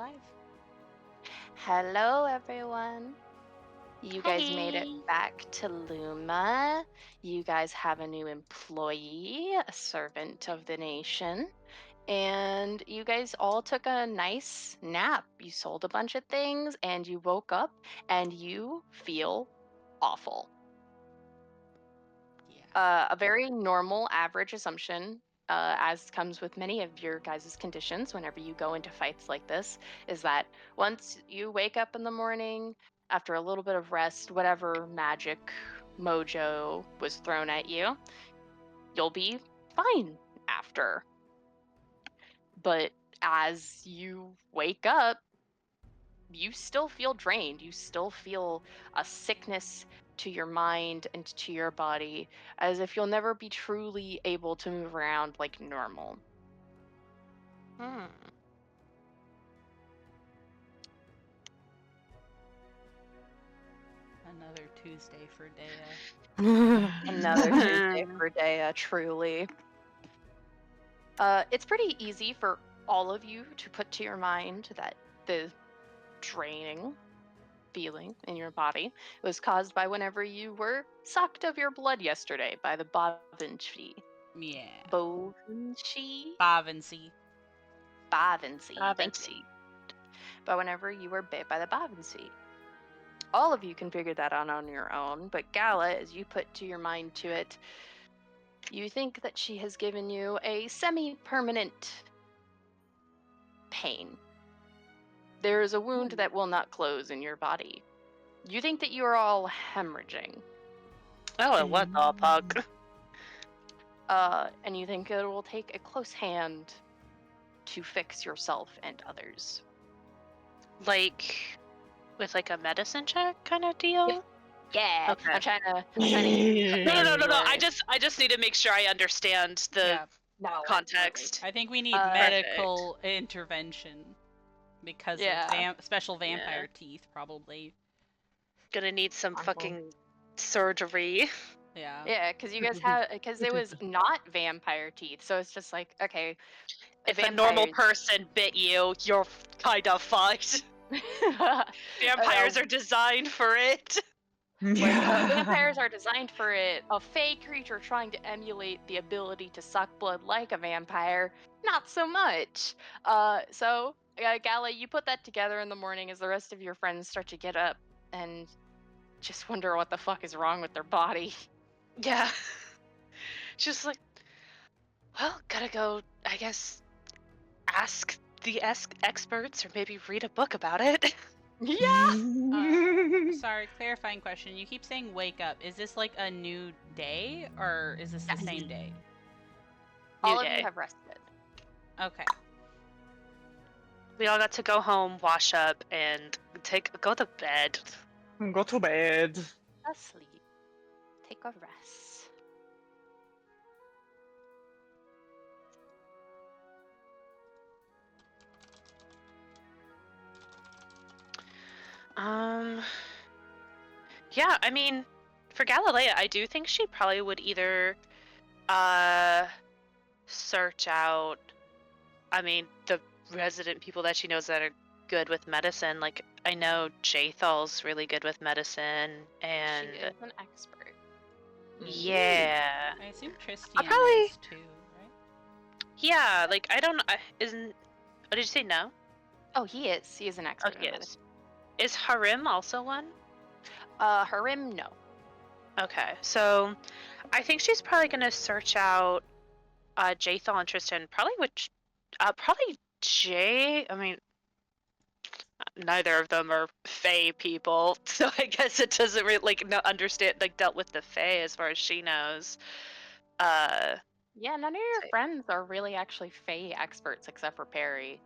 live. Hello, everyone. You guys made it Hi. back to Luma. You guys have a new employee, a servant of the nation. And you guys all took a nice nap. You sold a bunch of things and you woke up and you feel awful. Yeah. A very normal, average assumption, as comes with many of your guys' conditions whenever you go into fights like this, is that once you wake up in the morning, after a little bit of rest, whatever magic mojo was thrown at you, you'll be fine after. But as you wake up, you still feel drained. You still feel a sickness to your mind and to your body, as if you'll never be truly able to move around like normal. Hmm. Another Tuesday for Dea. Another Tuesday for Dea, truly. It's pretty easy for all of you to put to your mind that the draining feeling in your body was caused by whenever you were sucked of your blood yesterday by the Bovinci. Yeah. Bovinci? Bavancy. Bavinci. Thank you. But whenever you were bit by the Bavinci. All of you can figure that out on your own, but Gala, as you put to your mind to it, you think that she has given you a semi-permanent pain. There is a wound that will not close in your body. You think that you are all hemorrhaging. Oh, what the fuck? And you think it will take a close hand to fix yourself and others. Like, with like a medicine check kind of deal? Yeah, Okay. I'm trying to No. I just need to make sure I understand the No, context. I think we need Perfect. medical intervention because Yeah. of special vampire teeth, probably. Gonna need some Awful. fucking surgery. Yeah. Yeah, because you guys have, because it was not vampire teeth, so it's just like, okay, If a normal person bit you, you're kind of fucked. Vampires are designed for it. Vampires are designed for it. A fey creature trying to emulate the ability to suck blood like a vampire, not so much. So Gala, you put that together in the morning as the rest of your friends start to get up and just wonder what the fuck is wrong with their body. Yeah. Just like, well, gotta go, I guess, ask the experts or maybe read a book about it. Yeah. Sorry, clarifying question. You keep saying wake up. Is this like a new day or is this the same day? All of you have rested. Okay. We all got to go home, wash up, and go to bed. Go to bed. Asleep. Take a rest. Yeah, I mean, for Galilea, I do think she probably would either search out, I mean, the resident people that she knows that are good with medicine. Like, I know Jathal's really good with medicine, and she is an expert. Yeah. I assume Tristian probably is too, right? Yeah, like I don't. Isn't? Oh, did you say no? Oh, he is. He is an expert. Oh, he is. Is Harim also one? Harim, no. Okay, so I think she's probably gonna search out Jathal and Tristan. Probably probably Jay. I mean, neither of them are Fae people, so I guess it doesn't really dealt with the Fae as far as she knows. Yeah, none of your friends are really actually Fae experts except for Perry.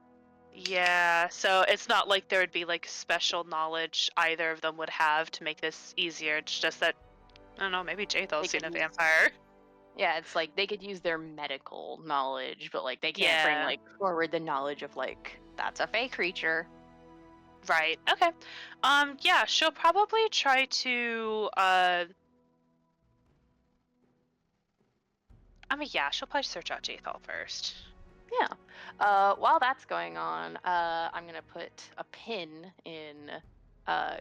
Yeah, so it's not like there would be like special knowledge either of them would have to make this easier. It's just that, I don't know, maybe Jathal's seen a vampire. Yeah, it's like they could use their medical knowledge, but like they can't bring like forward the knowledge of like that's a Fae creature. Right. Okay. Yeah, she'll probably try to she'll probably search out Jathal first. While that's going on, I'm gonna put a pin in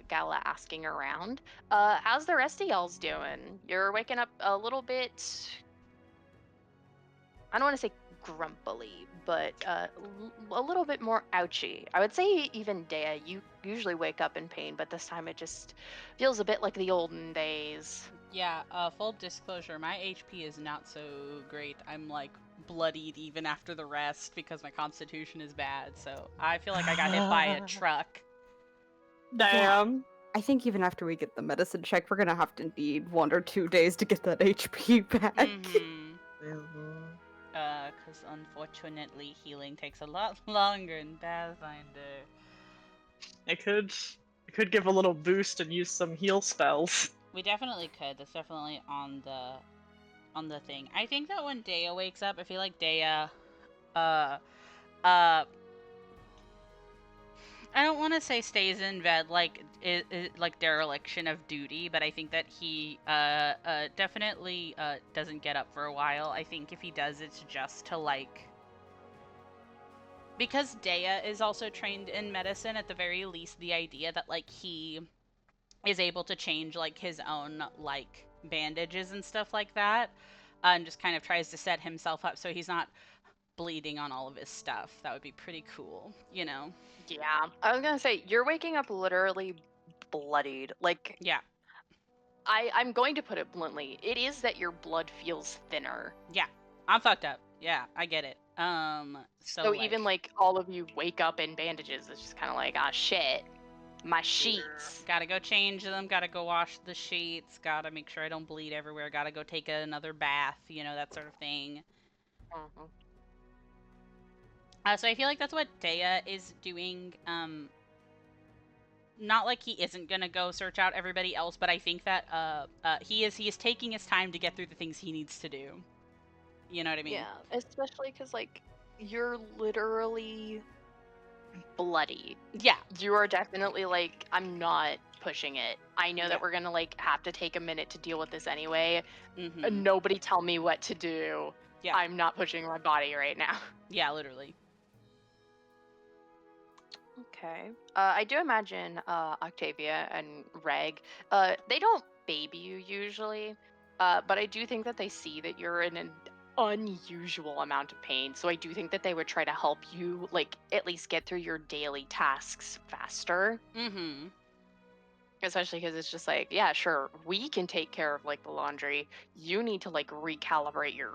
Gala asking around. How's the rest of y'all's doing? You're waking up a little bit. I don't want to say grumpily, but a little bit more ouchy. I would say even Dea, you usually wake up in pain, but this time it just feels a bit like the olden days. Yeah, full disclosure, my HP is not so great. I'm like bloodied even after the rest because my constitution is bad. So I feel like I got hit by a truck. Damn. I think even after we get the medicine check, we're gonna have to need 1 or 2 days to get that HP back. Because unfortunately healing takes a lot longer in Pathfinder. I could give a little boost and use some heal spells. We definitely could. That's definitely on the thing. I think that when Dea wakes up, I feel like Dea, I don't want to say stays in bed like like dereliction of duty, but I think that he definitely doesn't get up for a while. I think if he does, it's just to like, because Dea is also trained in medicine. At the very least, the idea that like he is able to change like his own like bandages and stuff like that, and just kind of tries to set himself up so he's not bleeding on all of his stuff. That would be pretty cool, you know? Yeah, I was gonna say you're waking up literally bloodied. Like, Yeah. I'm going to put it bluntly. It is that your blood feels thinner. Yeah. I'm fucked up. Yeah, I get it. So even like all of you wake up in bandages, it's just kind of like, ah, shit, my sheets. Gotta go change them, gotta go wash the sheets, gotta make sure I don't bleed everywhere, gotta go take another bath, you know, that sort of thing. Mhm. So I feel like that's what Dea is doing. Not like he isn't gonna go search out everybody else, but I think that he is taking his time to get through the things he needs to do. You know what I mean? Yeah, especially because like you're literally bloody. Yeah. You are definitely like, I'm not pushing it. I know Yeah. that we're gonna like have to take a minute to deal with this anyway. Mm-hmm. Nobody tell me what to do. Yeah. I'm not pushing my body right now. Yeah, literally. Okay. I do imagine Octavia and Reg, they don't baby you usually, but I do think that they see that you're in an unusual amount of pain. So I do think that they would try to help you, like, at least get through your daily tasks faster. Mm-hmm. Especially because it's just like, yeah, sure, we can take care of, like, the laundry. You need to, like, recalibrate your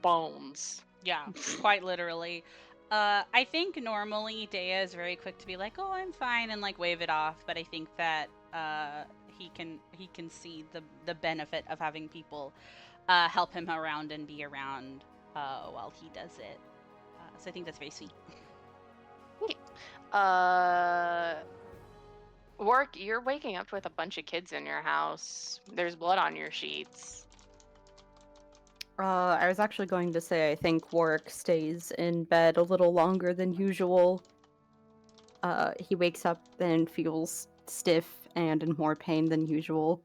bones. Yeah, quite literally. I think normally Dea is very quick to be like, "Oh, I'm fine," and like wave it off. But I think that he can see the benefit of having people help him around and be around while he does it. So I think that's very sweet. Warwick, you're waking up with a bunch of kids in your house. There's blood on your sheets. I was actually going to say I think Warwick stays in bed a little longer than usual. He wakes up and feels stiff and in more pain than usual.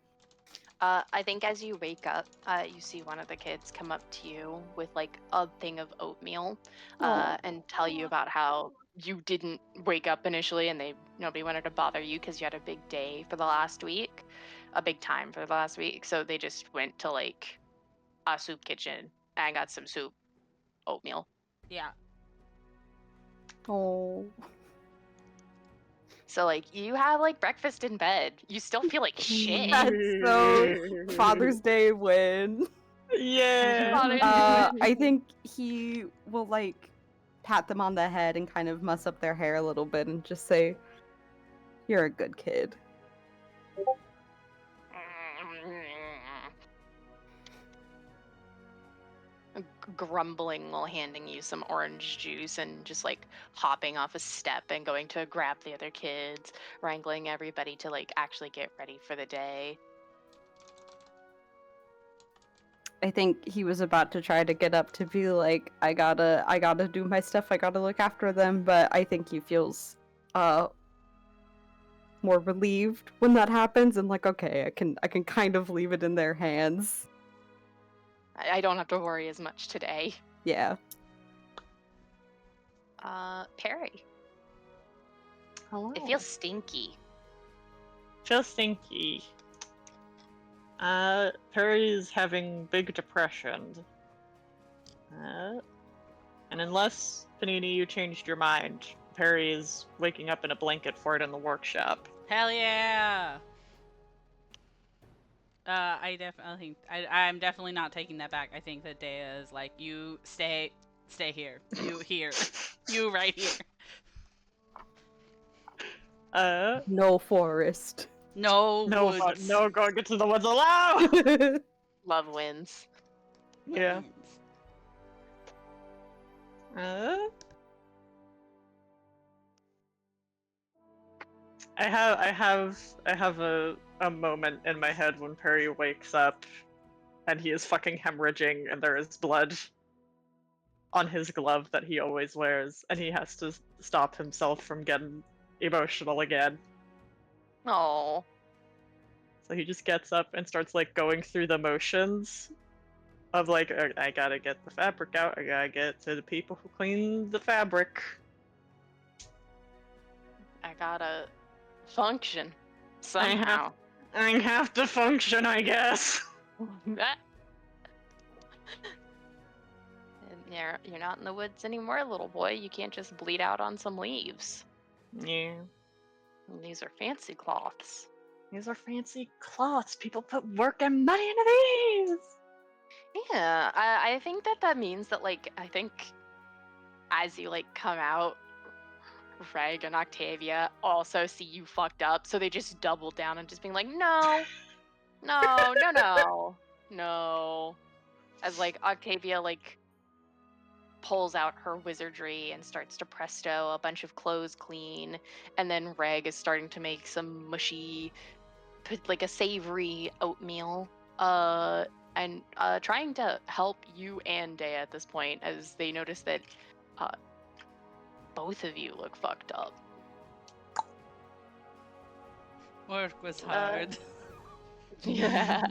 I think as you wake up, you see one of the kids come up to you with like a thing of oatmeal, Aw. and tell you about how you didn't wake up initially, and nobody wanted to bother you because you had a big day for the last week, a big time for the last week. So they just went to like a soup kitchen and got some soup, oatmeal. Yeah. Oh. So like you have like breakfast in bed. You still feel like shit. That's so Father's Day win. Yeah. Father's I think he will like pat them on the head and kind of muss up their hair a little bit and just say, "You're a good kid." Grumbling while handing you some orange juice and just like hopping off a step and going to grab the other kids, wrangling everybody to like actually get ready for the day. I think he was about to try to get up to be like, I gotta do my stuff, I gotta look after them, but I think he feels more relieved when that happens and like, okay, I can kind of leave it in their hands. I don't have to worry as much today. Yeah. Perry. Hello. It feels stinky. Feels stinky. Perry's having big depression. And unless, Panini, you changed your mind, Perry is waking up in a blanket fort in the workshop. Hell yeah! I definitely think I'm definitely not taking that back. I think that Dea is like, you stay here. You here. You right here. No forest. No woods. No going into the woods allowed! Love wins. Yeah. Wins. I have a moment in my head when Perry wakes up and he is fucking hemorrhaging and there is blood on his glove that he always wears and he has to stop himself from getting emotional again. Oh. So he just gets up and starts like going through the motions of like, I gotta get the fabric out, I gotta get to the people who clean the fabric. I gotta function somehow. I have to function, I guess. And you're not in the woods anymore, little boy. You can't just bleed out on some leaves. Yeah. And these are fancy cloths. These are fancy cloths. People put work and money into these. Yeah, I think that means that, like, I think as you, like, come out, Reg and Octavia also see you fucked up, so they just double down and just being like, no, no. As, like, Octavia, like, pulls out her wizardry and starts to presto a bunch of clothes clean, and then Reg is starting to make some mushy, like a savory oatmeal, and trying to help you and Dea at this point as they notice that both of you look fucked up. Work was hard. Yeah.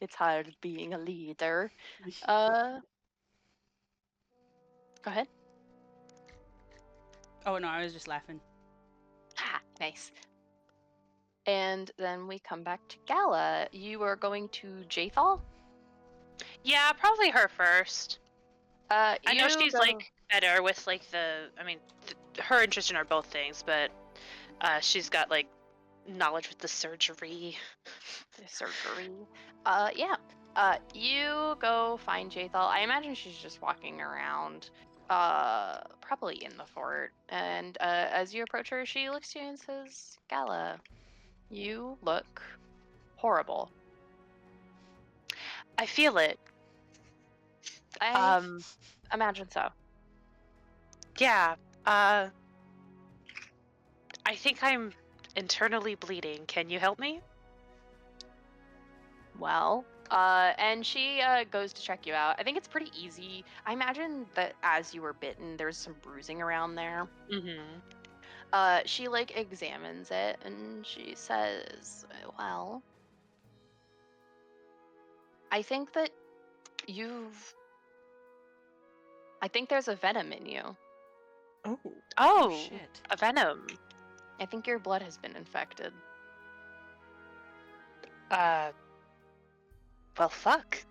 It's hard being a leader. Go ahead. Oh no, I was just laughing. Ah, nice. And then we come back to Gala. You are going to Jathal? Yeah, probably her first. I know you she's go- like better with like her and Tristan are both things, but she's got like knowledge with the surgery. the surgery. Yeah. You go find Jathal. I imagine she's just walking around, probably in the fort. And as you approach her, she looks to you and says, "Gala, you look horrible." I feel it. I imagine so. Yeah. I think I'm internally bleeding. Can you help me? Well, and she goes to check you out. I think it's pretty easy. I imagine that as you were bitten, there's some bruising around there. Mm-hmm. She like examines it and she says, "Well, I think that I think there's a venom in you. Oh. Oh, Shit. a venom. I think your blood has been infected." Well, fuck.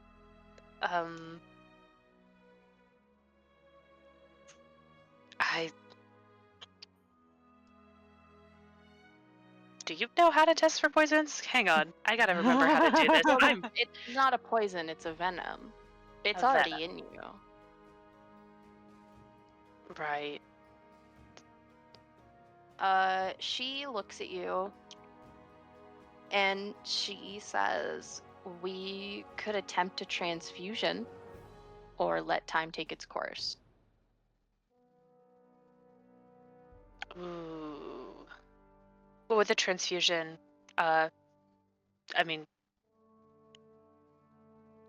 Do you know how to test for poisons? Hang on, I gotta remember how to do this. Well, I'm it's not a poison, it's a venom. It's A already venom. in you. right. She looks at you and she says, "We could attempt a transfusion or let time take its course." Ooh. Well, with the transfusion, I mean,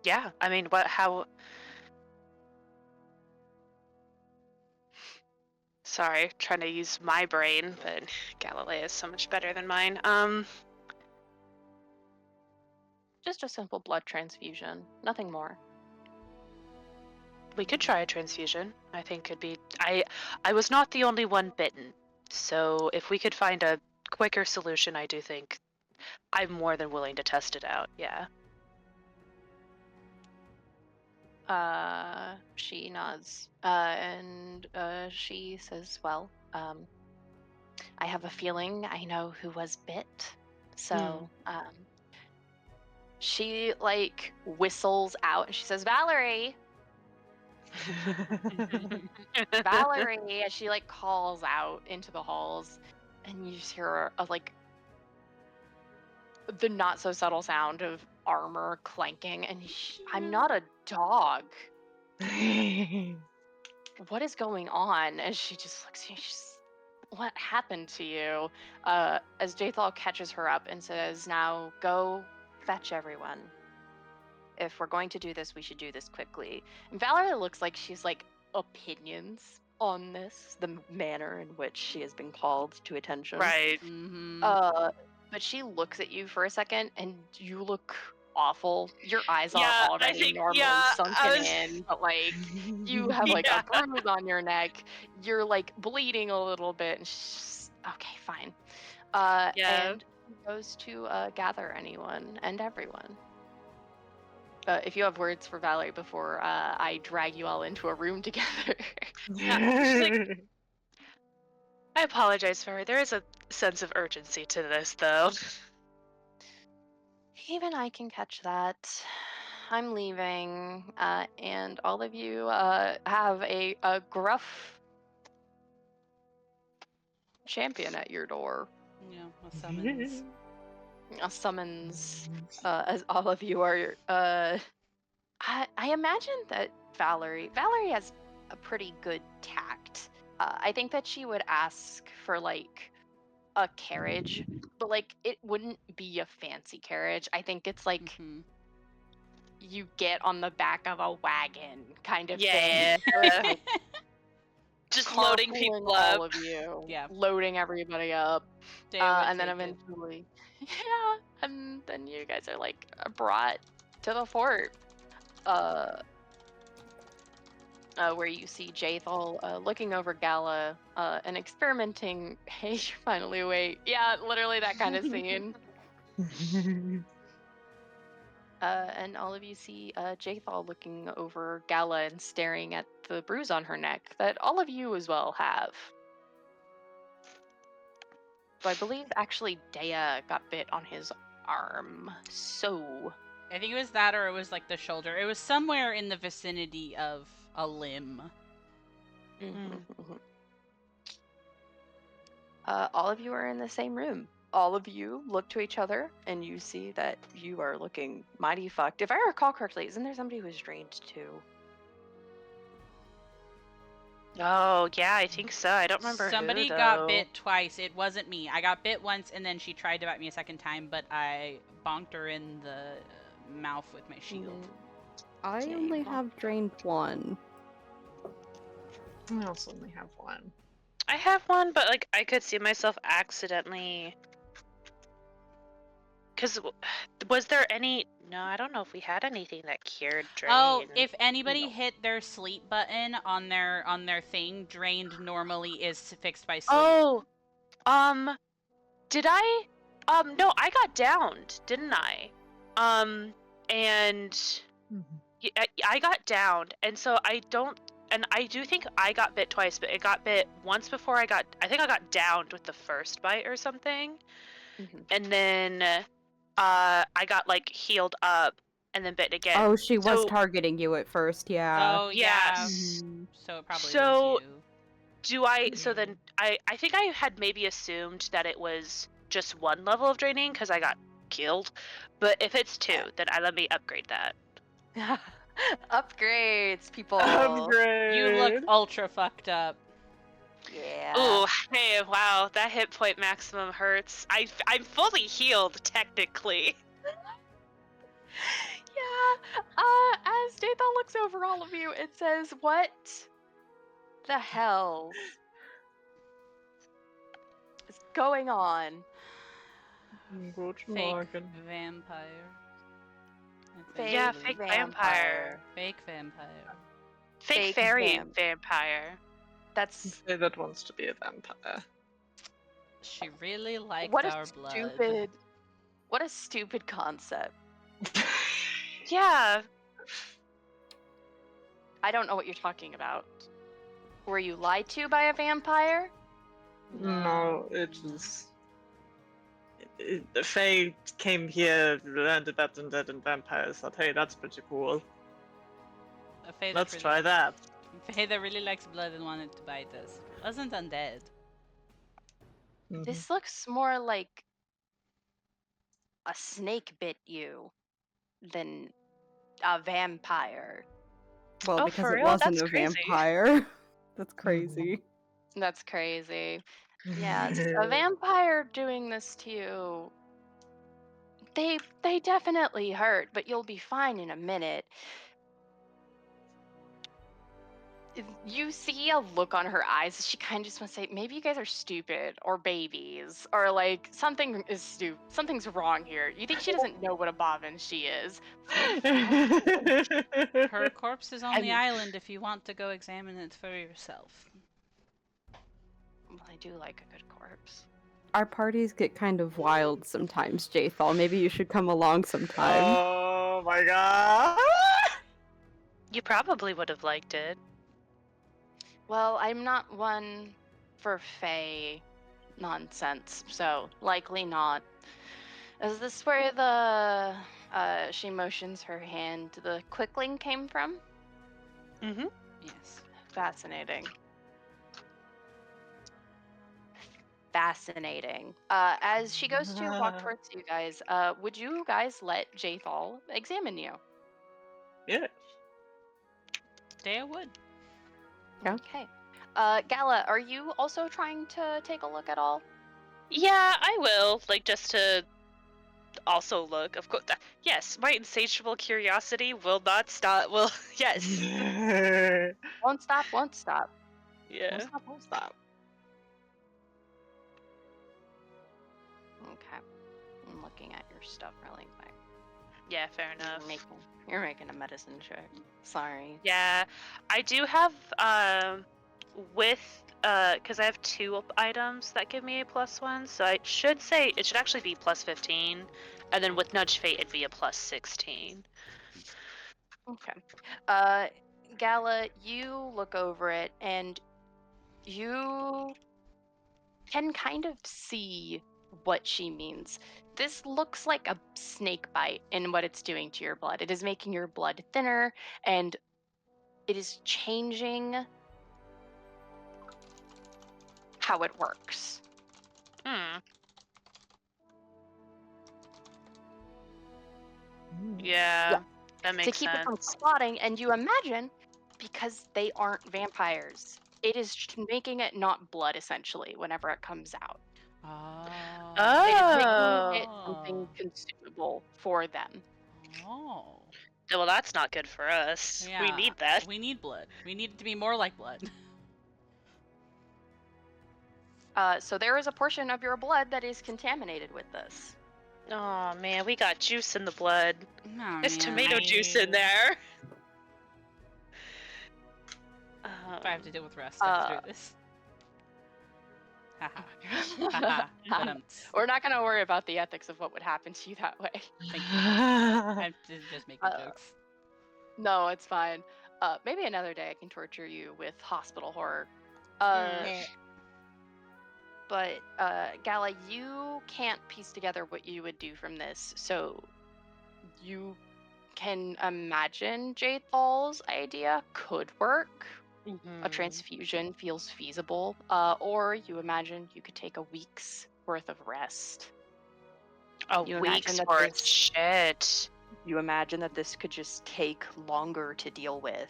yeah. I mean, how? Sorry, trying to use my brain, but Galileo is so much better than mine. Just a simple blood transfusion, nothing more. We could try a transfusion. I think could be. I was not the only one bitten, so if we could find a quicker solution, I do think I'm more than willing to test it out. Yeah. She nods, and she says, "Well, I have a feeling I know who was bit." So, she like whistles out and she says, "Valerie, Valerie," and she like calls out into the halls, and you just hear like the not so subtle sound of armor clanking. And I'm not a dog. What is going on? And she just looks at you. What happened to you? As Jathal catches her up and says, "Now go fetch everyone. If we're going to do this, we should do this quickly." And Valerie looks like she's like opinions on this, the manner in which she has been called to attention. Right. Mm-hmm. But she looks at you for a second, and you look awful. Your eyes Yeah, are I already think- normally yeah, I sunken was- in, but like you have like Yeah. a bruise on your neck. You're like bleeding a little bit, and she's just, okay, fine. Yeah. And he goes to gather anyone and everyone. If you have words for Valerie before I drag you all into a room together. I apologize for her. There is a sense of urgency to this, though. Even I can catch that. I'm leaving, and all of you have a gruff champion at your door. Yeah, a summons. A summons, as all of you are. I imagine that Valerie has a pretty good tact. I think that she would ask for like a carriage, but like it wouldn't be a fancy carriage. I think it's like Mhm. you get on the back of a wagon kind of Yeah. thing. Just loading Carpooling people all up. of you. Yeah. Loading everybody up. Dea would And then take it. eventually, yeah, and then you guys are like brought to the fort, where you see Jathal looking over Gala and experimenting. Hey, you're finally awake. Yeah, literally that kind of scene. And all of you see Jathal looking over Gala and staring at the bruise on her neck that all of you as well have. So I believe actually Dea got bit on his arm. So I think it was that, or it was like the shoulder. It was somewhere in the vicinity of a limb. all of you are in the same room. All of you look to each other, and you see that you are looking mighty fucked. If I recall correctly, isn't there somebody who's drained too? Oh, yeah, I think so. I don't remember Somebody who, got though. bit twice. It wasn't me. I got bit once, and then she tried to bite me a second time, but I bonked her in the mouth with my shield. I Yeah, only you want- have drained one. I also only have one. I have one, but like I could see myself accidentally. Because was there any? No, I don't know if we had anything that cured drain. Oh, if anybody No. hit their sleep button on their thing, drained normally is fixed by sleep. Oh, did I? No, I got downed, didn't I? And I got downed, and so I don't. And I do think I got bit twice, but it got bit once before I think I got downed with the first bite or something. Mhm. And then I got like healed up and then bitten again. Oh, she was So- targeting you at first, yeah. Oh yeah. Yes. So it probably So- was you. Do I? So then I think I had maybe assumed that it was just one level of draining because I got killed. But if it's two, then let me upgrade that. Upgrades, people. Upgrade. You look ultra fucked up. Yeah. Ooh, hey, wow, that hit point maximum hurts. I'm fully healed technically. Yeah. As Dathan looks over all of you, it says, "What the hell is going on?" Guten Fake Morgen. vampire. I think. Yeah, fake vampire. Fake vampire. Fake Fake fairy vampire. That's Say that wants to be a vampire. She really liked what a our blood. stupid concept. Yeah. I don't know what you're talking about. Were you lied to by a vampire? No, it was. The Fae came here, learned about undead and vampires, thought, hey, that's pretty cool. A Fae that Let's really, try that. Fae that really likes blood and wanted to bite us. Wasn't undead. Mhm. This looks more like a snake bit you than a vampire. Well, Oh, because for it real? wasn't That's a crazy. vampire. That's crazy. That's crazy. Yes, a vampire doing this to you. They definitely hurt, but you'll be fine in a minute. You see a look on her eyes. She kind of just wants to say, maybe you guys are stupid or babies or like something is stupid. Something's wrong here. You think she doesn't know what a bobbin she is? Her corpse is on I the mean- island if you want to go examine it for yourself. Well, I do like a good corpse. Our parties get kind of wild sometimes, Jathal. Maybe you should come along sometime. Oh my god! You probably would have liked it. Well, I'm not one for Fae nonsense, so likely not. Is this where the she motions her hand to the quickling came from? Mm-hmm. Yes. Fascinating. Fascinating. As she goes to walk towards you guys, would you guys let Jathal examine you? Yeah. Dea would. Yeah. Okay. Gala, are you also trying to take a look at all? Yeah, I will. Like, just to also look. Of course. Yes, my insatiable curiosity will not stop. Will, yes. Won't stop, won't stop. Yeah. Won't stop, won't stop. Okay. I'm looking at your stuff really quick. Yeah, fair enough. You're making a medicine check. Sorry. Yeah, I do have because I have 2 items that give me a +1, so I should say it should actually be +15, and then with Nudge Fate it'd be a +16. Okay. Gala, you look over it and you can kind of see what she means. This looks like a snake bite in what it's doing to your blood. It is making your blood thinner and it is changing how it works. Yeah, that To makes keep it sense. from spotting, and you imagine because they aren't vampires, it is making it not blood essentially whenever it comes out. Oh. It is making it Oh. something consumable for them. Oh. Well, that's not good for us. We Yeah, need that. We need blood. We need it to be more like blood. So there is a portion of your blood that is contaminated with this. Oh man, we got juice in the blood. Oh, There's man. tomato juice in there. If I have to deal with rest after this. Haha. Haha. Ba-dum-ts. We're not going to worry about the ethics of what would happen to you that way. Thank you. I'm just making jokes. No, it's fine. Maybe another day I can torture you with hospital horror. Meh. But Gala, you can't piece together what you would do from this, so you can imagine Jathal's idea could work. A transfusion feels feasible, or you imagine you could take a week's worth of rest. A You week's imagine that worth. this- Shit. You imagine that this could just take longer to deal with,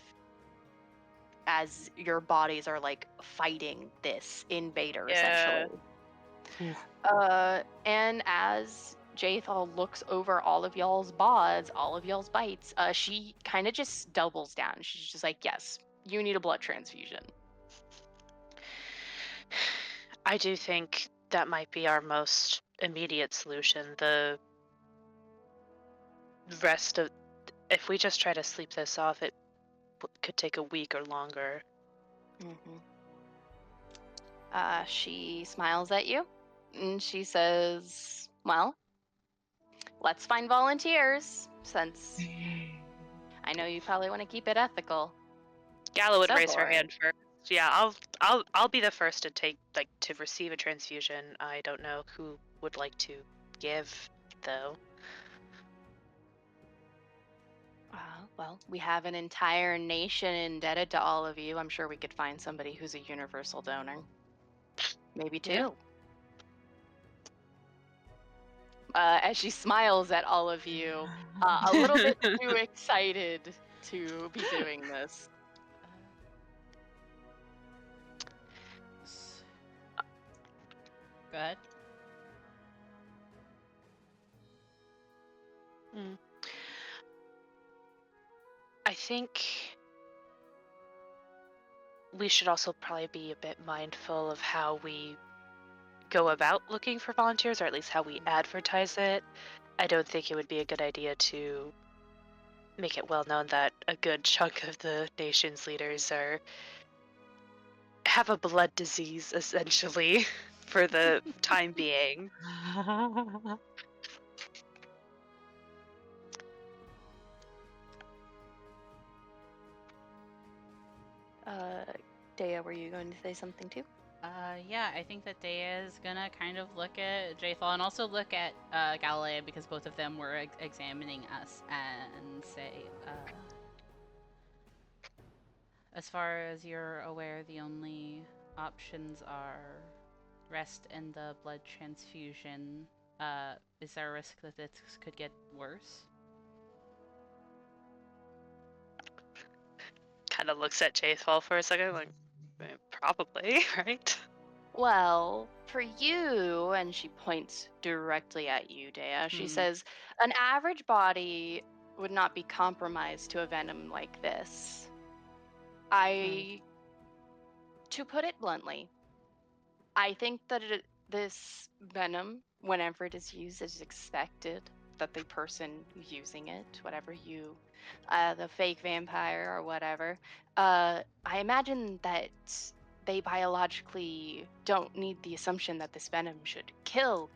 as your bodies are like fighting this invader Yeah. essentially. And as Jathal looks over all of y'all's bods, all of y'all's bites, she kind of just doubles down. She's just like, yes, you need a blood transfusion. I do think that might be our most immediate solution. The rest of, if we just try to sleep this off, it could could take a week or longer. She smiles at you and she says, well, let's find volunteers since I know you probably want to keep it ethical. Gala would So raise her boring. hand first. Yeah, I'll be the first to to receive a transfusion. I don't know who would like to give though. Well, we have an entire nation indebted to all of you. I'm sure we could find somebody who's a universal donor. Maybe two. Yeah. As she smiles at all of you, a little bit too excited to be doing this. Go ahead. I think we should also probably be a bit mindful of how we go about looking for volunteers, or at least how we advertise it. I don't think it would be a good idea to make it well known that a good chunk of the nation's leaders have a blood disease, essentially, for the time being. Dea, were you going to say something too? Yeah, I think that Dea is gonna kind of look at Jathal and also look at Galilea, because both of them were examining us, and say, as far as you're aware, the only options are rest and the blood transfusion. Is there a risk that this could get worse? Kind of looks at Jathal for a second, like, probably, right? Well, for you, and she points directly at you, Dea, she says, an average body would not be compromised to a venom like this. To put it bluntly, I think that this venom, whenever it is used, is expected that the person using it, whatever you, the fake vampire or whatever, I imagine that they biologically don't need the assumption that this venom should kill.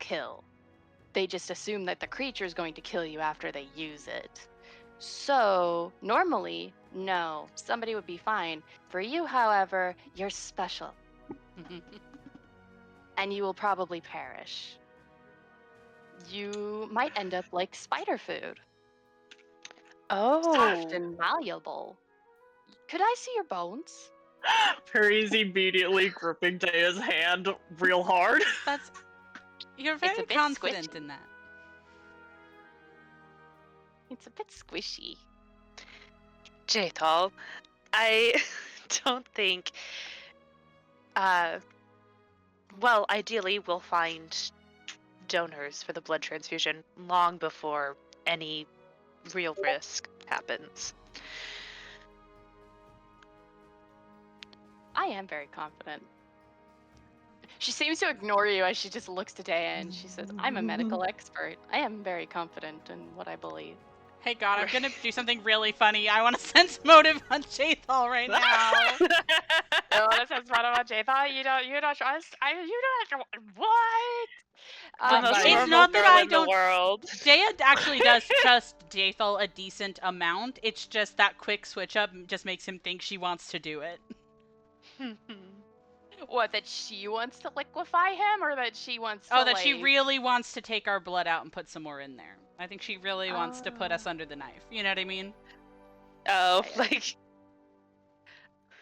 They just assume that the creature is going to kill you after they use it. So, normally, no, somebody would be fine. For you, however, you're special. And you will probably perish. You might end up like spider food. Soft and malleable. Could I see your bones? Perry's immediately gripping Dea's hand real hard. You're It's very a bit confident squishy. in that. It's a bit squishy. Jathal, I don't think. Well, ideally, we'll find donors for the blood transfusion long before any real risk happens. I am very confident. She seems to ignore you as she just looks to Dea and she says, I'm a medical expert. I am very confident in what I believe. Hey God, I'm gonna do something really funny. I want to sense motive on Jathal right now. Oh, that says what about Jathal? You don't trust? What? The most it's normal not that girl I in don't- the world. Dea actually does trust Jathal a decent amount. It's just that quick switch up just makes him think she wants to do it. What, that she wants to liquefy him, or that she wants to, Oh, that she really wants to take our blood out and put some more in there. I think she really wants to put us under the knife. You know what I mean? Oh, Yeah. like.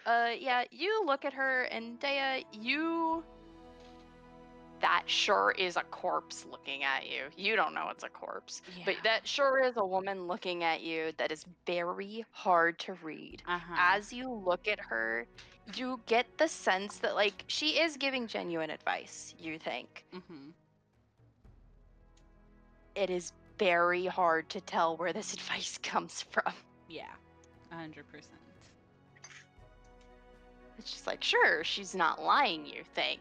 Yeah, you look at her, and Dea, that sure is a corpse looking at you. You don't know it's a corpse. But that sure is a woman looking at you that is very hard to read. Uh-huh. As you look at her, you get the sense that, like, she is giving genuine advice, you think. Mm-hmm. It is very hard to tell where this advice comes from. Yeah, 100%. It's just like, sure, she's not lying, you think.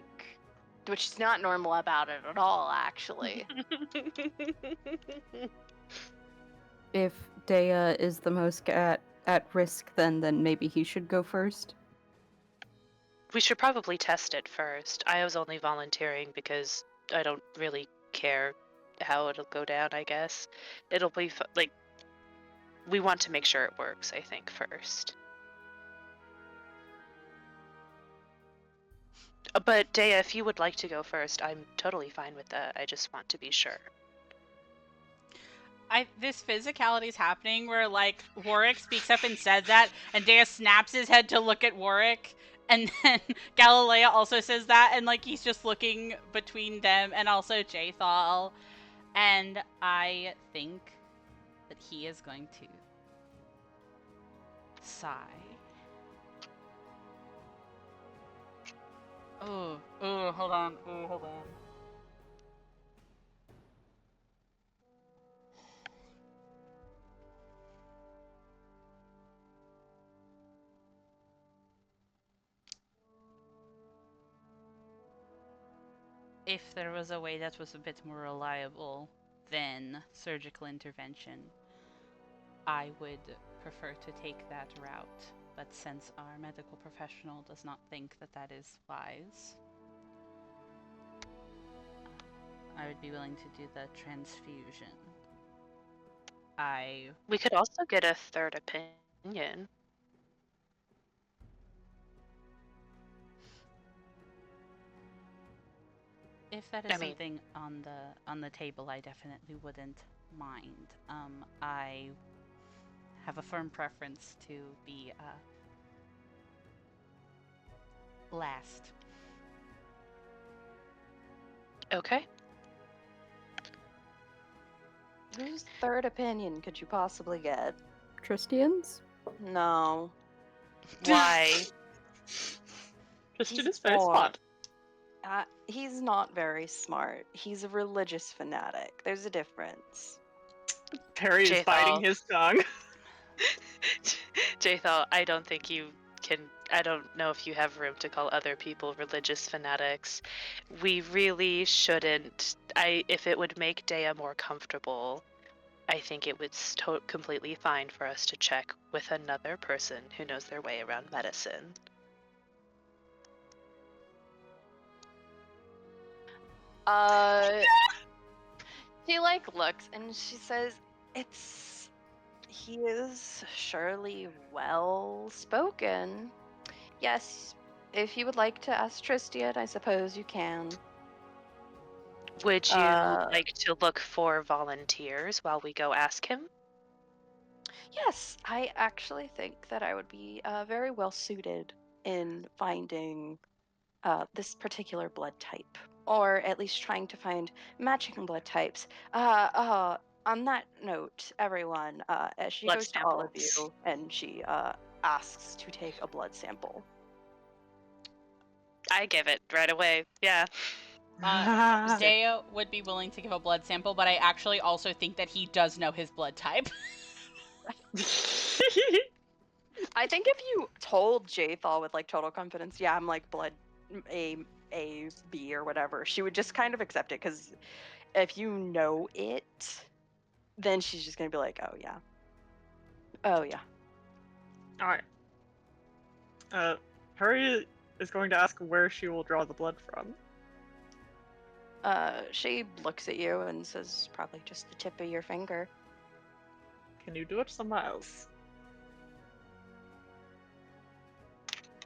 Which is not normal about it at all, actually. If Dea is the most at risk then maybe he should go first. We should probably test it first. I was only volunteering because I don't really care how it'll go down, I guess. It'll be like, we want to make sure it works, I think, first. But Dea, if you would like to go first, I'm totally fine with that. I just want to be sure. This physicality is happening where like Warwick speaks up and says that, and Dea snaps his head to look at Warwick, and then Galilea also says that, and like he's just looking between them and also Jathal, and I think that he is going to sigh. Oh, hold on. If there was a way that was a bit more reliable than surgical intervention, I would prefer to take that route. But since our medical professional does not think that that is wise, I would be willing to do the transfusion. We could also get a third opinion. If that is something on the table, I definitely wouldn't mind. I have a firm preference to be last. Okay. Whose third opinion could you possibly get? Tristian's? No. Why? Tristan He's is very bored. smart. He's not very smart. He's a religious fanatic. There's a difference. Perry is Jathal. biting his tongue. Jathal, I don't think you can. I don't know if you have room to call other people religious fanatics. We really shouldn't. If it would make Dea more comfortable, I think it would completely fine for us to check with another person who knows their way around medicine. She like looks and she says, he is surely well spoken. Yes, if you would like to ask Tristian, I suppose you can. Would you like to look for volunteers while we go ask him? Yes, I actually think that I would be very well suited in finding this particular blood type, or at least trying to find matching blood types. On that note, everyone, as she Blood goes to all of samples. you and she asks to take a blood sample. I give it right away. Yeah. Dea would be willing to give a blood sample, but I actually also think that he does know his blood type. I think if you told Jathal with like total confidence, yeah, I'm like blood A, B, or whatever, she would just kind of accept it, because if you know it, then she's just gonna be like, oh yeah. Alright. Perry is going to ask where she will draw the blood from. She looks at you and says, probably just the tip of your finger. Can you do it somewhere else?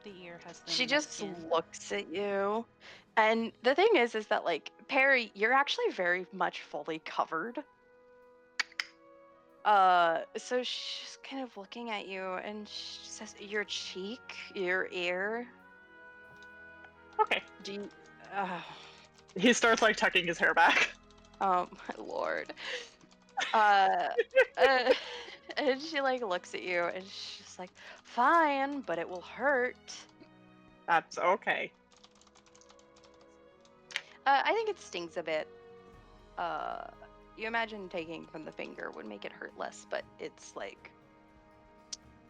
The ear has the She just skin. looks at you. And the thing is that, like, Perry, you're actually very much fully covered. So she's kind of looking at you and she says, your cheek, your ear. Okay. Do you... He starts like tucking his hair back. Oh my lord. And she like looks at you and she's like, fine, but it will hurt. That's okay. I think it stings a bit. You imagine taking from the finger would make it hurt less, but it's like,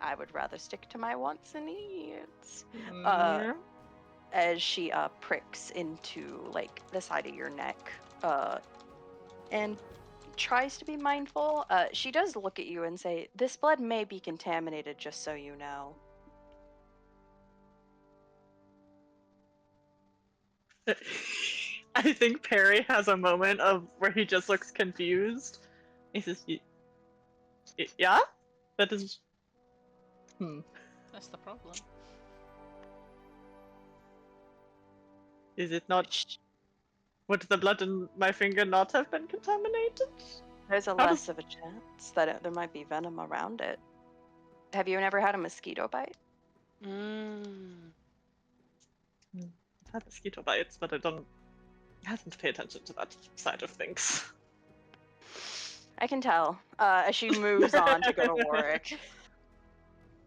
I would rather stick to my wants and needs. As she pricks into like the side of your neck, and tries to be mindful. She does look at you and say, "This blood may be contaminated, just so you know." I think Perry has a moment of where he just looks confused. He says, "Yeah, that is." That's the problem. Is it not? Would the blood in my finger not have been contaminated? There's a How less does- of a chance that there might be venom around it. Have you never had a mosquito bite? Mm. I've had mosquito bites, but I haven't paid attention to that side of things. I can tell. As she moves on to go to Warwick.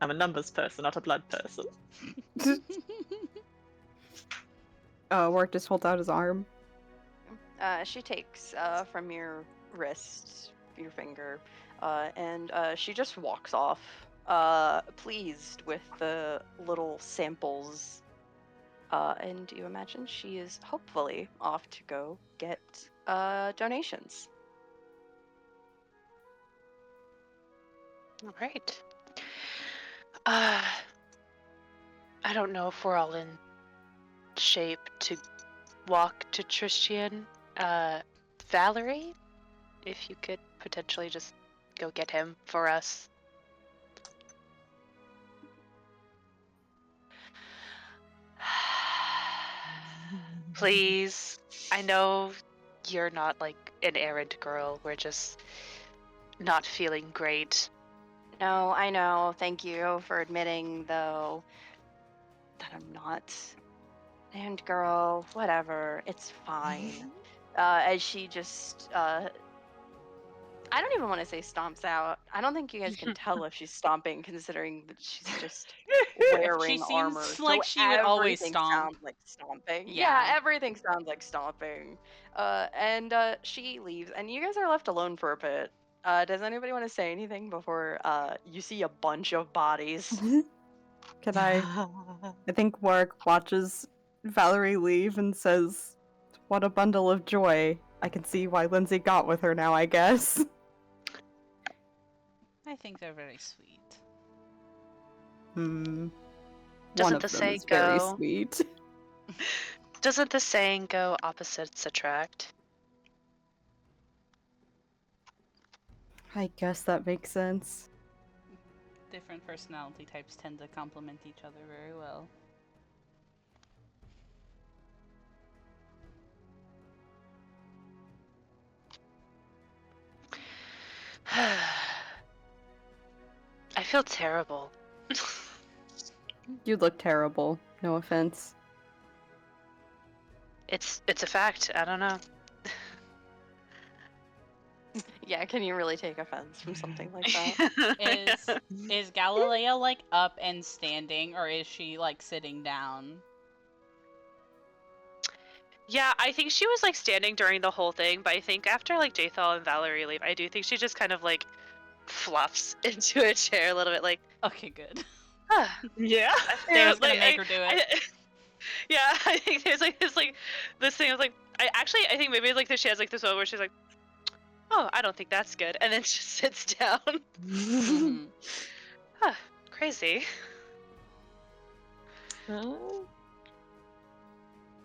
I'm a numbers person, not a blood person. Warwick just holds out his arm. She takes from your wrist, your finger, and she just walks off, pleased with the little samples. And you imagine she is hopefully off to go get donations. All right. I don't know if we're all in shape to walk to Tristian. Valerie, if you could potentially just go get him for us. Please. I know you're not like an errand girl. We're just not feeling great. No, I know. Thank you for admitting, though, that I'm not. And girl, whatever. It's fine. As she just, I don't even want to say stomps out. I don't think you guys can tell if she's stomping, considering that she's just wearing seems armor. like so she would always everything stomp. sounds like stomping. Yeah. Everything sounds like stomping. And she leaves, and you guys are left alone for a bit. Does anybody want to say anything before you see a bunch of bodies? Can I think Warwick watches Valerie leave and says, "What a bundle of joy. I can see why Lindsay got with her now, I guess." I think they're very sweet. One Doesn't of the them saying is very go? sweet. Doesn't the saying go opposites attract? I guess that makes sense. Different personality types tend to complement each other very well. I feel terrible. You look terrible. No offense. It's a fact. I don't know. Yeah, can you really take offense from something like that? Is Galilea like up and standing, or is she like sitting down? Yeah, I think she was like standing during the whole thing, but I think after like Jathal and Valerie leave, I do think she just kind of like fluffs into a chair a little bit, like, Okay, good. Yeah. They was gonna like, make her do it. Yeah, I think there's like this thing of like, I think maybe it's like that she has like this moment where she's like, oh, I don't think that's good, and then she sits down. Mhm. Crazy. I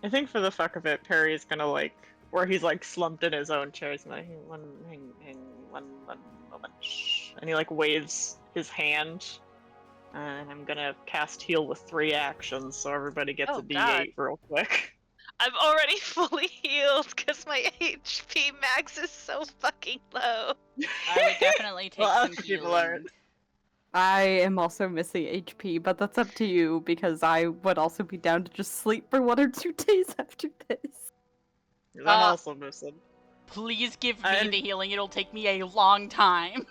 think for the fuck of it, Perry's gonna like, where he's like slumped in his own chair, he's gonna one moment, and he like waves his hand, and I'm gonna cast heal with 3 actions, so everybody gets Oh, a D8 God. real quick. I'm already fully healed because my HP max is so fucking low. I would definitely take Well, some other people are. healing. I am also missing HP, but that's up to you because I would also be down to just sleep for 1 or 2 days after this. I'm Uh, also missing. Please give me I- the healing. It'll take me a long time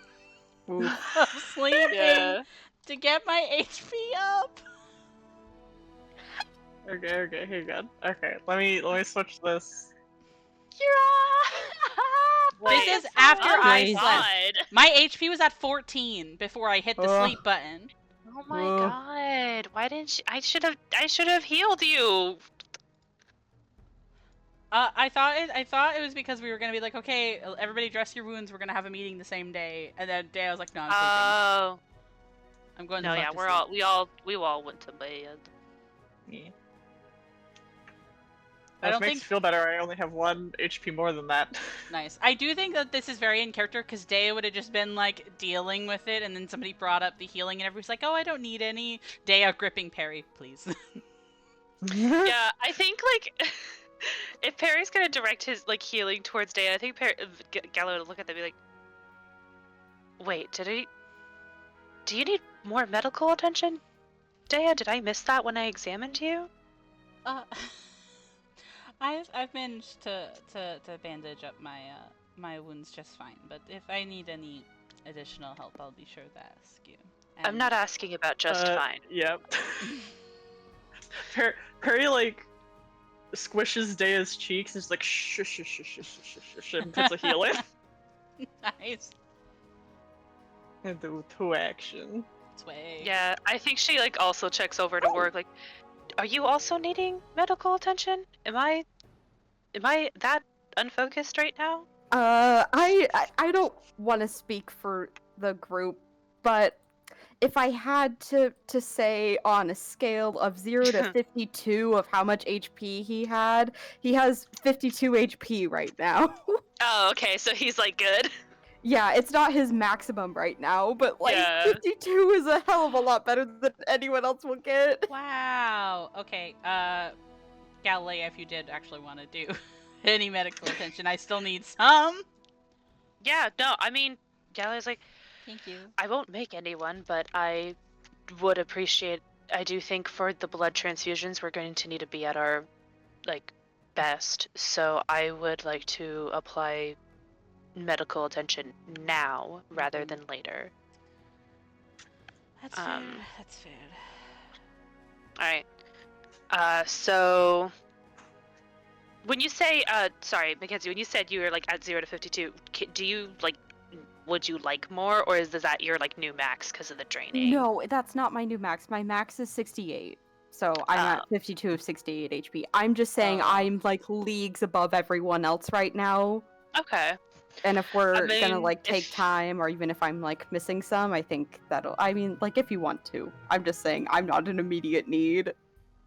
Oof. of sleeping Yeah. to get my HP up. Okay, you're good. Okay, let me switch this. This is after oh I my slept. God. My HP was at 14 before I hit the Ugh. sleep button. Oh my Ugh. God. Why didn't I should have healed you. I thought it was because we were gonna be like, okay, everybody dress your wounds. We're gonna have a meeting the same day. And then day I was like, no, I'm sleeping. Oh. I'm going No, the fuck yeah, to we sleep. all went to bed. Yeah. I Which don't makes think- me feel better. I only have 1 HP more than that. Nice. I do think that this is very in character because Dea would have just been like dealing with it, and then somebody brought up the healing, and everybody's like, "Oh, I don't need any." Dea gripping Perry, please. Yeah, I think like if Perry's gonna direct his like healing towards Dea, I think Gallo would look at them and be like, "Wait, do you need more medical attention, Dea? Did I miss that when I examined you?" uh, I've managed to bandage up my wounds just fine, but if I need any additional help, I'll be sure to ask you. I'm And- not asking about just fine. Yep. Perry like squishes Dea's cheeks and is like shh shh shh shh shh shh shh and puts a heal in. Nice. And do 2 action. Sway. Yeah, I think she like also checks over to work like, "Are you also needing medical attention? Am I that unfocused right now?" I don't want to speak for the group, but if I had to say on a scale of 0 to 52 of how much HP he has 52 HP right now. Oh, okay, so he's like good. Yeah, it's not his maximum right now, but like Yeah. 52 is a hell of a lot better than anyone else will get. Wow. Okay. Galilea, if you did actually want to do any medical attention, I still need some. Yeah, no, I mean, Gallo's like, Thank you. I won't make anyone, but I would appreciate. I do think for the blood transfusions, we're going to need to be at our like best. So I would like to apply medical attention now rather than later. That's fair. That's fair. All right. So when you say, sorry, Mackenzie, when you said you were like at 0 to 52, do you like, would you like more, or is that your like new max because of the draining? No, that's not my new max. My max is 68. So I'm at 52 of 68 HP. I'm just saying Oh. I'm like leagues above everyone else right now. Okay. And if we're gonna mean, like take if- time, or even if I'm like missing some, I think that'll. I mean, like if you want to. I'm just saying I'm not an immediate need.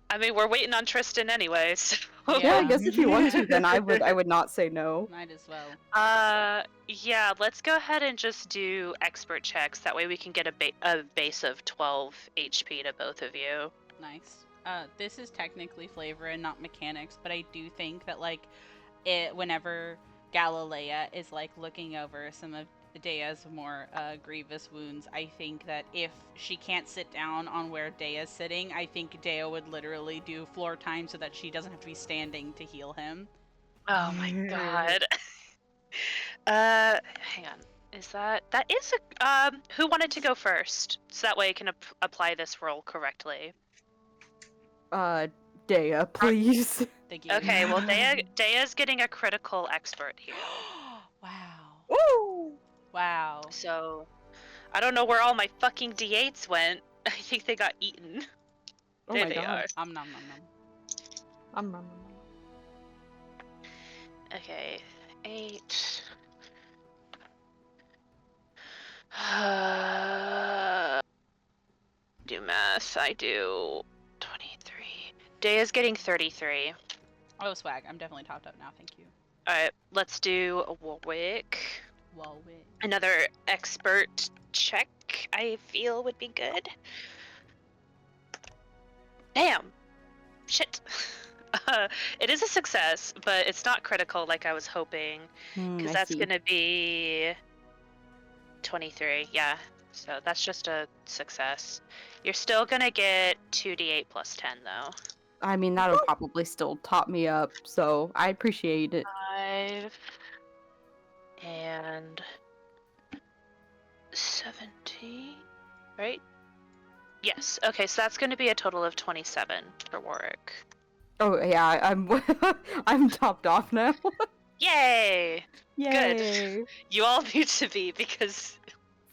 I mean, we're waiting on Tristan anyways. So. Yeah, I Yeah. guess if you want to, then I would not say no. Might as well. Yeah, let's go ahead and just do expert checks. That way we can get a base of 12 HP to both of you. Nice. This is technically flavor and not mechanics, but I do think that like whenever Galilea is like looking over some of Dea's more grievous wounds, I think that if she can't sit down on where Dea's sitting, I think Dea would literally do floor time so that she doesn't have to be standing to heal him. Oh my god. Hang on. Is that is a who wanted to go first? So that way I can apply this roll correctly. Dea, please. Thank you. Okay, well Dea's getting a critical expert here. Wow. Woo! Wow. So I don't know where all my fucking D8s went. I think they got eaten. Oh There my they god. are. Nom nom nom nom. Okay, 8. Do math. I do 23. Dea's getting 33. Oh, swag. I'm definitely topped up now. Thank you. Alright, let's do a Warwick. Warwick. Another expert check I feel would be good. Damn! Shit! It is a success, but it's not critical like I was hoping. Because that's gonna be 23, yeah. So that's just a success. You're still gonna get 2d8 plus 10 though. I mean, that'll probably still top me up, so I appreciate it. 5 and 17, right? Yes. Okay, so that's gonna be a total of 27 for Warwick. Oh yeah, I'm I'm topped off now. Yay! Yay! You all need to be because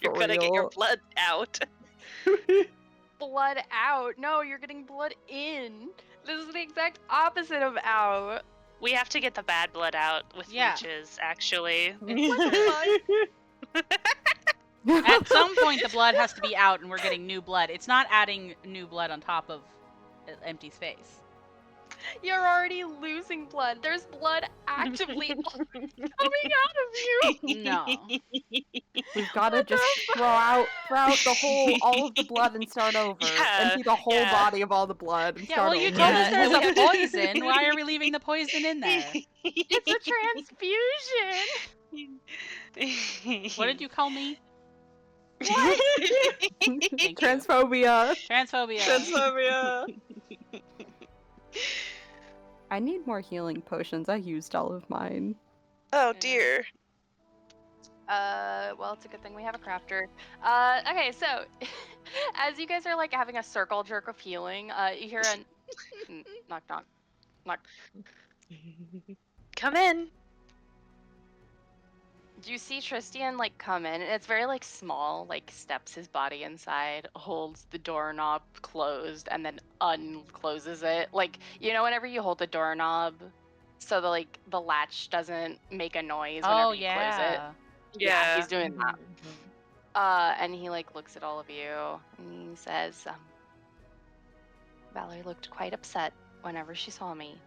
you're For gonna get your real. blood out. Blood out. No, you're getting blood in. This is the exact opposite of out. We have to get the bad blood out with Yeah. leeches, actually. At some point, the blood has to be out, and we're getting new blood. It's not adding new blood on top of empty space. You're already losing blood. There's blood actively coming out of you. No. We've got to just throw out the whole all of the blood and start over. Yeah, Empty the whole yeah. body of all the blood and Yeah, start well, you over. told us Yeah. there's And a we have to- poison. Why are we leaving the poison in there? It's a transfusion. What did you call me? What? Thank you. Transphobia. Transphobia. Transphobia. I need more healing potions. I used all of mine. Oh dear. Well, it's a good thing we have a crafter. Okay, so as you guys are like having a circle jerk of healing, you hear a knock knock knock. Come in. Do you see Tristian like come in? And it's very like small, like steps his body inside, holds the doorknob closed, and then uncloses it. Like, you know, whenever you hold the doorknob, so the latch doesn't make a noise whenever Oh, you close it. yeah. Yeah, he's doing that. And he like looks at all of you and he says, Valerie looked quite upset whenever she saw me,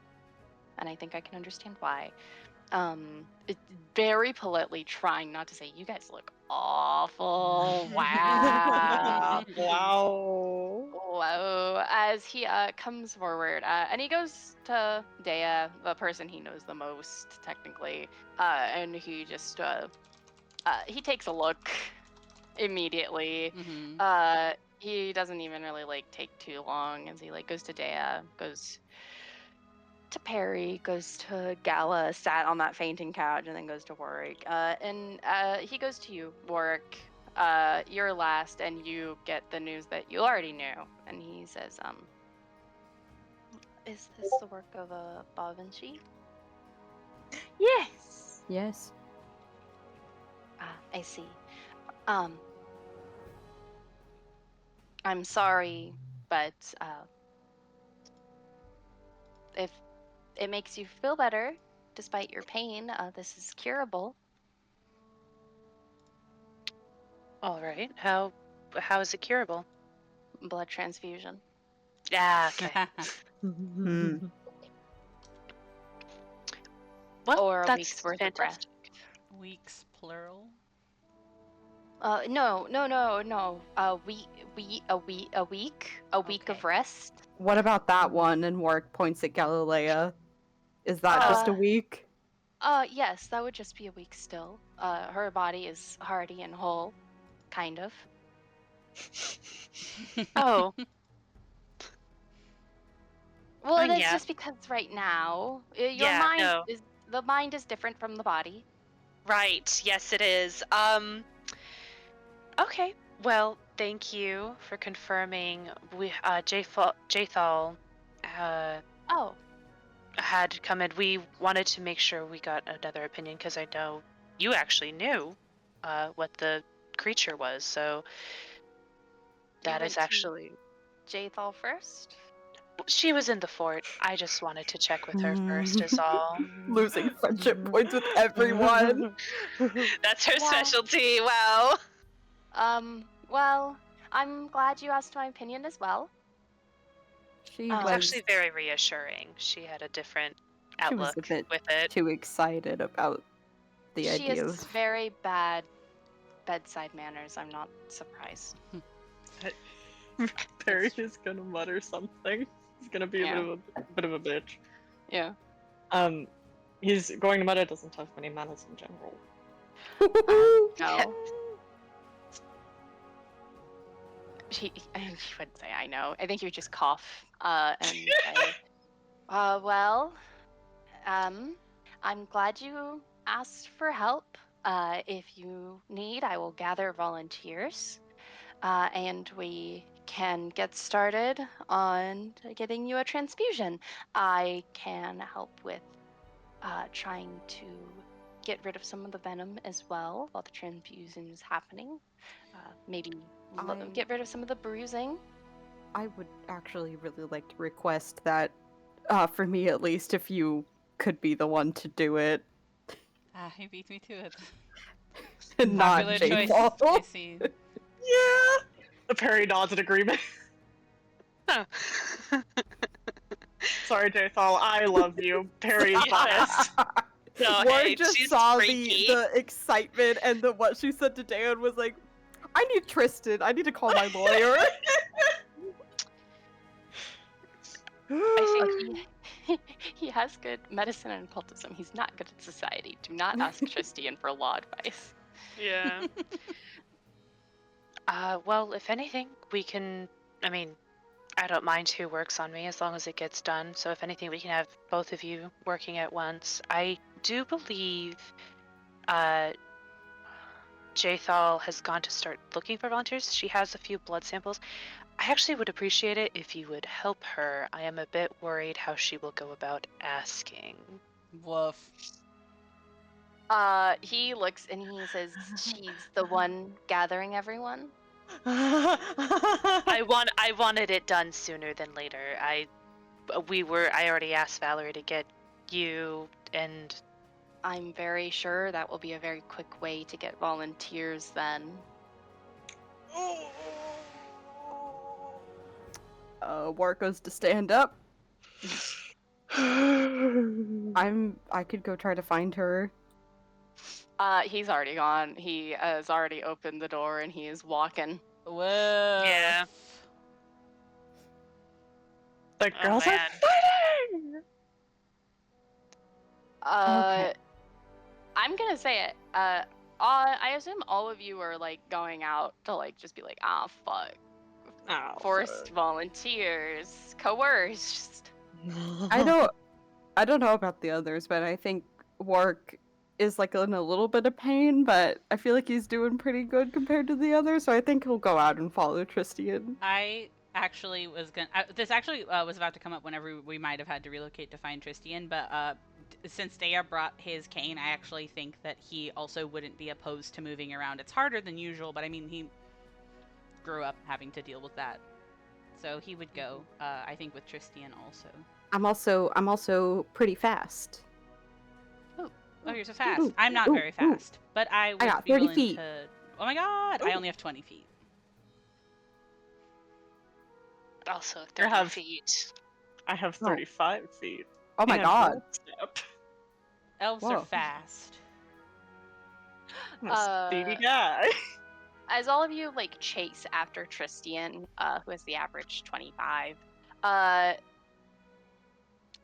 and I think I can understand why. It, very politely trying not to say, you guys look awful. Wow. Wow. Whoa. As he comes forward, and he goes to Dea, the person he knows the most, technically, and he just he takes a look immediately. Mm-hmm. He doesn't even really like take too long as he like goes to Dea, goes to Perry, goes to Gala, sat on that fainting couch, and then goes to Warwick. And he goes to you, Warwick. You're last, and you get the news that you already knew. And he says, is this the work of Bavinci? Yes. Yes. I see. I'm sorry, but if it makes you feel better, despite your pain, this is curable. All right. How is it curable? Blood transfusion. Yeah. Okay. Well, Or a that's week's worth fantastic. Weeks, plural. No. A week Okay. of rest. What about that one? And Warwick points at Galilea. Is that just a Uh, week? Yes, that would just be a week still. Her body is hardy and whole, kind of. Oh, Well, mean, that's yeah. just because right now your Yeah, mind no. is the mind is different from the body. right. Yes, it is. Okay. Well, thank you for confirming. We Jathal Oh, had come in. We wanted to make sure we got another opinion because I know you actually knew what the creature was. So that went is to- actually. Jathal first. She was in the fort. I just wanted to check with her first, is all. Losing friendship points with everyone. That's her Wow. specialty. Wow. Well, I'm glad you asked my opinion as well. She It It was was actually very reassuring. She had a different She was a outlook bit with it. too excited about the She idea has of very bad bedside manners. I'm not surprised. Perry is gonna mutter something. He's gonna be Yeah. a bit of a bitch. Yeah. He's going to mutter doesn't have many manners in general. No. He wouldn't say I know. I think he would just cough and say, well, I'm glad you asked for help. If you need, I will gather volunteers, and we can get started on getting you a transfusion. I can help with trying to get rid of some of the venom as well while the transfusion is happening. Maybe get rid of some of the bruising. I would actually really like to request that, for me at least, if you could be the one to do it, Ah, he beat me to it. and not Popular choice. J-Fall. I see. Yeah. The Perry nods in agreement. Huh. Sorry, J-Thal, I love you. Perry is biased. No, Warren hey, just she's saw freaky. the excitement and the what she said to Dan was like, I need Tristan. I need to call my lawyer. I think he has good medicine and occultism. He's not good at society. Do not ask Tristian for law advice. Yeah. Well, if anything, we can. I mean, I don't mind who works on me as long as it gets done. So, if anything, we can have both of you working at once. I do believe Jathal has gone to start looking for volunteers. She has a few blood samples. I actually would appreciate it if you would help her. I am a bit worried how she will go about asking. Woof. He looks and he says, "She's the one gathering everyone." I wanted it done sooner than later. I already asked Valerie to get you and I'm very sure that will be a very quick way to get volunteers then. Warwick goes to stand up. I could go try to find her. He's already gone. He has already opened the door and he is walking. Woof. Yeah. The Oh, girls are man. fighting! Okay. I'm gonna say it. I assume all of you are like going out to like just be like, ah, fuck. Oh, Forced volunteers, coerced. I don't know about the others, but I think Warwick is like in a little bit of pain, but I feel like he's doing pretty good compared to the others, so I think he'll go out and follow Tristian. I actually was gonna. This actually was about to come up whenever we might have had to relocate to find Tristian, but since Dea brought his cane, I actually think that he also wouldn't be opposed to moving around. It's harder than usual, but I mean, he grew up having to deal with that, so he would go. I think with Tristian also. I'm also pretty fast. Oh, you're so fast. Ooh, I'm not ooh, very ooh. fast, but I would got be 30 willing feet. to. Oh my god! I Ooh. only have 20 feet. also I 30 have- feet. I have Oh. 35 feet. Oh my and god. one step. Elves Whoa. are fast. I'm a speedy guy. As all of you like chase after Tristian, who has the average 25,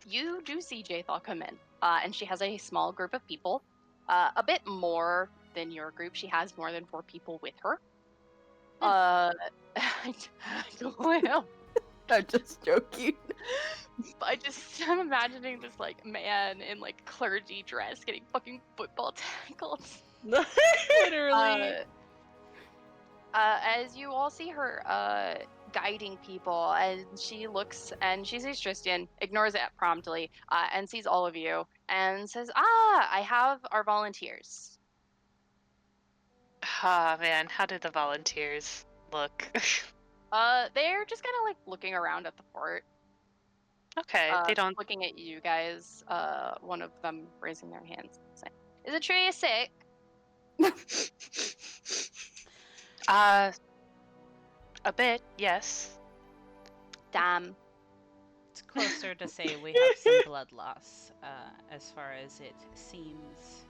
you do see Jathal come in, and she has a small group of people, a bit more than your group. She has more than 4 people with her. Well, I'm just joking. I'm imagining this like man in like clergy dress getting fucking football tackled. Literally. As you all see her guiding people, and she looks and she sees Tristian, ignores it promptly, and sees all of you, and says, "Ah, I have our volunteers." Ah, man, how did the volunteers look? They're just kind of like looking around at the fort, Okay, they don't. looking at you guys. One of them raising their hands, saying, "Is it true you're sick?" A bit, yes. Damn. It's closer to say we have some blood loss, as far as it seems.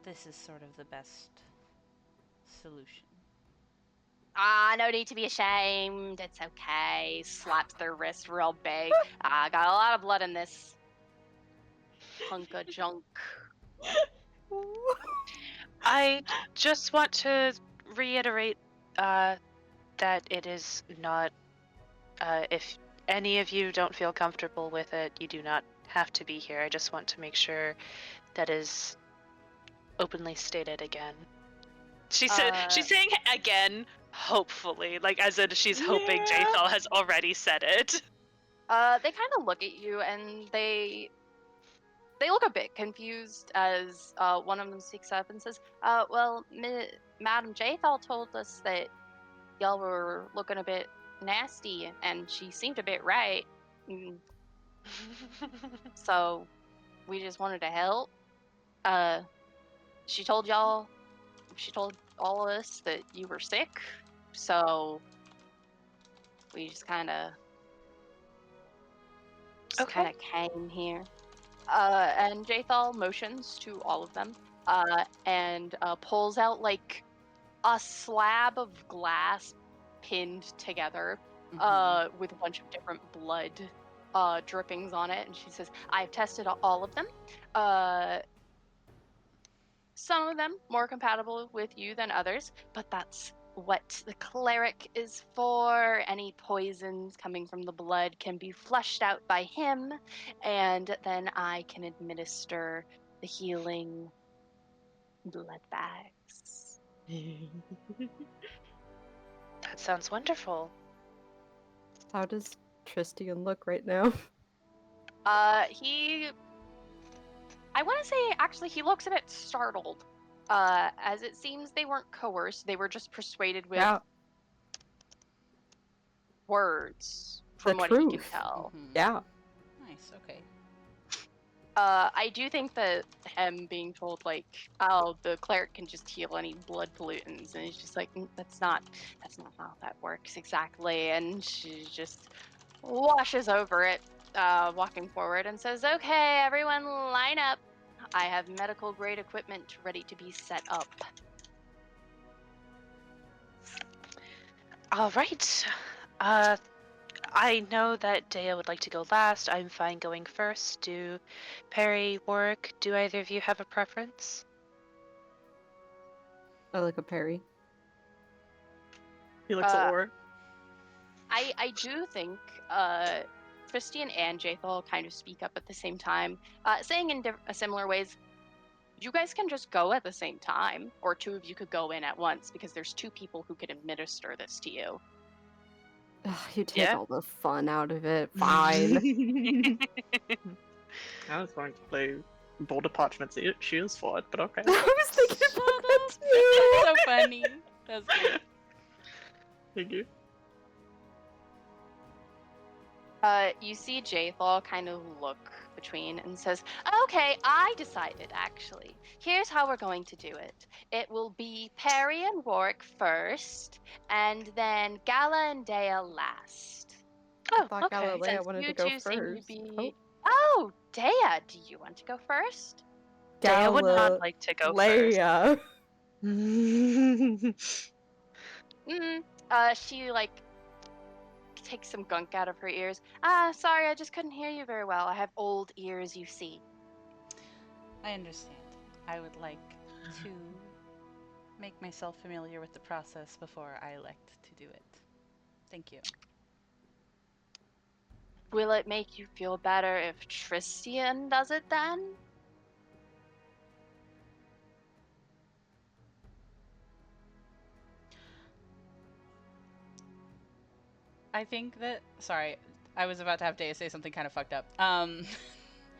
This is sort of the best solution. Ah, no need to be ashamed. It's okay. Slaps their wrist real big. I got a lot of blood in this hunk of junk. I just want to reiterate that it is not. If any of you don't feel comfortable with it, you do not have to be here. I just want to make sure that is openly stated again. She said she's saying again, hopefully, like as in she's hoping Yeah. Jathal has already said it. They kind of look at you and they look a bit confused as one of them speaks up and says, well, Madam Jathal told us that y'all were looking a bit nasty, and she seemed a bit right. Mm, So we just wanted to help. She told y'all, she told all of us that you were sick, so we just kind of Okay. came here. And Jathal motions to all of them, and pulls out like a slab of glass pinned together, with a bunch of different blood drippings on it, and she says, "I've tested all of them. Uh, some of them more compatible with you than others, but that's what the cleric is for. Any poisons coming from the blood can be flushed out by him, and then I can administer the healing blood bags." That sounds wonderful. How does Tristian look right now? I want to say actually he looks a bit startled, as it seems they weren't coerced, they were just persuaded with Yeah, words, the from what he can truth. tell. Yeah. Nice. Okay. I do think that him being told like, "Oh, the cleric can just heal any blood pollutants," and he's just like, that's not how that works exactly." And she just washes over it, walking forward, and says, "Okay, everyone, line up. I have medical grade equipment ready to be set up." All right. I know that Dea would like to go last. I'm fine going first. Do Perry, Warwick, do either of you have a preference? I like a Perry. He looks at Uh, Laura. I do think Christian and Jathal kind of speak up at the same time, saying in similar ways, "You guys can just go at the same time, or two of you could go in at once, because there's two people who could administer this to you." Ugh, you take Yeah. all the fun out of it. Fine. I was going to play Boulder Parchment Shoes for it, but okay. I was thinking Shut about that up. too. That's so funny. That's good. Thank you. You see Jathal kind of look between and says, "Okay, I decided actually. Here's how we're going to do it. It will be Perry and Warwick first, and then Gala and Dea last. I Oh, thought okay. Galilea Since wanted you to go two seem to first. be... Oh, Dea, do you want to go first?" Dea would not like to go first. Leia. She like takes some gunk out of her ears. Sorry, I just couldn't hear you very well. I have old ears, you see." I understand. I would like to make myself familiar with the process before I elect to do it. Thank you. "Will it make you feel better if Tristian does it then?" I think that. Sorry, I was about to have Dea say something kind of fucked up. Oh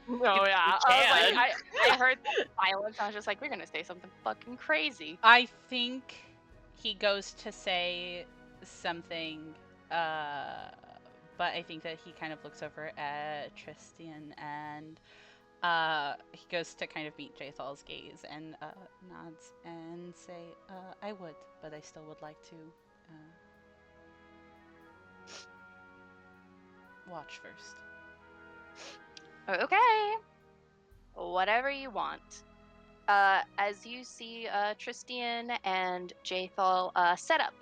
yeah, I was can. like, I heard the silence. I was just like, we're gonna say something fucking crazy. I think he goes to say something, but I think that he kind of looks over at Tristian and he goes to kind of meet Jathal's gaze and nods and say, I would, but I still would like to watch first. Okay, whatever you want. As you see Tristian and Jathal set up,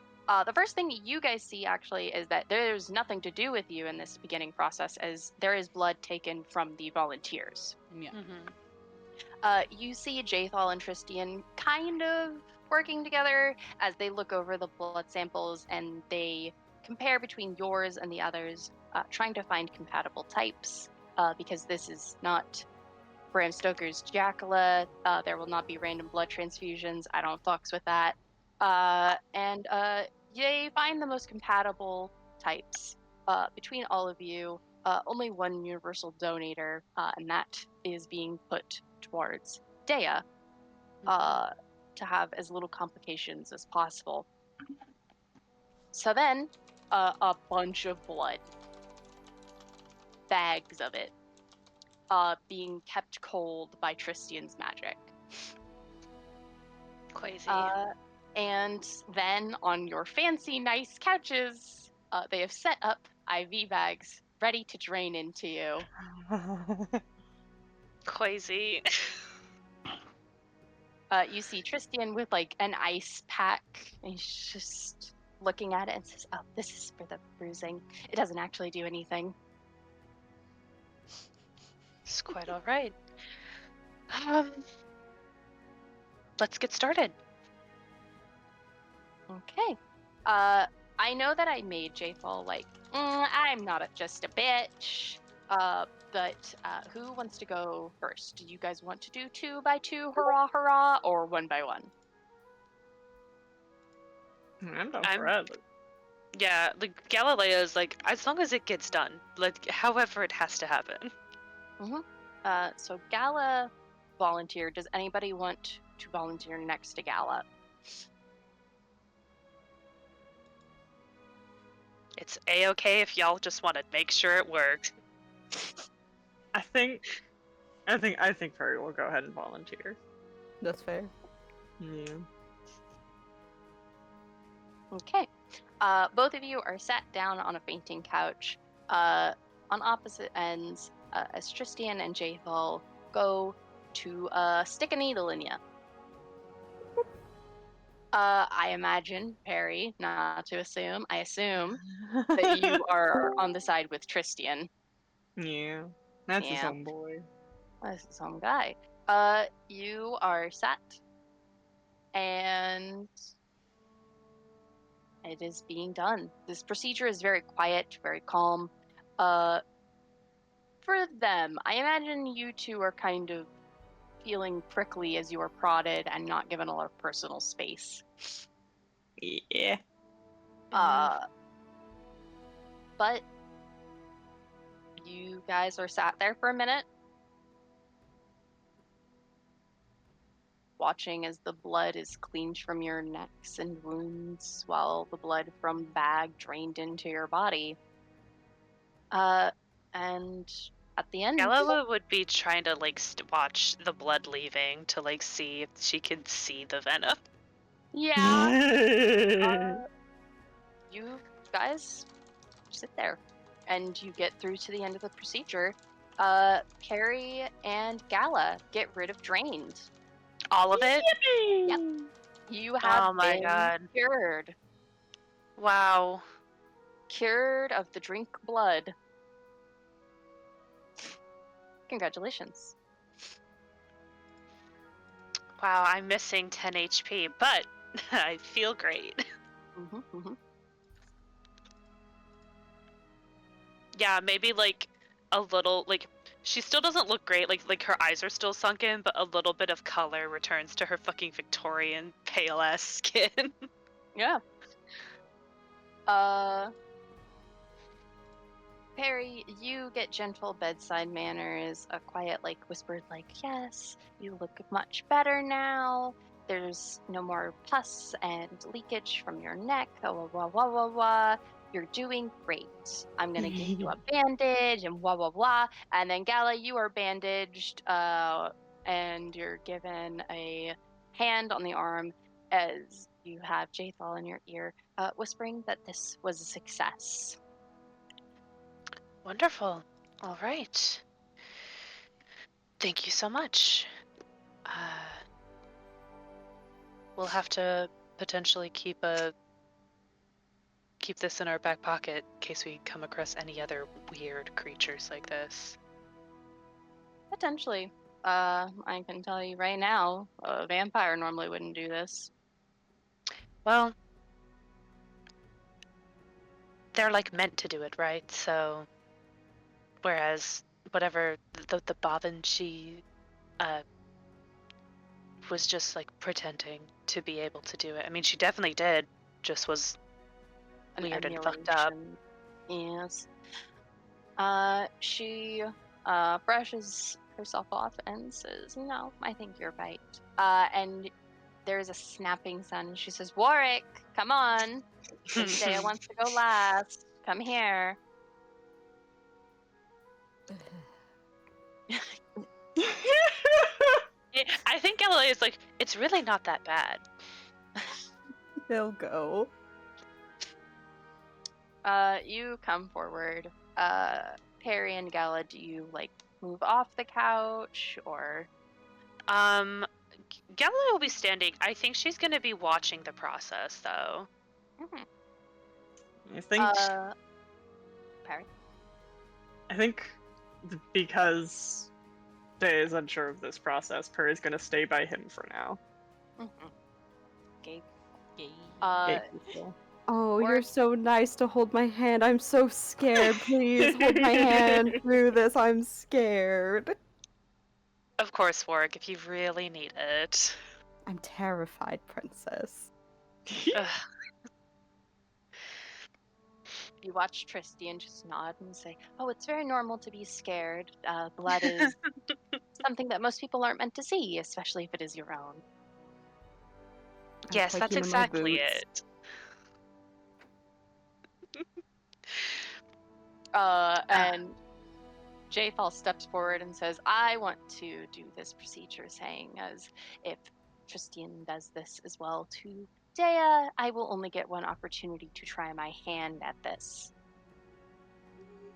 the first thing you guys see actually is that there's nothing to do with you in this beginning process, as there is blood taken from the volunteers. Yeah. You see Jathal and Tristian kind of working together as they look over the blood samples and they compare between yours and the others, trying to find compatible types, because this is not Bram Stoker's Dracula. There will not be random blood transfusions. I don't fucks with that. And they find the most compatible types between all of you. Only one universal donator, and that is being put towards Dea, to have as little complications as possible. So then, a bunch of blood. bags of it, being kept cold by Tristian's magic. Crazy. And then on your fancy, nice couches, they have set up IV bags ready to drain into you. Crazy. You see Tristian with like an ice pack, and he's just looking at it and says, "Oh, this is for the bruising. It doesn't actually do anything." It's quite all right. Let's get started. Okay. I know that I made Jathal like, I'm not just a bitch. But who wants to go first? Do you guys want to do 2 by 2, hurrah, hurrah, or 1 by 1? I'm down I'm- for it. Yeah, like Galileo's like, as long as it gets done, like however it has to happen. So Gala volunteered. Does anybody want to volunteer next to Gala? It's a-okay if y'all just want to make sure it works. I think Perry will go ahead and volunteer. That's fair. Yeah. Okay. Both of you are sat down on a fainting couch on opposite ends as Tristian and Jathal go to stick a needle in you. I imagine, Perry, not to assume, I assume that you are on the side with Tristian. Yeah. That's his Yeah. homeboy. This is some guy. You are sat, and it is being done. This procedure is very quiet, very calm. For them, I imagine you two are kind of feeling prickly as you are prodded and not given a lot of personal space. Yeah. But you guys are sat there for a minute, watching as the blood is cleaned from your necks and wounds, while the blood from bag drained into your body. And at the end, Gala would be trying to like watch the blood leaving to like see if she could see the venom. yeah, you guys sit there, and you get through to the end of the procedure. Perry and Gala get rid of drained. All of it? Yep. You have Oh my been god. cured. Wow. Cured of the drink blood. Congratulations. Wow, I'm missing 10 HP, but I feel great. Yeah, maybe like a little like she still doesn't look great, like her eyes are still sunken, but a little bit of color returns to her fucking Victorian pale ass skin. Yeah. Perry, you get gentle bedside manners, a quiet, like, whispered, like, yes, you look much better now. There's no more pus and leakage from your neck. Wah, wah, wah, wah, wah. You're doing great. I'm gonna give you a bandage and wah, wah, wah. And then, Gala, you are bandaged, and you're given a hand on the arm as you have Jathal in your ear, whispering that this was a success. Wonderful. All right. Thank you so much. We'll have to potentially keep this in our back pocket in case we come across any other weird creatures like this. Potentially. I can tell you right now, a vampire normally wouldn't do this. Well, they're like meant to do it, right? So, whereas whatever the bobbin, she was just like pretending to be able to do it. I mean, she definitely did, just was An weird and fucked up. emulation. Yes. She brushes herself off and says, "No, I think you're right." And there's a snapping sound, and she says, "Warwick, come on. Zendaya wants to go last. Come here." I think Galileo is like, it's really not that bad. He'll go. You come forward. Perry and Gala, do you like move off the couch or? Galileo will be standing. I think she's gonna be watching the process, though. Mhm. I think Perry. I think because Day is unsure of this process, Perry's gonna stay by him for now. Okay. Yay. Gatekeeper. Oh, Or- you're so nice to hold my hand. I'm so scared. Please hold my hand through this. I'm scared. Of course, Warwick, if you really need it. I'm terrified, princess. Ugh. You watch Tristian just nod and say, "Oh, it's very normal to be scared. Blood is something that most people aren't meant to see, especially if it is your own." I'm Yes, that's clicking in my exactly boots. it. And Jayfall steps forward and says, "I want to do this procedure, saying as if Tristian does this as well to Dea, I will only get one opportunity to try my hand at this."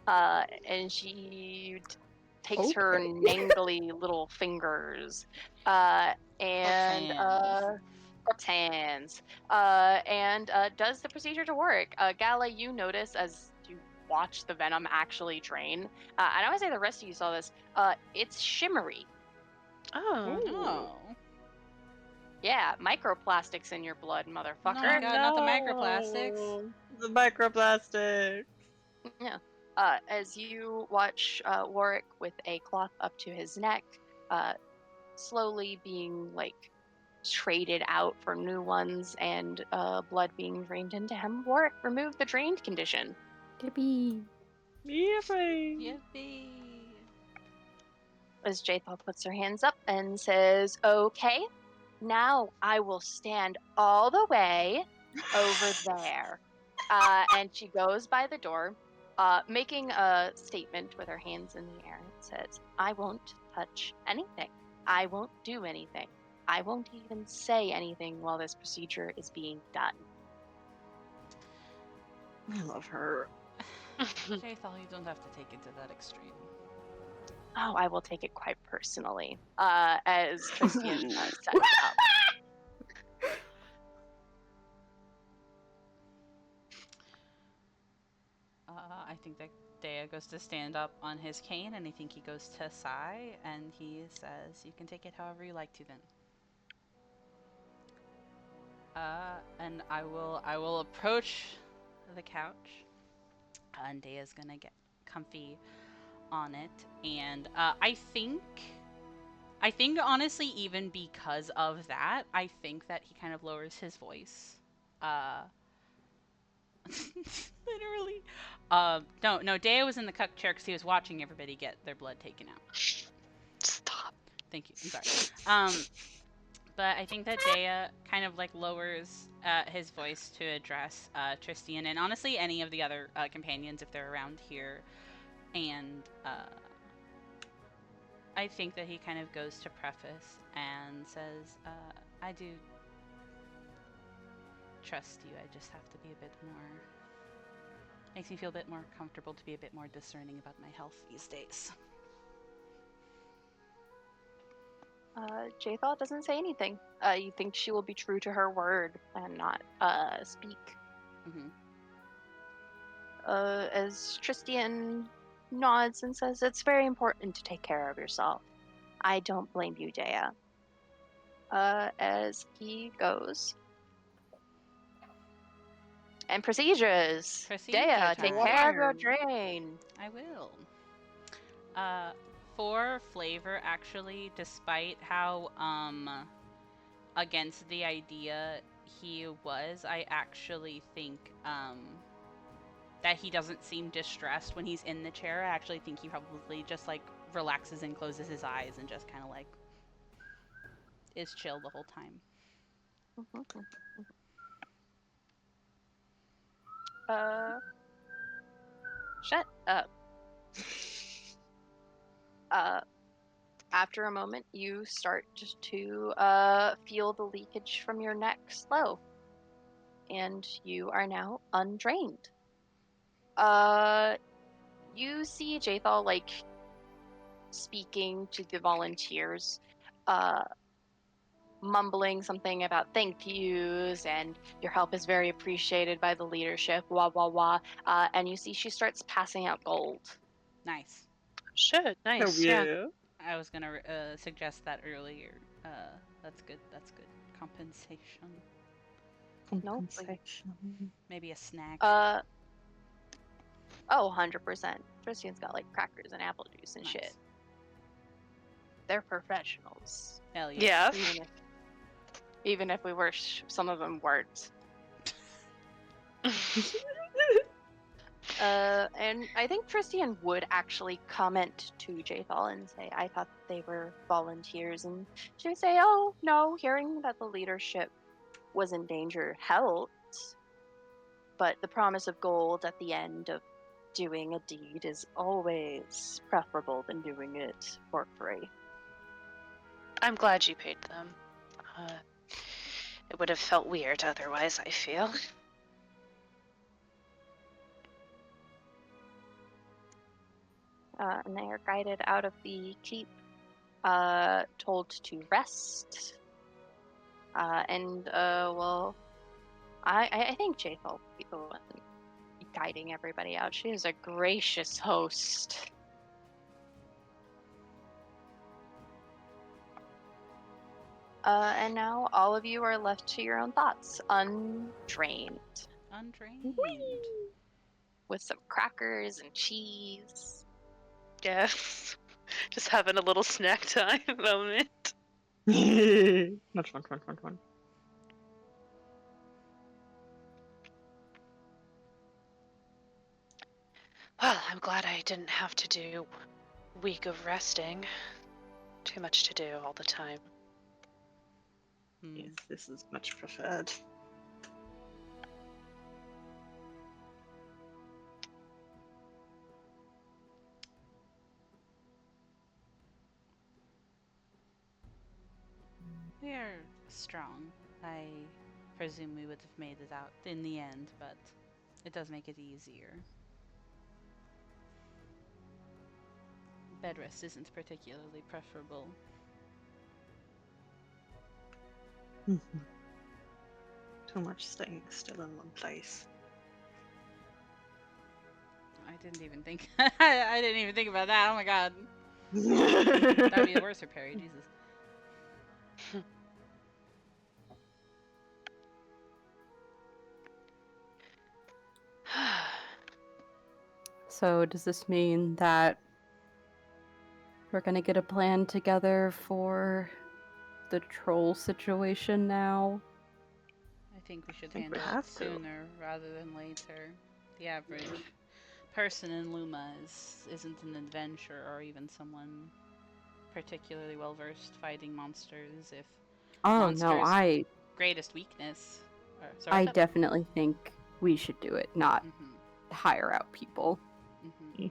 And she takes her Okay. nangly little fingers and corpse hands and does the procedure to work. Gala, you notice as you watch the venom actually drain. And I would say the rest of you saw this. It's shimmery. Oh. Oh. Yeah, microplastics in your blood, No, motherfucker. God, not the microplastics. The microplastic. Yeah. As you watch Warwick with a cloth up to his neck, slowly being like traded out for new ones and blood being drained into him, Warwick, remove the drained condition. Yippee. Yippee. Yippee. As Jaythal puts her hands up and says, "Okay, now I will stand all the way over there." And she goes by the door, making a statement with her hands in the air. It says, "I won't touch anything. I won't do anything. I won't even say anything while this procedure is being done." I love her. Jaythal, you don't have to take it to that extreme. Oh, I will take it quite personally. As Tristian sets up. I think that Dea goes to stand up on his cane, and I think he goes to Sai, and he says, "You can take it however you like to, then." And I will approach the couch, and Dea's gonna get comfy on it, and I think honestly, even because of that, I think that he kind of lowers his voice. Literally. No, Dea was in the cuck chair because he was watching everybody get their blood taken out. Stop. Thank you. I'm sorry. But I think that Dea kind of like lowers his voice to address Tristian and honestly any of the other companions if they're around here. And I think that he kind of goes to preface and says, "I do trust you. I just have to be a bit more. Makes me feel a bit more comfortable to be a bit more discerning about my health these days." Jaythal doesn't say anything. You think she will be true to her word and not speak. Mm-hmm. As Tristian nods and says, "It's very important to take care of yourself. I don't blame you, Dea." As he goes. And procedures. Procedure Dea, take time. care of your drain. I will. For flavor, actually, despite how against the idea he was, I actually think that he doesn't seem distressed when he's in the chair. I actually think he probably just like relaxes and closes his eyes and just kind of like is chill the whole time. Shut up. After a moment, you start just to feel the leakage from your neck slow, and you are now undrained. You see Jathal like speaking to the volunteers, mumbling something about thank yous and your help is very appreciated by the leadership, wah wah wah. And you see she starts passing out gold. Nice. Should. Oh, Nice. Yeah. yeah. I was gonna suggest that earlier. That's good. That's good. Compensation. Compensation. Maybe a snack. Oh, 100%. Tristan's got like crackers and apple juice and Nice. shit. They're professionals. Hell yeah. Yeah. Even if we were, some of them weren't. And I think Tristian would actually comment to Jathal and say, I thought they were volunteers. And she would say, oh, no, hearing that the leadership was in danger helped. But the promise of gold at the end of doing a deed is always preferable than doing it for free. I'm glad you paid them. It would have felt weird otherwise, I feel. And they are guided out of the keep, told to rest. Well, I think Jathal will be the one guiding everybody out. She is a gracious host. And now all of you are left to your own thoughts, undrained, Undrained. with some crackers and cheese. Yes. Just having a little snack time moment. Much fun. Well, I'm glad I didn't have to do a week of resting. Too much to do all the time. Hmm. Yes, this is much preferred. We are strong. I presume we would have made it out in the end, but it does make it easier. Bed rest isn't particularly preferable. Too much staying still in one place. I didn't even think. I didn't even think about that. Oh my god, that'd be worse for Perry. Jesus. So does this mean that we're gonna get a plan together for the troll situation now? I think we should think we handle it have to. sooner rather than later. The average person in Luma isn't an adventurer or even someone particularly well versed fighting monsters. If Oh no, monsters' greatest weakness. Sorry, I what's up? definitely think we should do it, not Mhm, hire out people. mhm, mhm.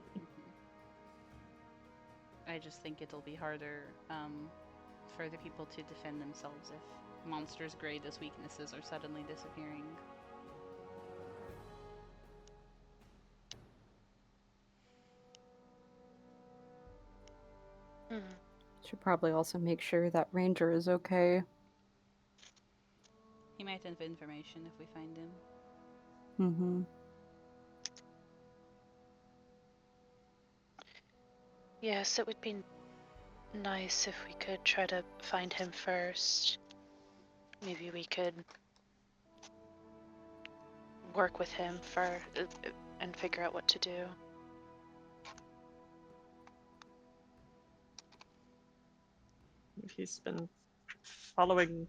I just think it'll be harder for the people to defend themselves if monsters' greatest weaknesses are suddenly disappearing. Should probably also make sure that Ranger is okay. He might have information if we find him. Mm-hmm. Yes, it would be nice if we could try to find him first. Maybe we could work with him and figure out what to do. If he's been following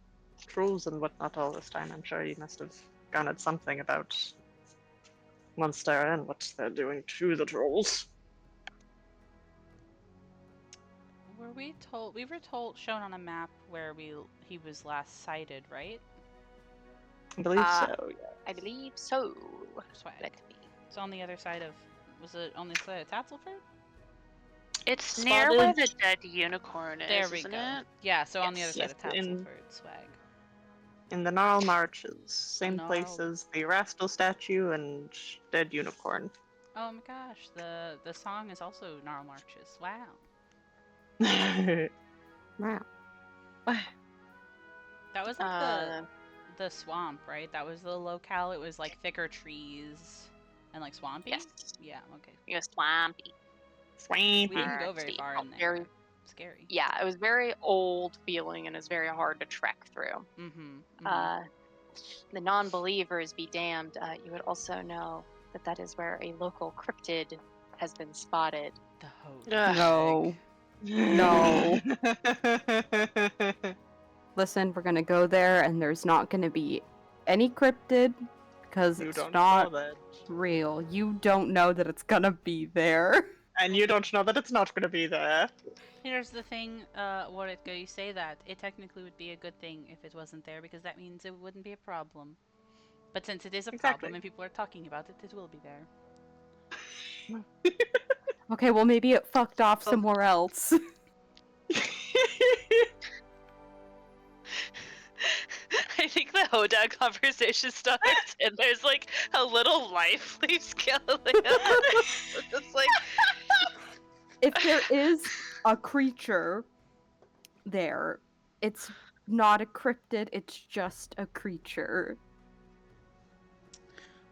trolls and whatnot all this time, I'm sure he must have garnered something about Monster and what they're doing to the trolls. Were we told? We were told, shown on a map where he was last sighted, right? I believe so, yeah. I believe so. Swag. Let me. It's on the other side of. Was it on the side of Tatzelford? It's near where the Spotted. dead unicorn is, There we isn't go. it? Yeah, so on the other Yes. side of Yes, Tatzelford, swag. in the Gnarl Marches, same Gnarl. place as the Rastal statue and dead unicorn. Oh my gosh, the song is also Gnarl Marches. Wow. Wow. That was like the swamp, right? That was the locale. It was like thicker trees and like swampy. Yes. Yeah. Okay. You're swampy. We didn't go Let's very see. far Oh, in there. very- Scary. Yeah, it was very old feeling and it's very hard to trek through. Mm-hmm. The non-believers be damned. You would also know that that is where a local cryptid has been spotted. The host. Ugh. No. No. Listen, we're gonna go there, and there's not gonna be any cryptid because You it's don't not know that. real. You don't know that it's gonna be there. And you don't know that it's not going to be there. Here's the thing, Warithka, you say that. It technically would be a good thing if it wasn't there, because that means it wouldn't be a problem. But since it is a Exactly. problem and people are talking about it, it will be there. Okay, well maybe it fucked off somewhere else. I think the Hodag conversation starts and there's like a little life leaves Galileo. It's like If there is a creature there, it's not a cryptid, it's just a creature.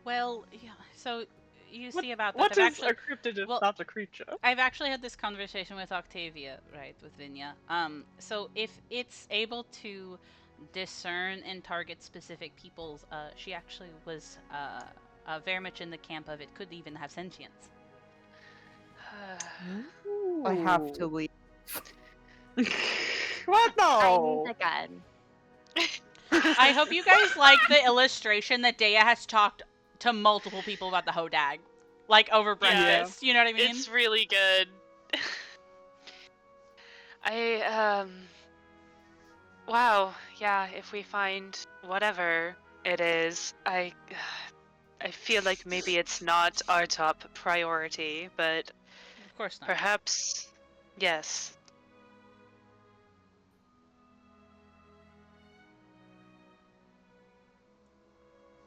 Well, yeah, so you What- see about that. What I've is actually, a cryptid if well, not a creature? I've actually had this conversation with Octavia, right, with Vinya. So if it's able to discern and target specific peoples, she actually was very much in the camp of it could even have sentience. I have to leave. What? No. I'm the gun. I hope you guys like the illustration that Dea has talked to multiple people about the Hodag, like over breakfast. You know what I mean? It's really good. Wow, yeah, if we find whatever it is, I feel like maybe it's not our top priority, but Of course not. perhaps yes.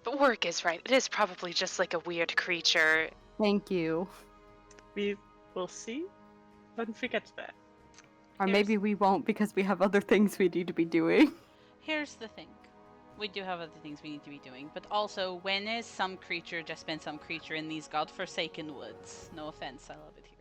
But Work is right. It is probably just like a weird creature. Thank you. We will see when we get there. Or Here's- maybe we won't because we have other things we need to be doing. Here's the thing. We do have other things we need to be doing, but also, when is some creature just been some creature in these godforsaken woods? No offense, I love it here.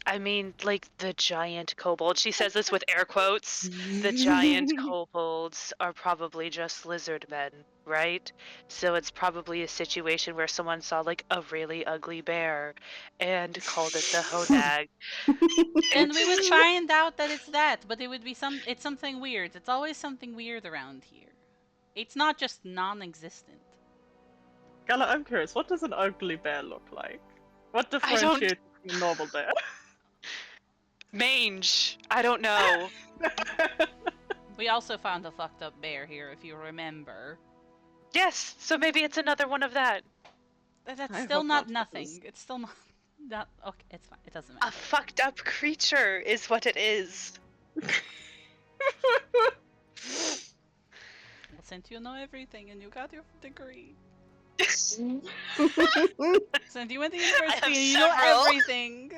I mean, like the giant kobold. She says this with air quotes. The giant kobolds are probably just lizard men, right? So it's probably a situation where someone saw like a really ugly bear and called it the Hodag. And we would find out that it's that, but it would be it's something weird. It's always something weird around here. It's not just non-existent. Gala, I'm curious, what does an ugly bear look like? What don't- differentiates from a normal bear? Mange. I don't know. We also found a fucked up bear here, if you remember. Yes, so maybe it's another one of that. That's I still hope not not, nothing. because- It's still not. Okay, it's fine. It doesn't A matter. fucked up creature is what it is. Well, since you know everything and you got your degree, I since you went to university have and you know several. everything.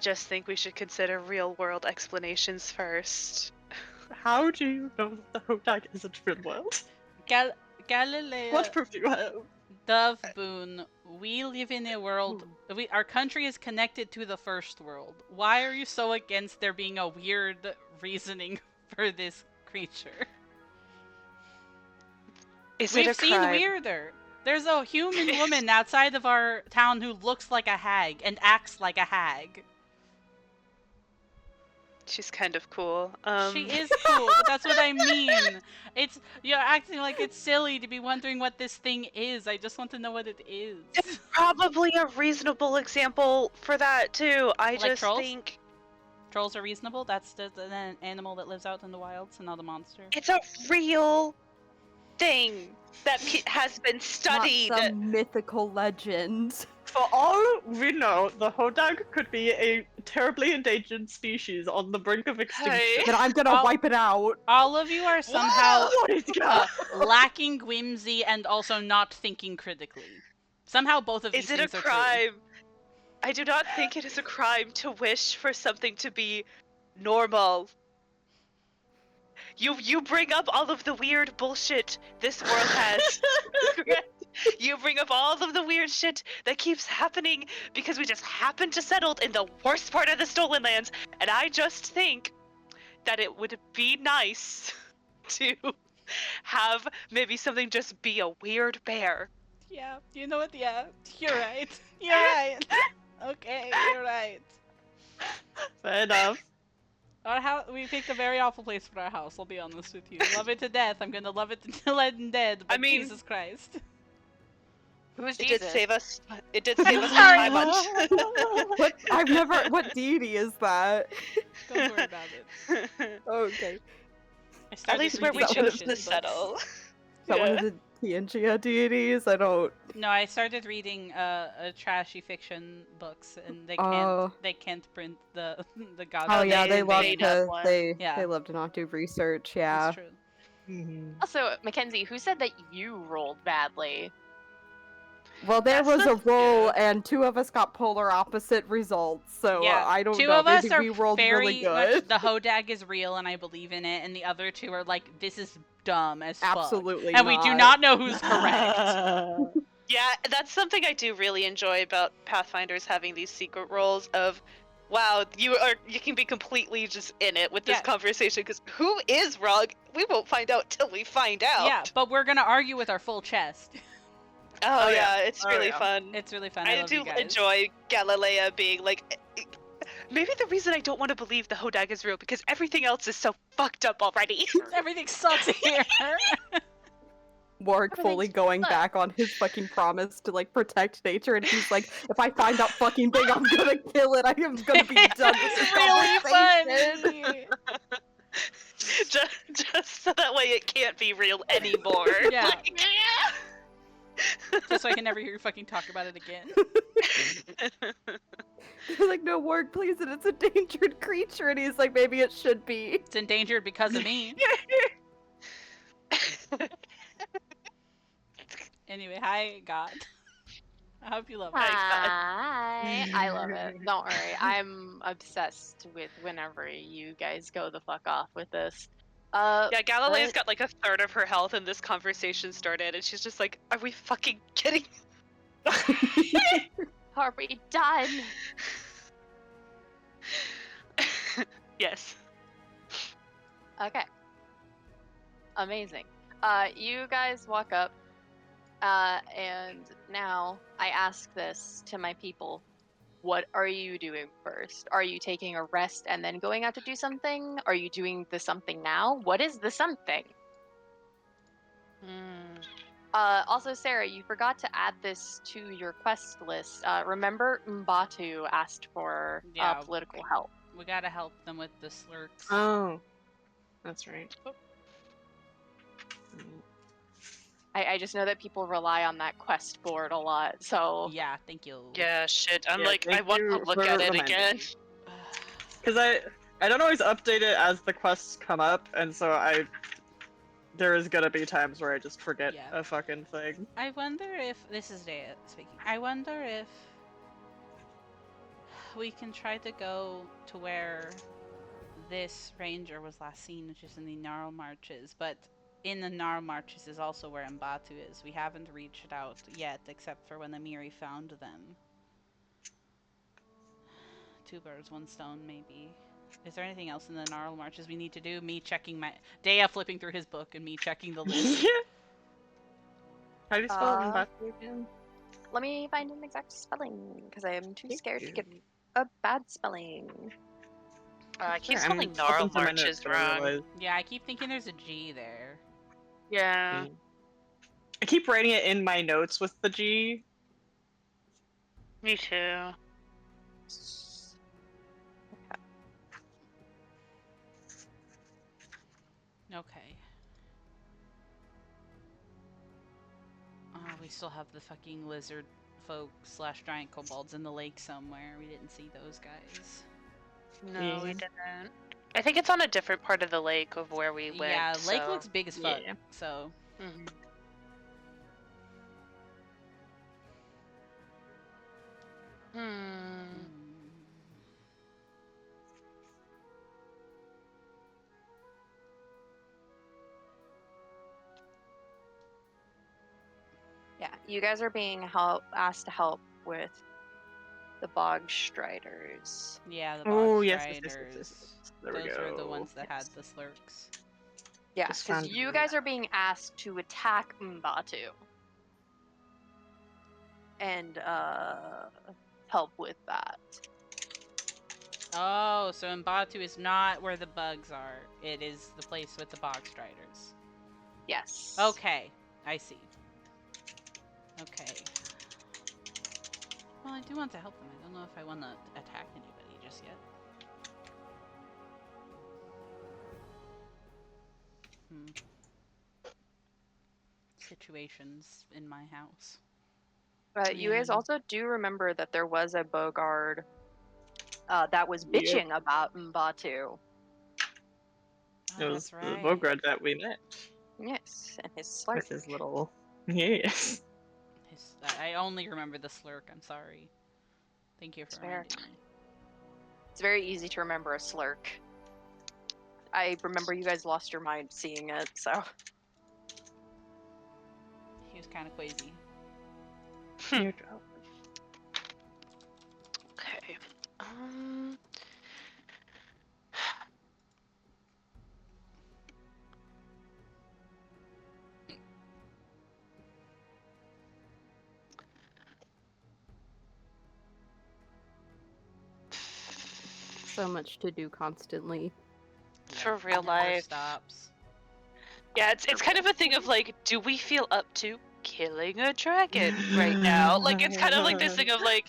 just think we should consider real world explanations first. How do you know that the Hodag isn't real world? Galileo, What proof do you have? Dove Boone, we live in a world. Our country is connected to the first world. Why are you so against there being a weird reasoning for this creature? Is We've it a seen crime? weirder. There's a human woman outside of our town who looks like a hag and acts like a hag. She's kind of cool. She is cool, but that's what I mean. You're acting like it's silly to be wondering what this thing is. I just want to know what it is. It's probably a reasonable example for that too. I Like just trolls? think Trolls are reasonable. That's an animal that lives out in the wild, so not a monster. it's a real thing that has been studied. Not some mythical legend. For all we know, the Hodag could be a terribly endangered species on the brink of extinction. Then I'm gonna I'll- wipe it out. All of you are somehow What is going lacking whimsy and also not thinking critically. Somehow both of these Is it a things are true. crime? I do not think it is a crime to wish for something to be normal. You bring up all of the weird bullshit this world has. You bring up all of the weird shit that keeps happening because we just happen to settle in the worst part of the Stolen Lands, and I just think that it would be nice to have maybe something just be a weird bear. Yeah, you know what? Yeah, you're right. You're right. Okay, you're right. Fair enough. Our house, we picked a very awful place for our house, I'll be honest with you. Love it to death. I'm gonna love it until I'm dead, but I mean- Jesus Christ. Who's It Jesus? did save us. It did save us Sorry. time much. What? I've never. What deity is that? Don't worry about it. Okay. I At started least where we reading chose fiction to books. settle. Is that one of the Tianjia deities? I don't. No, I started reading trashy fiction books, and they Oh. can't print the the gods. Oh yeah, they love made up to. one. They Yeah. love to not do research. Yeah. That's true. Mhm. Also, Mackenzie, who said that you rolled badly? Well, there That's was a not roll, good. and two of us got polar opposite results. So Yeah, I don't two know. of us Maybe are we rolled very really much good. the Hodag is real and I believe in it, and the other two are like, this is dumb as fuck. Absolutely. And we do not know who's correct. Yeah, that's something I do really enjoy about Pathfinders having these secret roles of, wow, you can be completely just in it with this Yeah. conversation because who is wrong? We won't find out till we find out. Yeah, but we're gonna argue with our full chest. Oh, Oh, yeah, yeah. it's Oh, really yeah. fun. It's really fun. I I love do you guys. enjoy Galilea being like. Maybe the reason I don't want to believe the Hodag is real because everything else is so fucked up already. Everything sucks here. Warwick Everything's fully going fun. back on his fucking promise to like protect nature, and he's like, if I find that fucking thing, I'm gonna kill it. I am gonna be done with this It's really conversation." funny. just so that way it can't be real anymore. Yeah. Like, Just so I can never hear you fucking talk about it again. They're like, no, Warwick, please, and it's a endangered creature, and he's like, maybe it should be. It's endangered because of me. Anyway, hi, God. I hope you love it. Hi. I love it. Don't worry. I'm obsessed with whenever you guys go the fuck off with this. Yeah, Galilea's What? got like a third of her health and this conversation started, and she's just like, are we fucking kidding? Are we done? Yes. Okay. Amazing. You guys walk up, and now I ask this to my people. What are you doing first? Are you taking a rest and then going out to do something? Are you doing the something now? What is the something? Also, Sarah, you forgot to add this to your quest list. Remember, Mbatu asked for Yeah. political help. We gotta help them with the slurks. Oh, that's right. I just know that people rely on that quest board a lot, so Yeah, thank you. Yeah, shit. I'm Yeah, like, I thank want to you look for at it reminding again. me. Because I don't always update it as the quests come up, and so there is gonna be times where I just forget Yeah. a fucking thing. I wonder if this is Dea speaking. I wonder if we can try to go to where this ranger was last seen, which is in the Gnarl Marches. But in the Gnarl Marches is also where Mbatu is. We haven't reached out yet, except for when the Miri found them. Two birds, one stone, maybe. Is there anything else in the Gnarl Marches we need to do? Me checking my Dea flipping through his book and me checking the list. How do you spell it in Uh, Batu again? let me find an exact spelling because I am too Thank scared to you. give a bad spelling. I keep Sure, spelling I'm gnarl flipping through my marches notes, I wrong. realize. Yeah, I keep thinking there's a G there. Yeah. I keep writing it in my notes with the G. Me too. Okay. we still have the fucking lizard folk / giant kobolds in the lake somewhere. We didn't see those guys. No, we Yeah. didn't. I think it's on a different part of the lake of where we went. Yeah, lake so- looks big as fuck. Yeah. So Mhm. Hmm. mm, Yeah, you guys are being asked to help with the Bog Striders. yeah, the Oh, box yes, striders. yes. There we Those were the go. ones that had Yes. the slurks. Yeah, Just because found you them. guys are being asked to attack Mbatu. And help with that. Oh, so Mbatu is not where the bugs are. It is the place with the box striders. Yes. Okay, I see. Okay. Well, I do want to help them. I don't know if I want to attack anybody just yet. Situations in my house. But you guys Yeah. also do remember that there was a Bogard that was Yep. bitching about Mbatu. Oh, It was that's right. the Bogard that we met Yes, and his slurp. with his little. Yes. I only remember the slurk. I'm sorry. Thank you for It's fair. reminding me. It's very easy to remember a slurk. I remember you guys lost your mind seeing it, so. He was kind of quazy. Your job. Okay. So much to do constantly. For real never life. stops. Yeah, it's kind of a thing of like, do we feel up to killing a dragon right now? Like, it's kind of like this thing of like,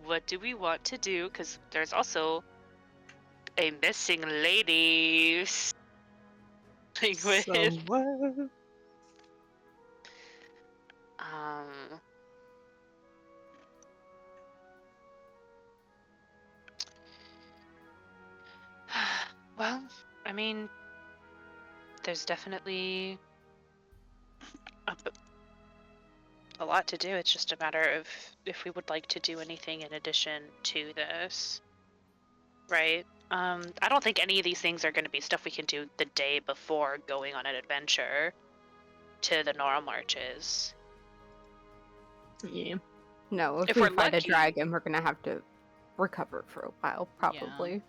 what do we want to do? Because there's also a missing lady. Like with Someone. um. Well, I mean, there's definitely a lot to do. It's just a matter of if we would like to do anything in addition to this, right? I don't think any of these things are going to be stuff we can do the day before going on an adventure to the Normal Marches. Yeah. No, if If we we're fight lucky. a dragon, we're gonna have to recover for a while, probably.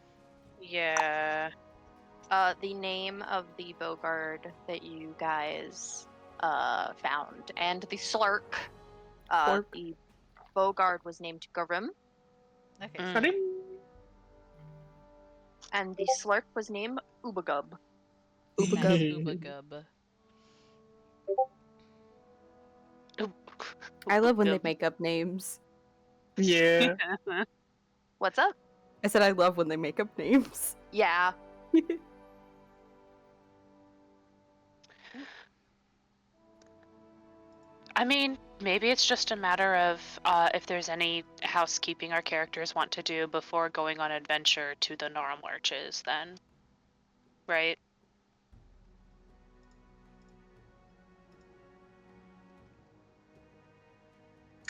Yeah. The name of the Bogard that you guys found, and the Slurk. Slurk. The Bogard was named Garim, Okay. Mm. Ba-ding. and the Slurk was named Ubagub. Ubagub. Ubagub. I love when they Ubagub. make up names. Yeah. What's up? I said I love when they make up names. Yeah. I mean, maybe it's just a matter of if there's any housekeeping our characters want to do before going on adventure to the Normal Marches, then. Right?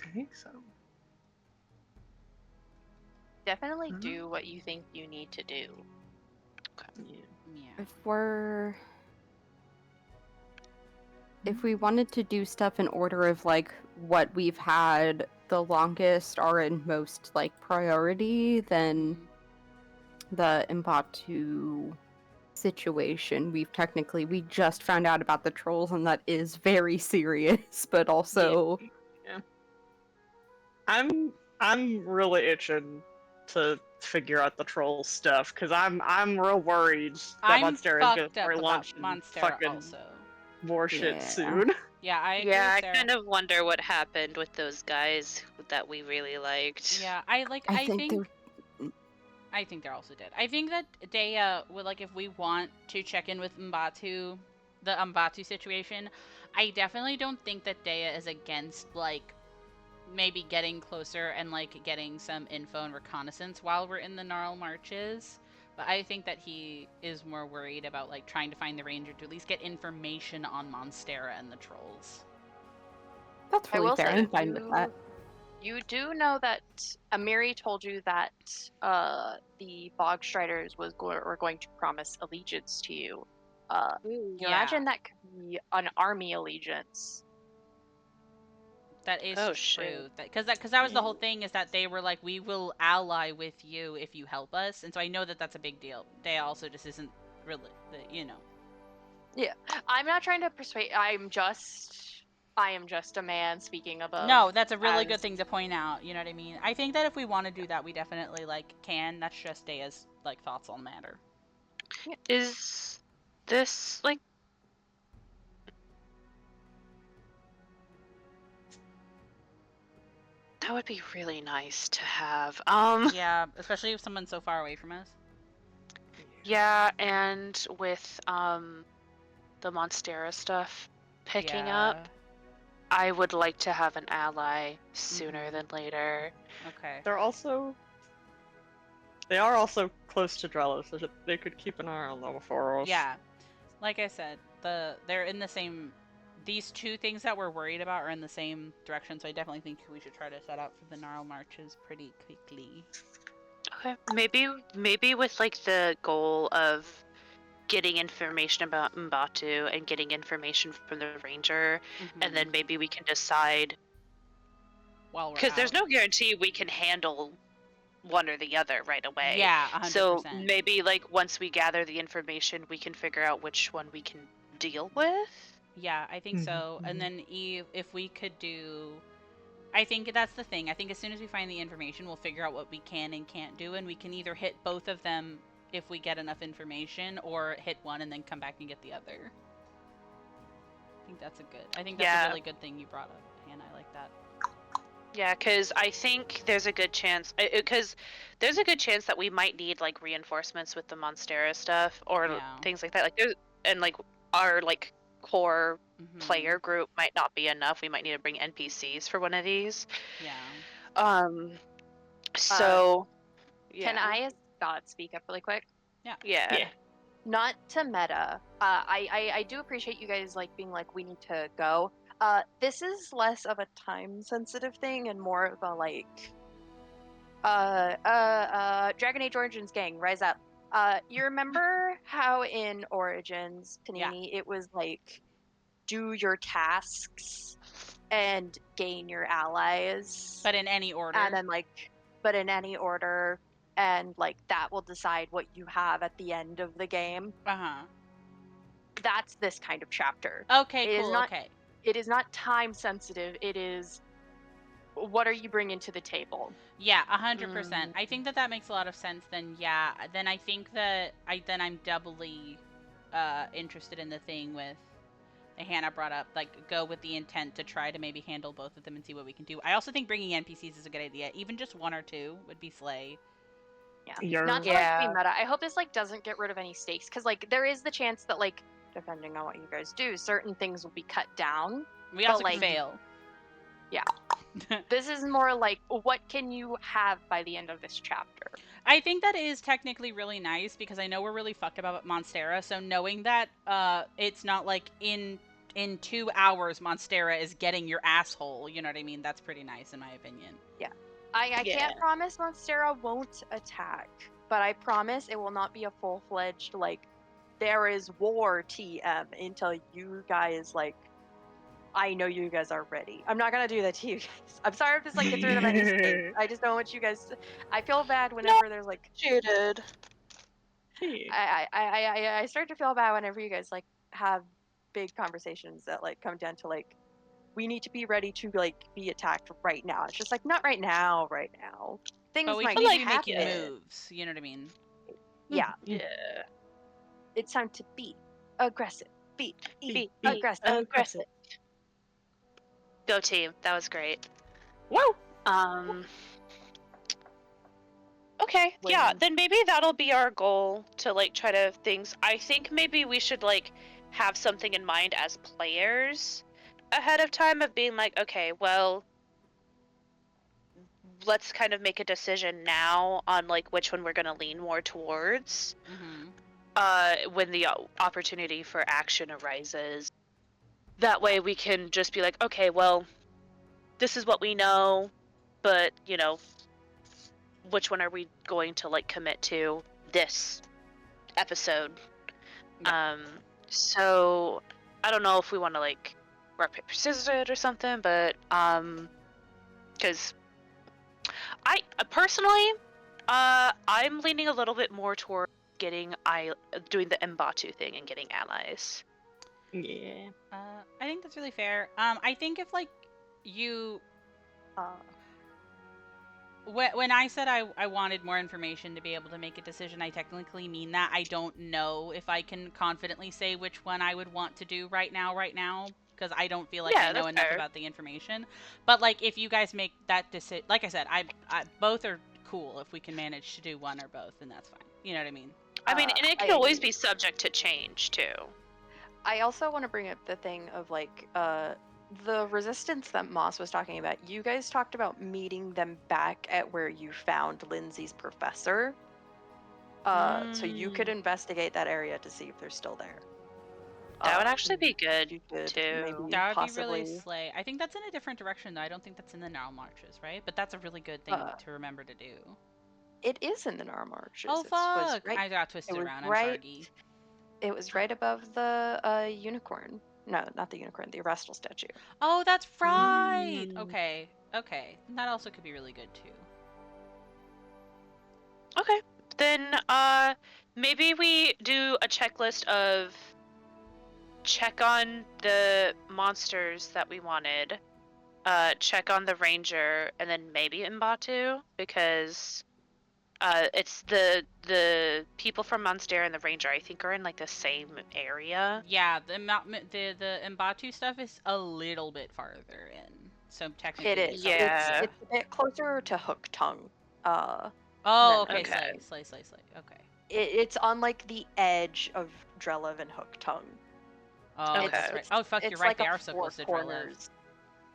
I think so. Definitely Mhm. do what you think you need to do. Yeah. Yeah. If we wanted to do stuff in order of like what we've had the longest or in most like priority, then the Mbatu situation, we just found out about the trolls, and that is very serious, but also I'm really itching to figure out the troll stuff because I'm real worried that I'm Monstera is gonna fucked up start about launching Monstera fucking also. more shit Yeah. soon. Yeah, I agree Yeah, I with Sarah. kind of wonder what happened with those guys that we really liked. Yeah, I think I think they're also dead. I think that Daya would like if we want to check in with Mbatu, the Mbatu situation. I definitely don't think that Dea is against, like, maybe getting closer and, like, getting some info and reconnaissance while we're in the Gnarl Marches. But I think that he is more worried about, like, trying to find the ranger to at least get information on Monstera and the trolls. That's I really will fair. say I'm fine with that. you do know that Amiri told you that the Bog Striders were going to promise allegiance to you. You imagine that could be an army allegiance. That is Oh, true. shit. Because that was the whole thing, is that they were like, we will ally with you if you help us. And so I know that that's a big deal. Dea also just isn't really, you know. Yeah, I'm not trying to persuade. I am just a man speaking above. No, that's a really good as- thing to point out. You know what I mean? I think that if we want to do that, we definitely, like, can. That's just Dea's, like, thoughts on the matter. Is this like? That would be really nice to have. Yeah, especially if someone's so far away from us. Yeah, and with the Monstera stuff picking up, I would like to have an ally sooner Mhm. than later. Okay. They are also close to Drello, so that they could keep an eye on them for us. Yeah. Like I said, they're in the same. These two things that we're worried about are in the same direction, so I definitely think we should try to set out for the Gnarl Marches pretty quickly. Okay, maybe with like the goal of getting information about Mbatu and getting information from the ranger, and then maybe we can decide, while we're because there's out. no guarantee we can handle one or the other right away. Yeah, 100%. So maybe like once we gather the information, we can figure out which one we can deal with. Yeah, I think so. And then Eve, if we could do, I think that's the thing. I think as soon as we find the information, we'll figure out what we can and can't do, and we can either hit both of them if we get enough information, or hit one and then come back and get the other. I think that's a really good thing you brought up, Hannah. I like that. Yeah, because I think there's a good chance, that we might need like reinforcements with the Monstera stuff or things like that. Like there's, and like our like core player group might not be enough. We might need to bring NPCs for one of these. Yeah. So. Can I, as God, speak up really quick? Yeah. Not to meta. I do appreciate you guys like being like, we need to go. This is less of a time sensitive thing and more of a like Dragon Age Origins gang, rise up. You remember how in Origins, Panini, it was like do your tasks and gain your allies. But in any order. And then but in any order, and like that will decide what you have at the end of the game. That's this kind of chapter. Okay, cool. Okay. It is not time sensitive. It is, what are you bringing to the table? Yeah, 100%. I think that makes a lot of sense. Then then I think that I'm doubly interested in the thing with that Hannah brought up, like go with the intent to try to maybe handle both of them and see what we can do. I also think bringing NPCs is a good idea. Even just one or two would be slay. Yeah. Not to like be meta. I hope this like doesn't get rid of any stakes, because like there is the chance that like depending on what you guys do, certain things will be cut down. We also could fail. Yeah. This is more like, what can you have by the end of this chapter? I think that is technically really nice, because I know we're really fucked about Monstera, so knowing that it's not like in 2 hours Monstera is getting your asshole, you know what I mean? That's pretty nice in my opinion. Yeah. I can't promise Monstera won't attack, but I promise it will not be a full-fledged, like, there is war TM until you guys, like, I know you guys are ready. I'm not gonna do that to you guys. I'm sorry if this like gets rid of any stakes. I just don't want you guys to... I feel bad whenever there's like cheated. I start to feel bad whenever you guys like have big conversations that like come down to like, we need to be ready to like be attacked right now. It's just like, not right now, Things but we might can like happen. making moves, you know what I mean? Yeah. It's time to be aggressive. Be aggressive. Go team. That was great. Whoa. Okay. Yeah. Then maybe that'll be our goal to like try to things. I think maybe we should like have something in mind as players ahead of time of being like, okay, well, let's kind of make a decision now on like which one we're going to lean more towards when the opportunity for action arises. That way we can just be like, okay, well, this is what we know, but, you know, which one are we going to like commit to this episode? So I don't know if we want to like rock paper scissors it or something, but because I personally I'm leaning a little bit more toward doing the Mbatu thing and getting allies. Yeah. I think that's really fair. I think if like you, when I said I wanted more information to be able to make a decision, I technically mean that. I don't know if I can confidently say which one I would want to do right now, because I don't feel like I know that's enough fair. about the information. But like, if you guys make that decision, like I said, I both are cool. If we can manage to do one or both, then that's fine. You know what I mean? I mean, and it can always be subject to change too. I also want to bring up the thing of like the resistance that Moss was talking about. You guys talked about meeting them back at where you found Lindsay's professor. So you could investigate that area to see if they're still there. That would actually be good you could too. maybe That would be possibly really slay. I think that's in a different direction though. I don't think that's in the Gnarl Marches, right? But that's a really good thing to remember to do. It is in the Gnarl Marches. Oh fuck! Right, I got twisted was around. right- I'm sorry. It was right above the unicorn. No, not the unicorn. The Arrestal statue. Oh, that's right. Mm. Okay. That also could be really good too. Okay. Then maybe we do a checklist of check on the monsters that we wanted, check on the ranger, and then maybe Mbatu, because it's the people from Monster and the ranger I think are in like the same area. Yeah, the Mbatu stuff is a little bit farther in. So technically It is. Yeah. It's a bit closer to Hook Tongue. Oh, then- okay. Okay. Slay. Okay. It's on like the edge of Drelev and Hook Tongue. Oh, Okay. that's right. Oh, fuck, you're It's right. like They a are so four close to Drelev. corners.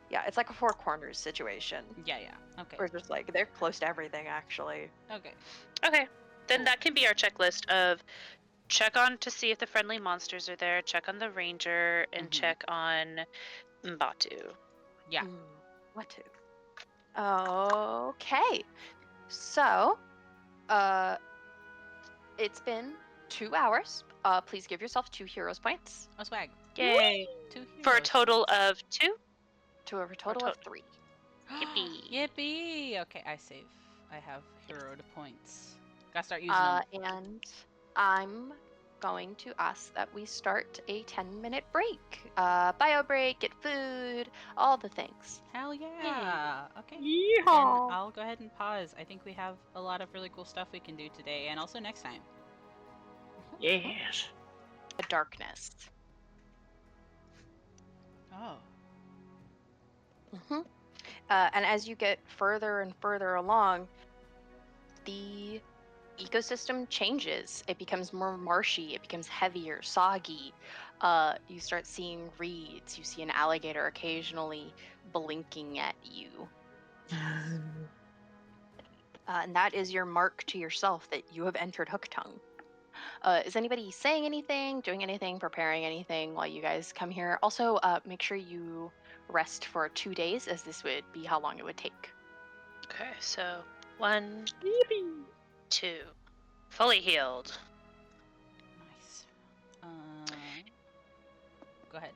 Yeah, it's like a four corners situation. Yeah. Okay. Where it's just like they're close to everything actually. Okay. Okay. Then Cool. that can be our checklist of check on to see if the friendly monsters are there, check on the ranger, and Mhm. check on Mbatu. Yeah. What to? Okay. So, it's been 2 hours. Please give yourself 2 heroes points Oh, swag. Yay! 2 For a heroes. total of 2. to a total of 3. Yippee. Yippee! Okay, I save. I have hero to points. Gotta start using them. And I'm going to ask that we start a 10-minute break. Bio break, get food, all the things. Hell yeah! Okay. Yeehaw! Then I'll go ahead and pause. I think we have a lot of really cool stuff we can do today, and also next time. Yes. The darkness. Oh. hmm And as you get further and further along, the ecosystem changes. It becomes more marshy. It becomes heavier, soggy. You start seeing reeds. You see an alligator occasionally blinking at you. And that is your mark to yourself that you have entered Hook Tongue. Is anybody saying anything, doing anything, preparing anything while you guys come here? Also, make sure you rest for 2 days, as this would be how long it would take. Okay, so 1, 2. Fully healed. Nice. Go ahead.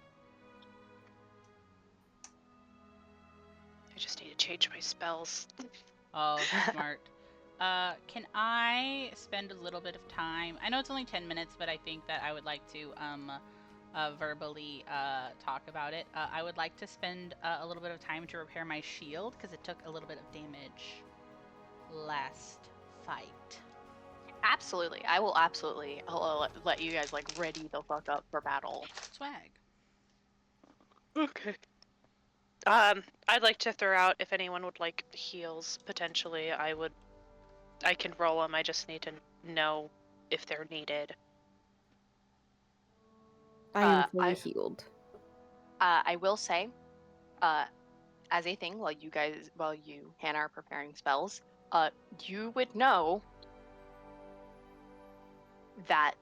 I just need to change my spells. Oh, smart. Can I spend a little bit of time? I know it's only 10 minutes, but I think that I would like to verbally talk about it. I would like to spend a little bit of time to repair my shield because it took a little bit of damage last fight. Absolutely. I will absolutely let you guys like ready the fuck up for battle. Swag. Okay. I'd like to throw out if anyone would like heals potentially. I can roll them. I just need to know if they're needed. I am Uh, fully I- healed. I will say, as a thing, while you, Hannah, are preparing spells, you would know that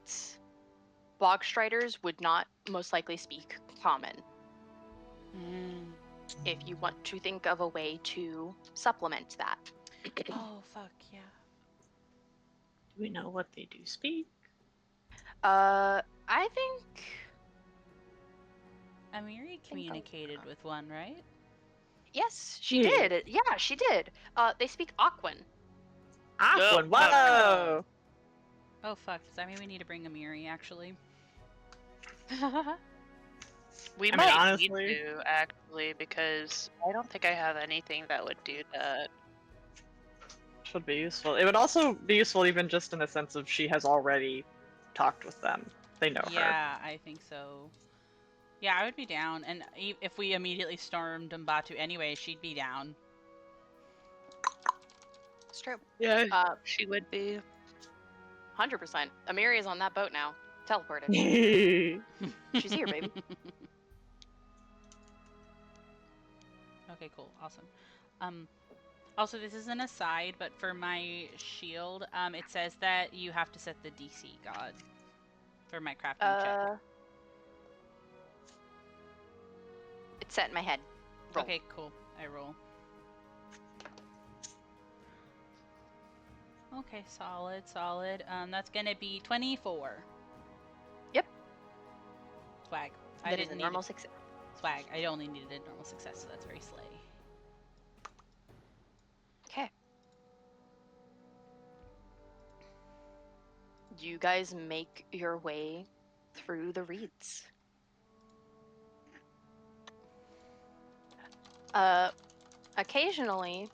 Bogstriders would not most likely speak common. Mm. If you want to think of a way to supplement that. Oh fuck yeah. Do we know what they do speak? I think Amiri communicated with one, right? yes, she Yeah. did. Yeah, she did. They speak Aquan. Aquan, whoa! Oh fuck, does that mean we need to bring Amiri actually? We I mean, might honestly- need to, actually, because I don't think I have anything that would do that. Should be useful. It would also be useful even just in the sense of she has already talked with them. They know her. Yeah, I think so. Yeah, I would be down, and if we immediately stormed Mbatu anyway, she'd be down. It's true. Yeah, 100%. she would be. Amiri is on that boat now. Teleported. She's here, baby. Okay, cool, awesome. Also, this is an aside, but for my shield, it says that you have to set the DC god for my crafting check. It's set in my head. Roll. Okay, cool. I roll. Okay, solid, solid. That's gonna be 24. Yep. Swag. I That is didn't a need normal it. success. Swag. I only needed a normal success, so that's very slay. Okay. You guys make your way through the reeds. Occasionally,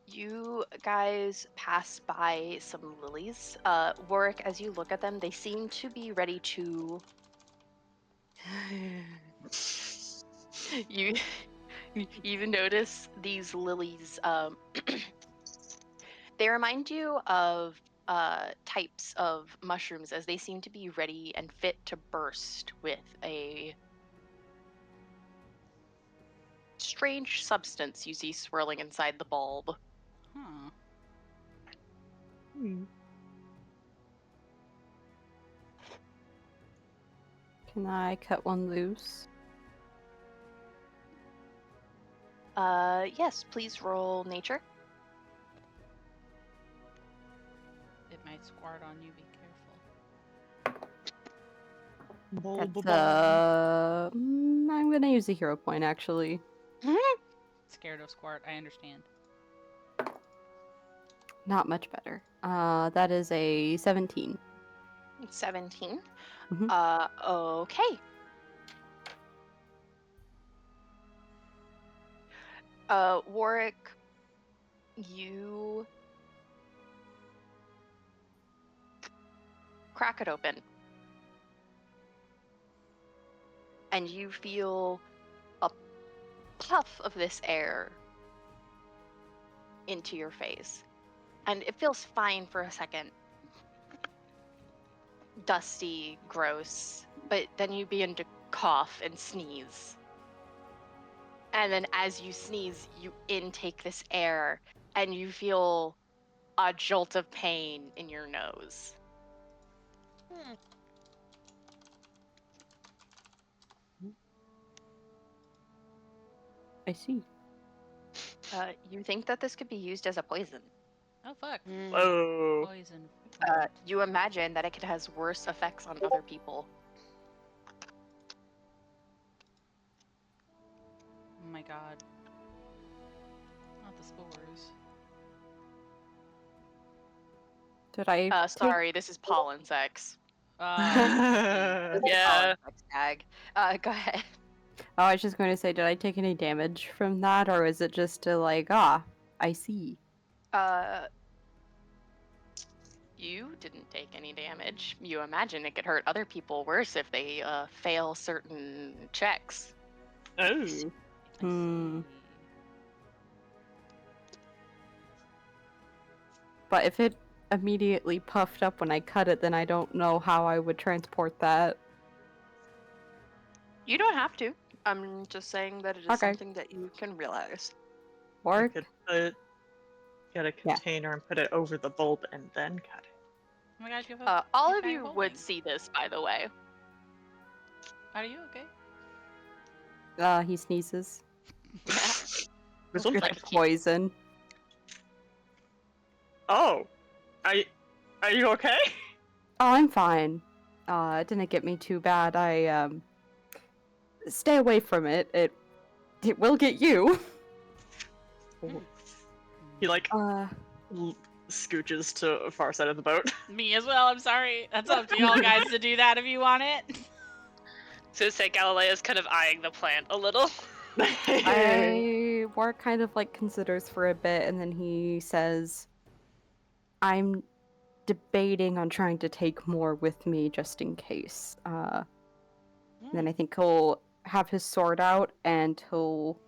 you guys pass by some lilies. Warwick, as you look at them, they seem to be ready to. You even notice these lilies. They remind you of types of mushrooms, as they seem to be ready and fit to burst with a strange substance you see swirling inside the bulb. Huh. Hmm. Can I cut one loose? Yes, please roll nature. It might squirt on you, be careful. That's I'm gonna use a hero point actually. Scared of squirt, I understand. Not much better. That is a 17. 17. Mhm. Okay. Warwick, you crack it open. And you feel a puff of this air into your face. And it feels fine for a second. Dusty, gross. But then you begin to cough and sneeze. And then as you sneeze, you intake this air and you feel a jolt of pain in your nose. I see. You think that this could be used as a poison. Oh fuck. Whoa. Poison. You imagine that it could has worse effects on other people. Oh my god. Not the spores. Did I? take- Sorry, this is pollen sex. Uh, Yeah. Pollen sex tag. Go ahead. Oh, I was just going to say, did I take any damage from that, or is it just to like, I see? You didn't take any damage. You imagine it could hurt other people worse if they fail certain checks. Oh. I see. But if it immediately puffed up when I cut it, then I don't know how I would transport that. You don't have to. I'm just saying that it is Okay. something that you can realize. You Work. could get a Yeah. container and put it over the bulb and then cut it. Oh my god, you have a All big of bag you holding. would see this, by the way. Are you okay? He sneezes. There's one It's thing. poison. Oh, are you okay? Oh, I'm fine. It didn't get me too bad. I stay away from it. It will get you. He like Uh, scooches to a far side of the boat. Me as well, I'm sorry. That's up to y'all guys to do that if you want it. So say Galileo's kind of eyeing the plant a little. War kind of like considers for a bit, and then he says, "I'm debating on trying to take more with me just in case." Then I think he'll have his sword out and he'll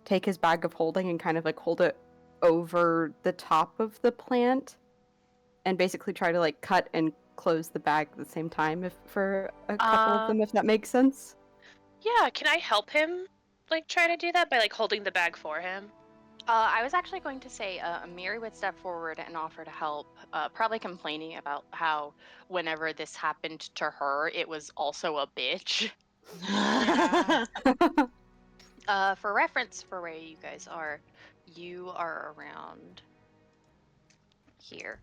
take his bag of holding and kind of like hold it over the top of the plant and basically try to like cut and close the bag at the same time for a couple of them, if that makes sense. Yeah, can I help him like try to do that by like holding the bag for him? I was actually going to say Amiri would step forward and offer to help, probably complaining about how whenever this happened to her, it was also a bitch. Yeah. For reference for where you guys are, you are around here.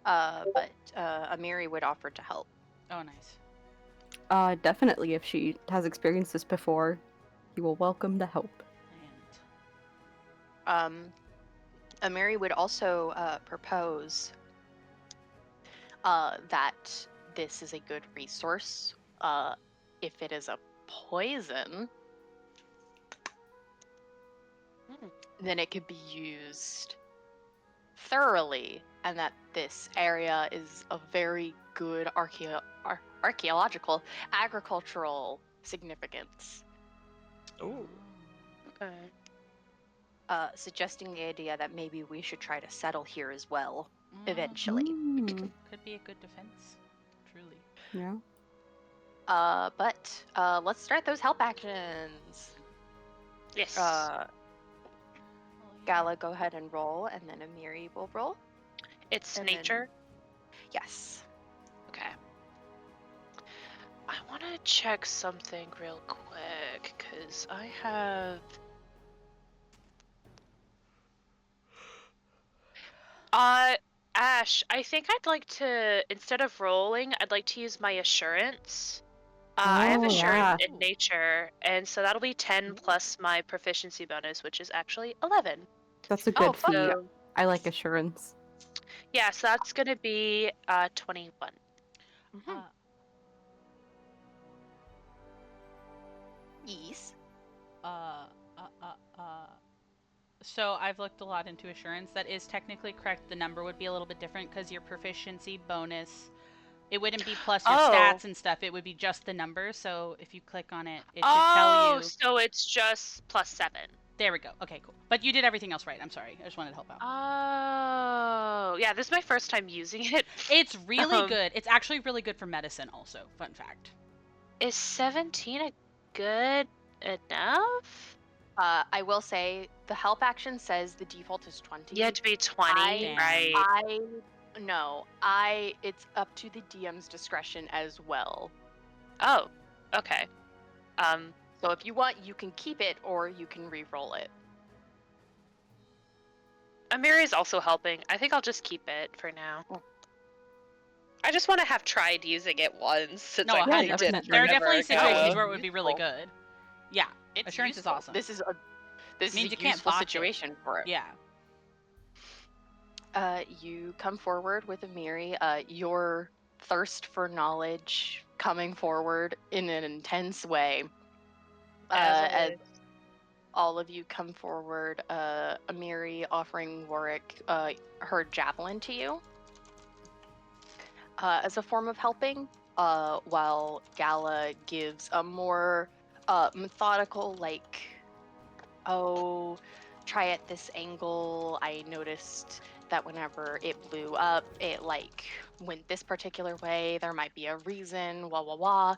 But Amiri would offer to help. Oh, nice. Definitely, if she has experienced this before, you will welcome the help. Amiri would also propose that this is a good resource. If it is a poison, then it could be used thoroughly, and that this area is of very good archaeological, agricultural significance. Ooh. Okay. Suggesting the idea that maybe we should try to settle here as well, eventually. Could be a good defense. Truly. Yeah. But let's start those help actions. Yes. Gala, go ahead and roll, and then Amiri will roll. It's and then- nature. Yes. Okay. I want to check something real quick because I have. Ash, I think I'd like to, instead of rolling, I'd like to use my assurance. I have Oh, assurance yeah. in nature, and so that'll be 10 plus my proficiency bonus, which is actually 11. That's a good fuck feat. yeah. I like assurance. Yeah, so that's gonna be 21. Yes. So I've looked a lot into assurance. That is technically correct. The number would be a little bit different because your proficiency bonus, it wouldn't be plus your stats and stuff. It would be just the number. So if you click on it, it should tell you. So it's just plus 7. There we go. Okay, cool. But you did everything else right. I'm sorry. I just wanted to help out. Oh, yeah, this is my first time using it. It's really good. It's actually really good for medicine also. Fun fact. Is 17 a good enough? I will say the help action says the default is 20. You had to be 20, right? It's up to the DM's discretion as well. Oh, okay. So if you want, you can keep it or you can re-roll it. Amiri's also helping. I think I'll just keep it for now. I just want to have tried using it once since No, I really 100%. didn't. There are definitely forever ago. situations where it would be really good. Yeah. It's Assurance is useful. awesome. This is Means a you can't useful botch it. situation for it. Yeah. You come forward with Amiri. Your thirst for knowledge coming forward in an intense way. As all of you come forward, Amiri offering Warwick her javelin to you as a form of helping, while Gala gives a more methodical, like, oh, try at this angle. I noticed that whenever it blew up, it like went this particular way. There might be a reason, wah wah wah.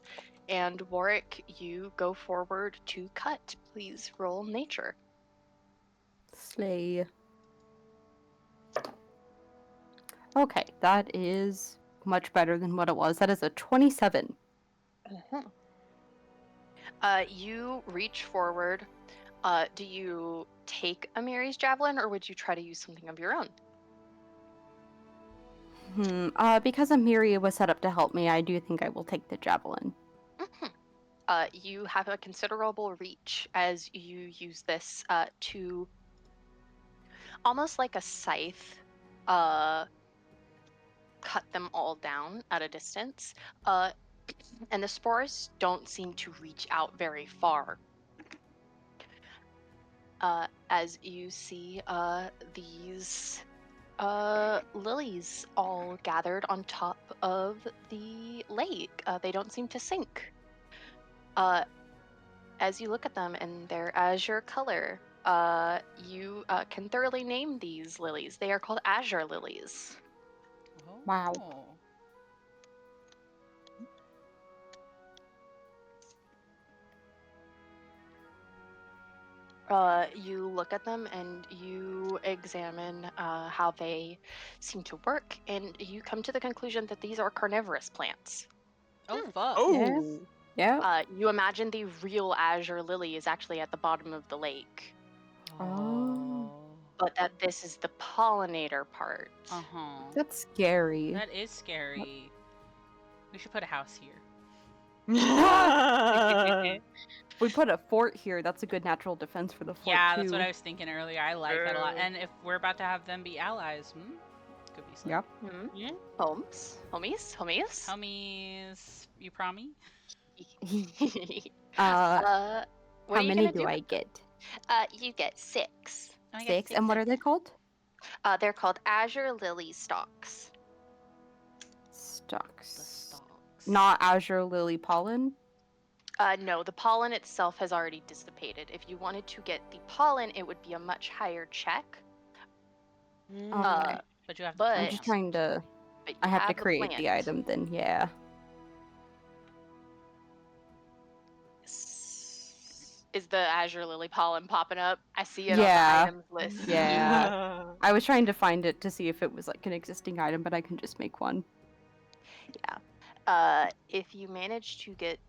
And Warwick, you go forward to cut. Please roll nature. Slay. Okay, that is much better than what it was. That is a 27. You reach forward. Do you take Amiri's javelin, or would you try to use something of your own? Because Amiria was set up to help me, I do think I will take the javelin. You have a considerable reach as you use this to almost like a scythe, cut them all down at a distance. And the spores don't seem to reach out very far. As you see these lilies all gathered on top of the lake. They don't seem to sink. As you look at them in their azure color, you can thoroughly name these lilies. They are called azure lilies. Wow. You look at them and you examine how they seem to work, and you come to the conclusion that these are carnivorous plants. Oh fuck. Oh, Yeah. You imagine the real azure lily is actually at the bottom of the lake, Oh. but that this is the pollinator part. Uh-huh. That's scary. That is scary. We should put a house here. If we put a fort here, that's a good natural defense for the fort, Yeah, too. that's what I was thinking earlier. I like that a lot. And if we're about to have them be allies, could be something. Yep. Yeah. Homies? Homies, you promise? How What are you many gonna do I get? You get 6. I got 6. And what are they called? They're called azure lily stalks. The Stalks. stalks. Not azure lily pollen? No, the pollen itself has already dissipated. If you wanted to get the pollen, it would be a much higher check. Okay. But you have to but- I'm plant just them. trying to... But you I have to the create the plant. item then, yeah. Is the azure lily pollen popping up? I see it Yeah. on the items list. Yeah. I was trying to find it to see if it was like an existing item, but I can just make one. If you manage to get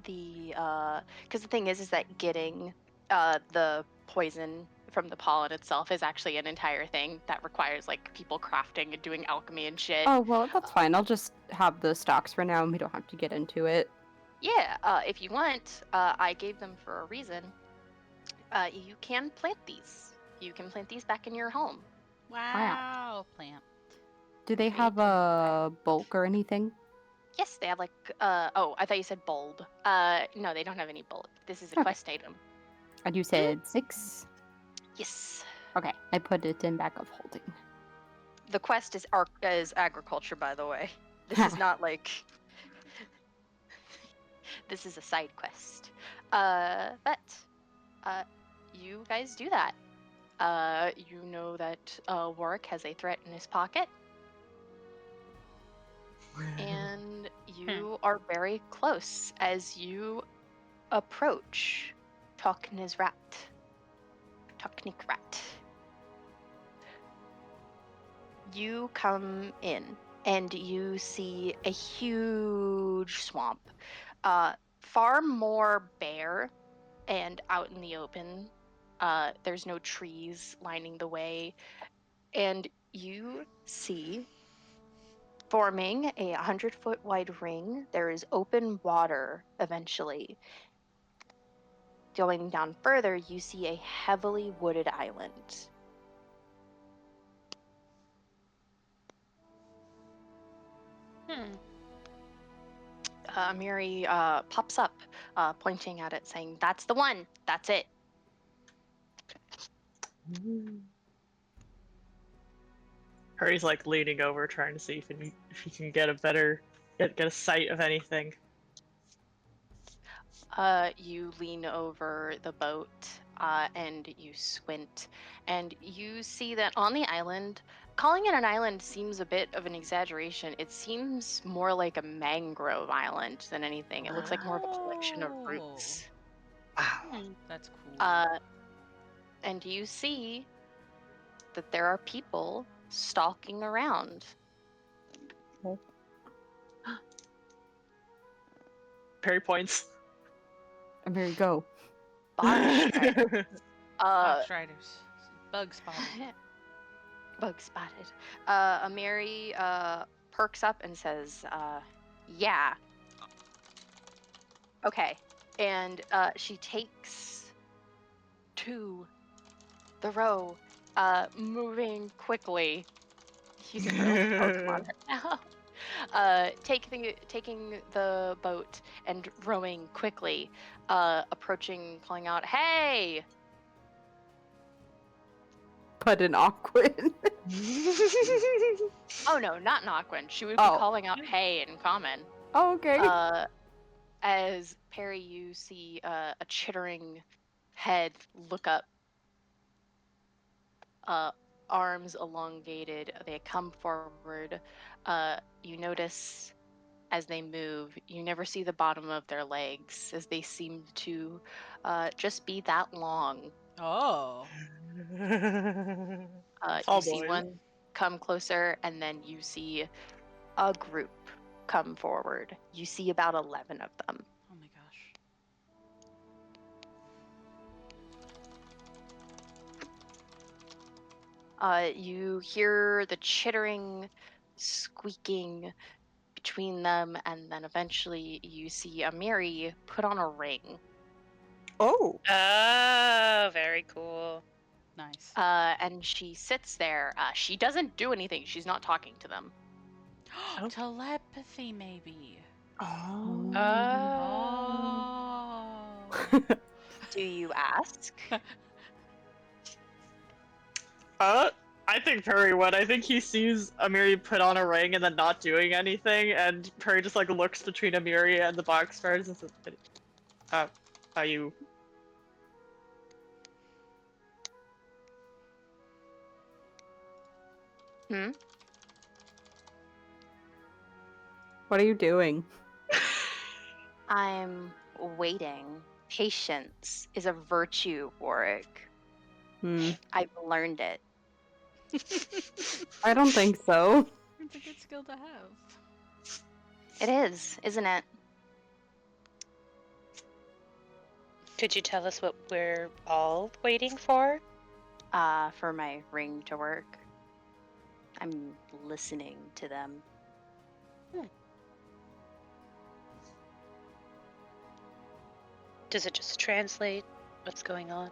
because the thing is that getting the poison from the pollen itself is actually an entire thing that requires like people crafting and doing alchemy and shit. Oh, well, that's fine. I'll just have the stocks for now and we don't have to get into it. Yeah, if you want, I gave them for a reason. You can plant these. You can plant these back in your home. Wow, plant. Do they have a bulk or anything? Yes, they have like oh, I thought you said bulb. No, they don't have any bulb. This is a Okay. quest item. And you said 6? Yes. Okay, I put it in back of holding. The quest is agriculture, by the way. This is not like This is a side quest. But you guys do that. You know that Warwick has a threat in his pocket, and you are very close as you approach Toknizrat. You come in and you see a huge swamp, far more bare and out in the open. There's no trees lining the way, and you see forming a 100-foot wide ring. There is open water eventually. Going down further, you see a heavily wooded island. Miri pops up, pointing at it, saying, "That's the one. That's it." Harry's like leaning over, trying to see if he can get a sight of anything. You lean over the boat, and you squint, and you see that on the island, calling it an island seems a bit of an exaggeration. It seems more like a mangrove island than anything. It looks like more of a collection of roots. Wow. That's cool. And you see that there are people stalking around. Perry points. And here you go. Box Fox Riders. Bug spotted. Bug spotted. Amiri perks up and says, yeah. Okay. And she takes to the row, moving quickly. Using her like Pokemon right now. Taking the boat and rowing quickly, approaching, calling out, "Hey!" But an awkward. Oh no, not Nocwin. She would be Oh. calling out "Hey" in common. Oh, okay. As Perry, you see a chittering head look up, arms elongated. They come forward. You notice as they move, you never see the bottom of their legs, as they seem to just be that long. Oh. Tall You see boys. one come closer, and then you see a group come forward. You see about 11 of them. Oh my gosh. You hear the chittering, squeaking between them, and then eventually you see Amiri put on a ring. Oh. Oh, very cool. Nice. And she sits there. She doesn't do anything. She's not talking to them. Oh. Telepathy, maybe. Oh. Oh. Do you ask? I think Perry would. I think he sees Amiri put on a ring and then not doing anything, and Perry just like looks between Amiri and the box guards and says, are you? What are you doing? I'm waiting. Patience is a virtue, Warwick. I've learned it. I don't think so. It's a good skill to have. It is, isn't it? Could you tell us what we're all waiting for? For my ring to work. I'm listening to them. Does it just translate what's going on?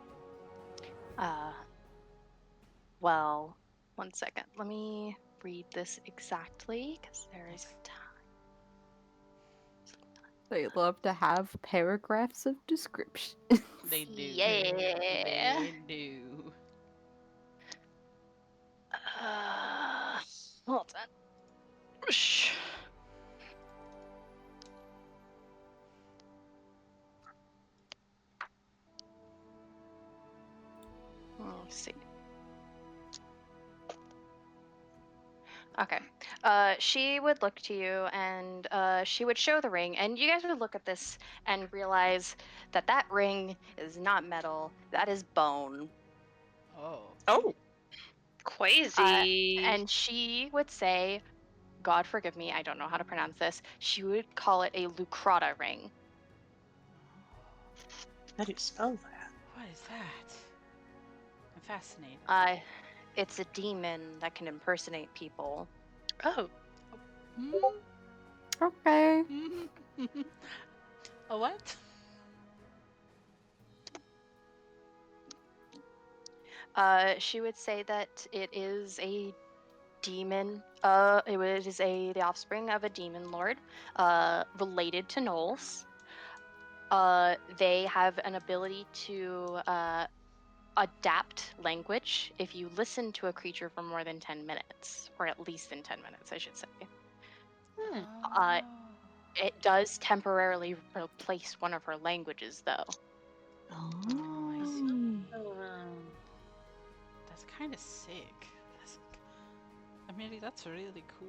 Well, one second. Let me read this exactly, because there is time. They love to have paragraphs of description. They do. Yeah. They do. Hold on. Whoosh. Let's see. Okay. She would look to you, and she would show the ring, and you guys would look at this and realize that that ring is not metal. That is bone. Oh. Oh. Crazy. And she would say, God forgive me, I don't know how to pronounce this. She would call it a Lucrata ring. How do you spell that? What is that? I'm fascinated. It's a demon that can impersonate people. Oh, Okay. A what? She would say that it is a demon. It is the offspring of a demon lord, related to gnolls. They have an ability to adapt language if you listen to a creature for more than 10 minutes, or at least in 10 minutes, I should say. Oh. It does temporarily replace one of her languages, though. Oh, I see. That's kind of sick. Amelie, that's really cool.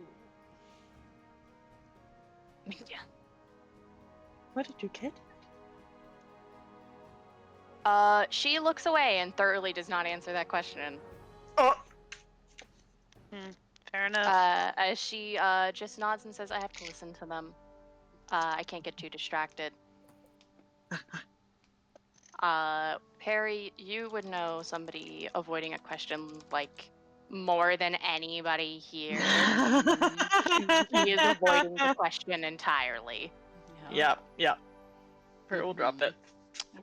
Yeah. What did you get? She looks away and thoroughly does not answer that question. Oh, Fair enough. As she just nods and says, "I have to listen to them. I can't get too distracted." Perry, you would know somebody avoiding a question like more than anybody here. He is avoiding the question entirely. Yep. Perry will drop it.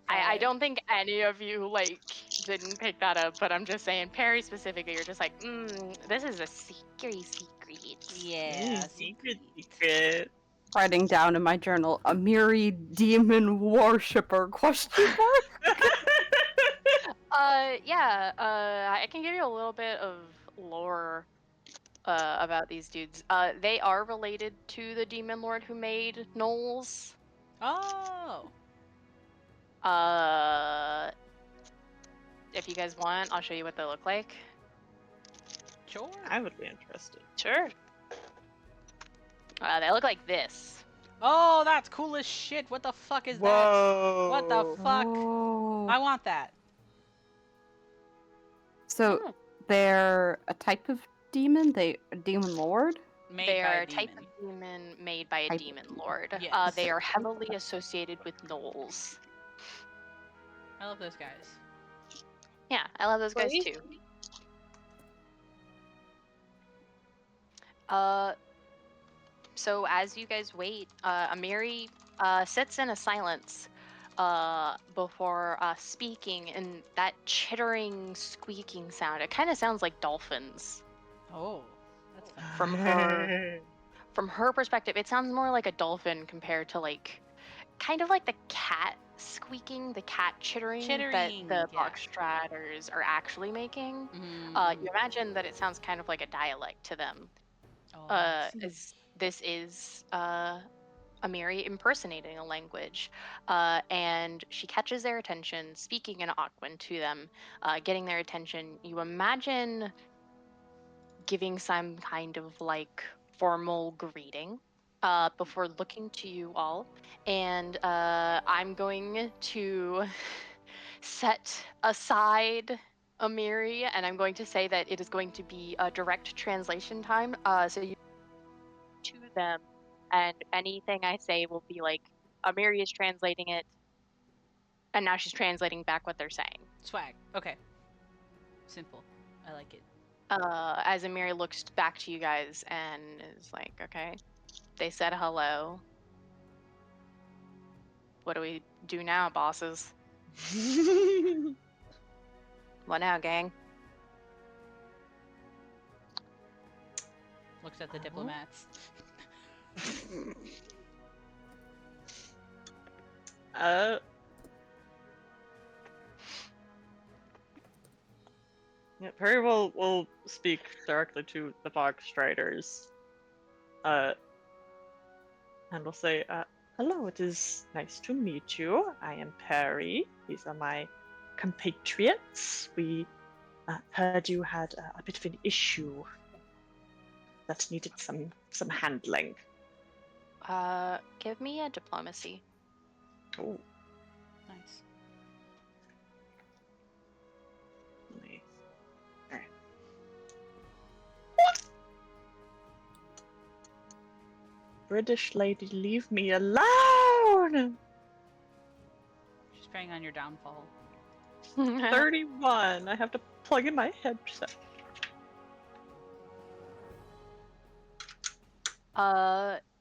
I Okay. don't think any of you like didn't pick that up, but I'm just saying, Perry specifically, you're just like, this is a secret. Yeah. Secret. Writing down in my journal, Amiri demon worshipper question mark. I can give you a little bit of lore about these dudes. They are related to the demon lord who made Knowles. Oh. If you guys want, I'll show you what they look like. Sure. I would be interested. Sure. They look like this. Oh, that's cool as shit. What the fuck is that? Whoa. What the fuck? Oh. I want that. So they're a type of demon? They a demon lord? Made They by are a a type demon. of demon made by a Type- demon lord. Yes. They are heavily associated with Knowles. I love those guys. Yeah, I love those guys Please? too. So as you guys wait, Amiri sits in a silence before speaking, and that chittering, squeaking sound. It kind of sounds like dolphins. Oh, that's fun. From her, from her perspective, it sounds more like a dolphin compared to like, kind of like the cat squeaking, the cat chittering, that Chittering, the yeah. box straters are actually making. Mm. You imagine that it sounds kind of like a dialect to them. Oh, I see. This is Amiri impersonating a language, and she catches their attention, speaking in Aquan to them, getting their attention. You imagine giving some kind of like formal greeting before looking to you all, and I'm going to set aside Amiri, and I'm going to say that it is going to be a direct translation time. So you to them, and anything I say will be like Amiri is translating it, and now she's translating back what they're saying. Swag. Okay. Simple. I like it. As Amiri looks back to you guys and is like, okay, they said hello. What do we do now, bosses? What now, gang? Looks at the diplomats. Yeah, Perry will speak directly to the box striders. And will say, hello, it is nice to meet you. I am Perry. These are my compatriots. We heard you had a bit of an issue that needed some handling. Give me a diplomacy. Oh, Nice. alright. British lady, leave me alone! She's preying on your downfall. 31. I have to plug in my headset.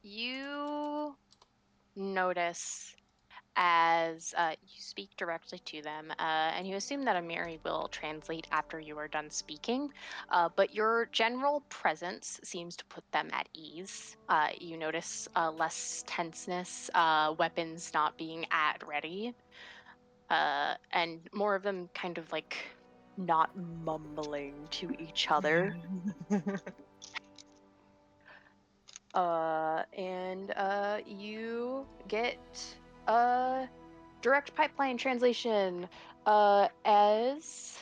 You notice as you speak directly to them, and you assume that Amiri will translate after you are done speaking, but your general presence seems to put them at ease. You notice less tenseness, weapons not being at ready, and more of them kind of like not mumbling to each other. And you get direct pipeline translation as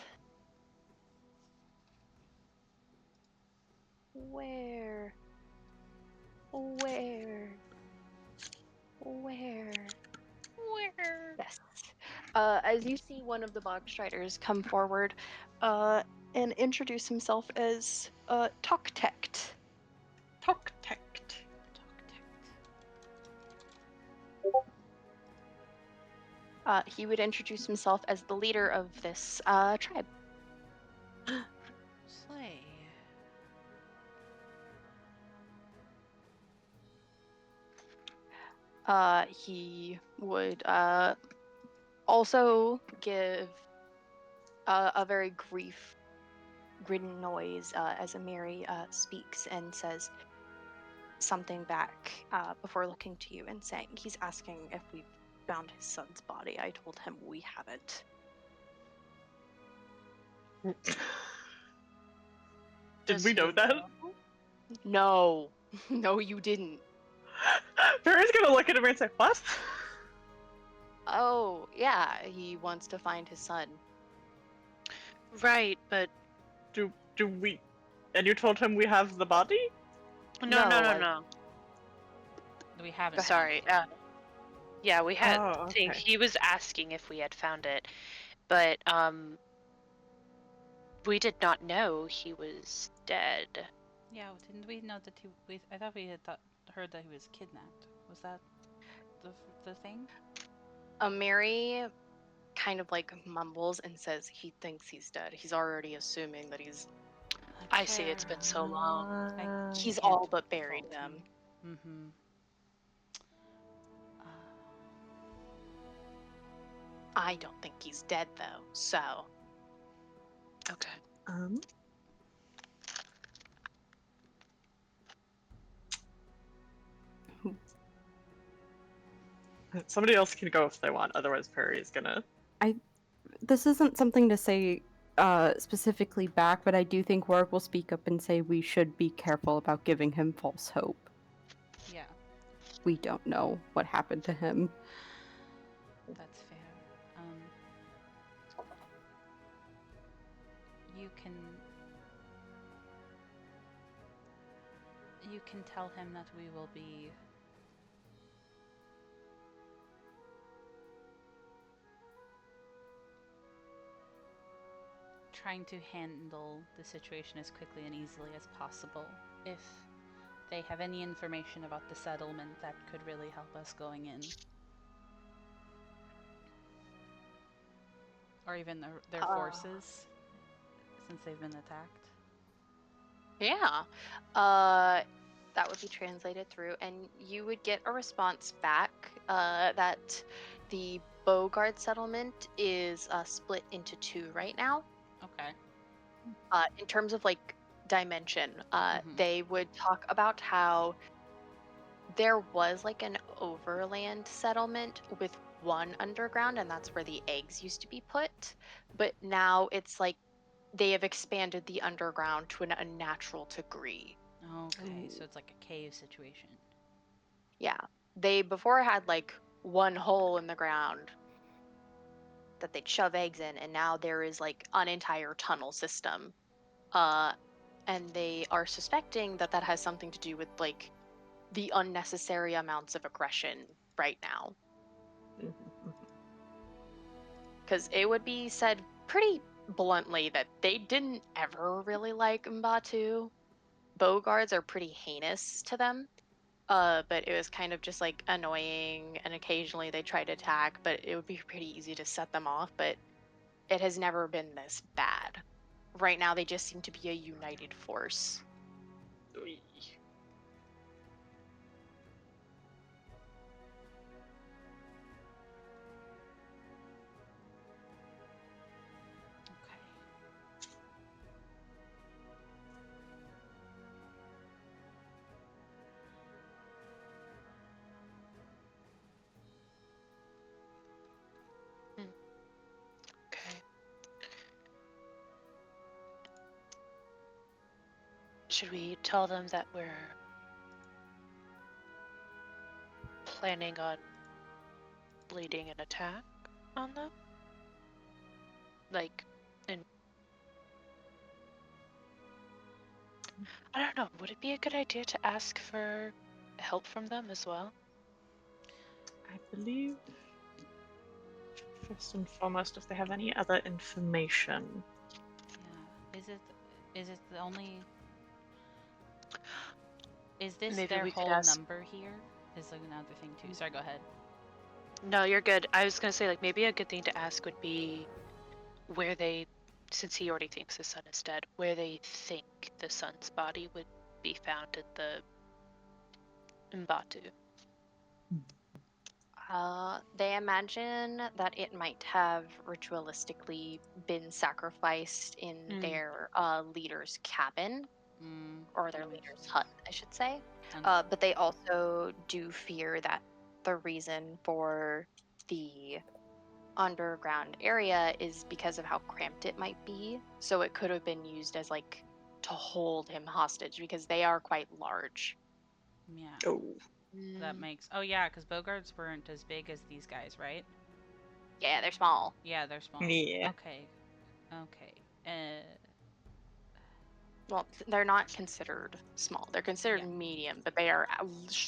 where yes as you see one of the bog striders come forward and introduce himself as Toktect. Toktect. He would introduce himself as the leader of this tribe. Slay. He would also give a very gritty noise as Amiri speaks and says something back before looking to you and saying he's asking if we've found his son's body. I told him we haven't. Did we know that? No, no, you didn't. Perry's gonna look at him and say, "What?" Oh, yeah, he wants to find his son. Right, but Do we? And you told him we have the body? no. No. We haven't. Sorry. Yeah, we had. Oh, okay. He was asking if we had found it, but we did not know he was dead. Yeah, didn't we know that he? I thought we had heard that he was kidnapped. Was that the thing? Amiri kind of like mumbles and says he thinks he's dead. He's already assuming that he's I see. It's been so long. he's all but buried them. Mm-hmm. I don't think he's dead though. So Okay. Somebody else can go if they want. Otherwise, Perry is gonna. This isn't something to say specifically back, but I do think Warg will speak up and say we should be careful about giving him false hope. Yeah, We don't know what happened to him. that's fair. You can tell him that we will be trying to handle the situation as quickly and easily as possible. If they have any information about the settlement, that could really help us going in. Or even their forces, since they've been attacked. yeah, that would be translated through, and you would get a response back that the Bogard settlement is split into two right now. Okay. In terms of like dimension, Mhm. they would talk about how there was like an overland settlement with one underground, and that's where the eggs used to be put. But now it's like they have expanded the underground to a natural degree. Okay, so it's like a cave situation. Yeah, they before had like one hole in the ground that they'd shove eggs in, and now there is like an entire tunnel system. And they are suspecting that that has something to do with like the unnecessary amounts of aggression right now. Because it would be said pretty bluntly that they didn't ever really like Mbatu. Bogards are pretty heinous to them. But it was kind of just like annoying, and occasionally they try to attack, but it would be pretty easy to set them off, but it has never been this bad. Right now, they just seem to be a united force. Okay. Okay. Should we tell them that we're planning on leading an attack on them? Like, in... I don't know, would it be a good idea to ask for help from them as well? I believe, first and foremost, if they have any other information. Yeah. Is it the only? Is this Maybe their we could whole ask- number here? Is like another thing too. Sorry, go ahead. No, you're good. I was gonna say, like, maybe a good thing to ask would be where they, since he already thinks the son is dead, where they think the son's body would be found in the Mbatu. They imagine that it might have ritualistically been sacrificed in Mm. their leader's cabin, Mm, or their leader's hut, I should say. and- But they also do fear that the reason for the underground area is because of how cramped it might be. So it could have been used as like to hold him hostage because they are quite large. yeah. Oh. That makes. Oh yeah, because Bogarts weren't as big as these guys, right? Yeah, they're small. Yeah, they're small. Yeah. Okay. Okay. Well, they're not considered small. They're considered Yeah. medium, but they are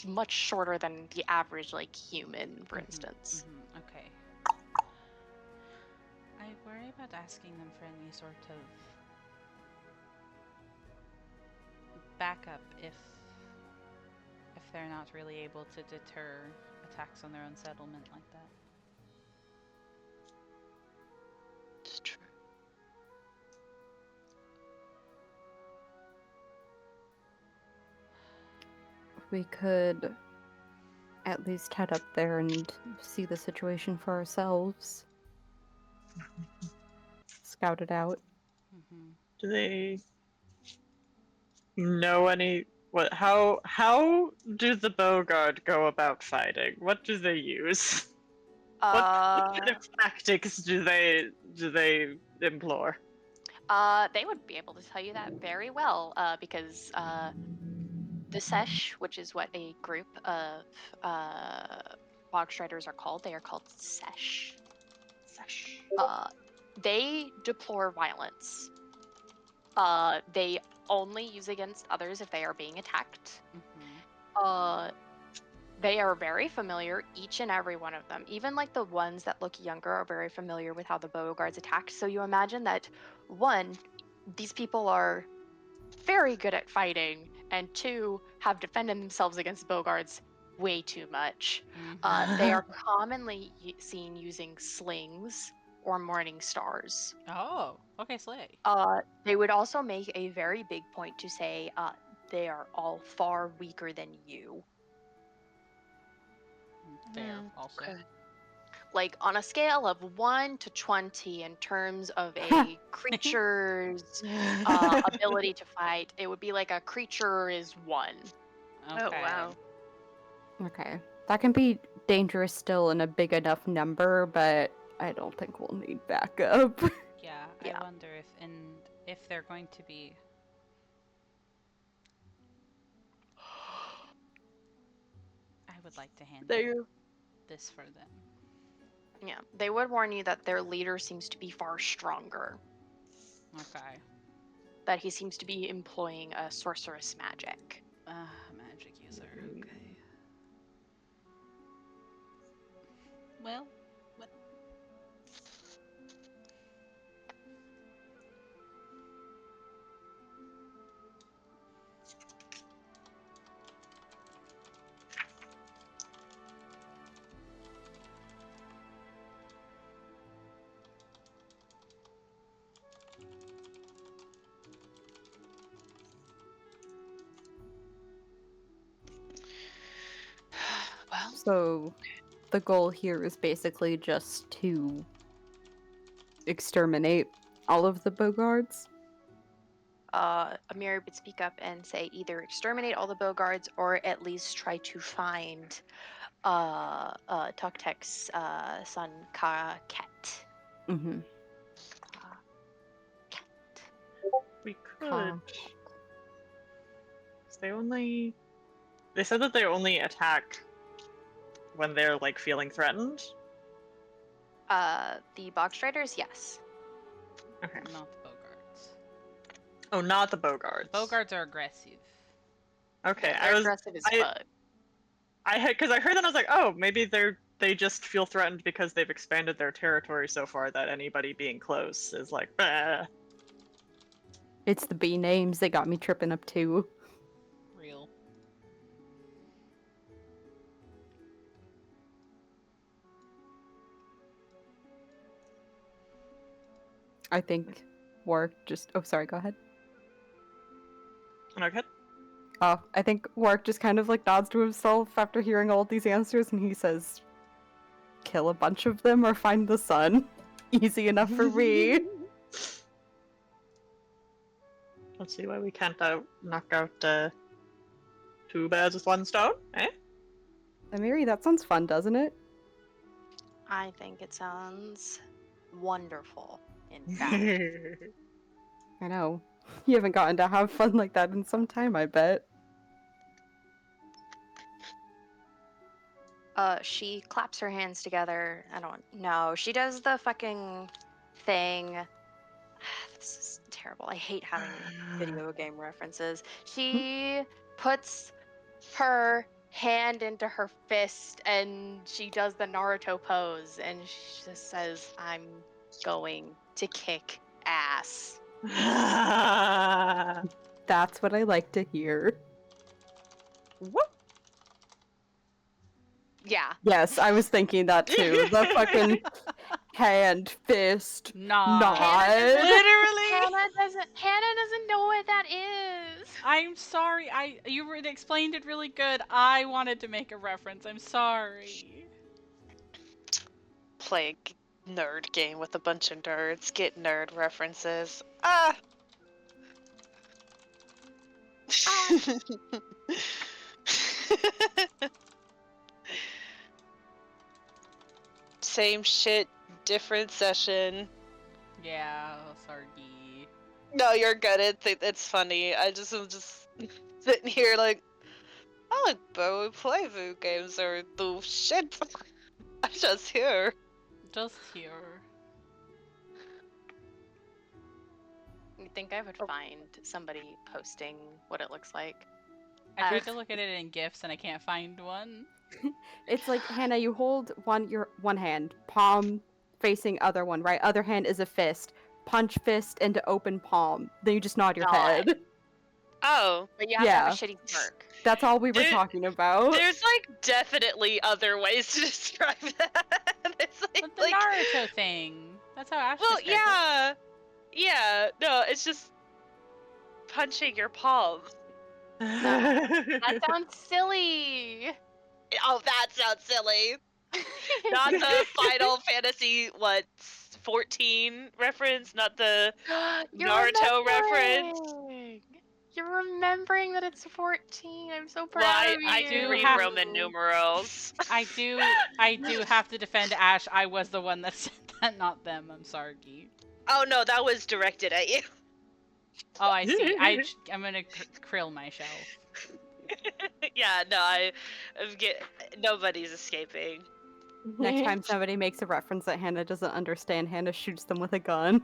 much shorter than the average like human, for Mhm, instance. Okay. I worry about asking them for any sort of backup if they're not really able to deter attacks on their own settlement like that. It's true. We could at least head up there and see the situation for ourselves. Scout it out. Mm-hmm. Do they know any? What? How do the Bogard go about fighting? What do they use? What kind of tactics do they employ? They would be able to tell you that very well, because the Sesh, which is what a group of bog striders are called, they are called Sesh. Sesh. They deplore violence. They only use against others if they are being attacked. Mm-hmm. They are very familiar, each and every one of them. Even like the ones that look younger are very familiar with how the Beauregards attacked. So you imagine that, one, these people are very good at fighting, and two, have defended themselves against Beauregards way too much. They are commonly seen using slings or morning stars. Oh, okay, slay. They would also make a very big point to say they are all far weaker than you. Fair, also. Okay. Like on a scale of 1 to 20 in terms of a creature's ability to fight, it would be like a creature is 1. Okay. Oh, wow. Okay. That can be dangerous still in a big enough number, but I don't think we'll need backup. Yeah, Yeah. I wonder if they're going to be. I would like to handle this for them. Yeah, they would warn you that their leader seems to be far stronger. Okay. That he seems to be employing a sorceress magic. Magic user. Okay. Well, what? Well, So the goal here is basically just to exterminate all of the Bogards. Amir would speak up and say either exterminate all the Beauregards or at least try to find Tuktek's son Ket. Mm-hmm. We could. They said that they only attack when they're like feeling threatened. The box riders, yes. Okay. Not the Bogarts. Oh, not the Bogarts. Bogarts are aggressive. Okay, Yeah, they're aggressive as fuck. I had because I heard that I was like, oh, maybe they just feel threatened because they've expanded their territory so far that anybody being close is like, bah. It's the B names that got me tripping up too. Real. I think Warwick just. Oh, sorry. Go ahead. Okay. Oh, I think Warwick just kind of like nods to himself after hearing all these answers, and he says, "Kill a bunch of them or find the sun. Easy enough for me." Let's see why we can't knock out two birds with one stone, eh? Amiri, that sounds fun, doesn't it? I think it sounds wonderful, in fact. I know. You haven't gotten to have fun like that in some time, I bet. She claps her hands together. I don't know. She does the fucking thing. This is terrible. I hate having video game references. She puts her hand into her fist and she does the Naruto pose and she just says, "I'm going to kick ass." That's what I like to hear. Whoop. Yeah. Yes, I was thinking that too. The fucking hand, fist, Nah. nod. Literally. Hannah doesn't know what that is. I'm sorry. You explained it really good. I wanted to make a reference. I'm sorry. Play a nerd game with a bunch of nerds, get nerd references. Ah! Same shit, different session. Yeah, Sargi. No, you're good. It's funny. I'm just sitting here like, I like but we play video games or the shit. I'm just here. Just here. You think I would find somebody posting what it looks like? I tried to look at it in GIFs and I can't find one. It's like, Hannah, you hold your one hand, palm facing other one, right? Other hand is a fist. Punch fist into open palm. Then you just nod your Nod. head. Oh, But you have to have a shitty smirk. That's all we were There- talking about. there's like definitely other ways to describe that. It's But the Naruto thing. That's how Ash well, described yeah. No, it's just punching your palm. That sounds silly. Oh, that sounds silly. Not the Final Fantasy 14 reference, not the You're Naruto reference. remembering. You're remembering that it's 14. I'm so proud Well, of you. I do read have- Roman numerals. I do have to defend Ash. I was the one that said that, not them. I'm sorry. Oh no, that was directed at you. Oh, I see. I'm gonna krill myself. Yeah, no, nobody's escaping. Next time somebody makes a reference that Hannah doesn't understand, Hannah shoots them with a gun.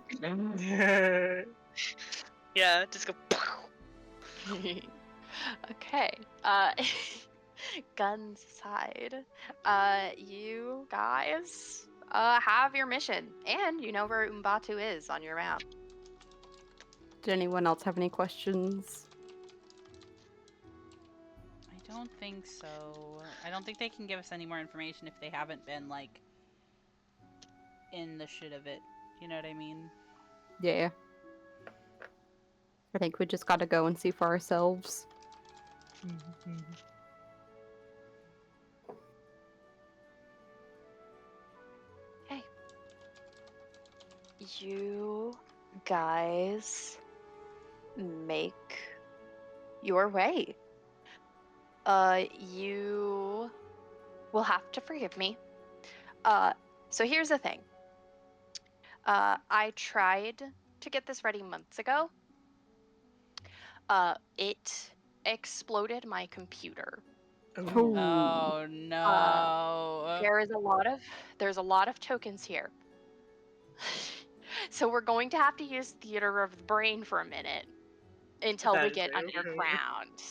Yeah, just go. Okay. Guns aside, you guys have your mission, and you know where Umbatu is on your map. Did anyone else have any questions? I don't think so. I don't think they can give us any more information if they haven't been, like, in the shit of it. You know what I mean? Yeah. I think we just gotta go and see for ourselves. Okay. You guys make your way. You will have to forgive me. So here's the thing. I tried to get this ready months ago. It exploded my computer Ooh. Oh no. There's a lot of tokens here. So we're going to have to use theater of the brain for a minute until That we is get okay. underground.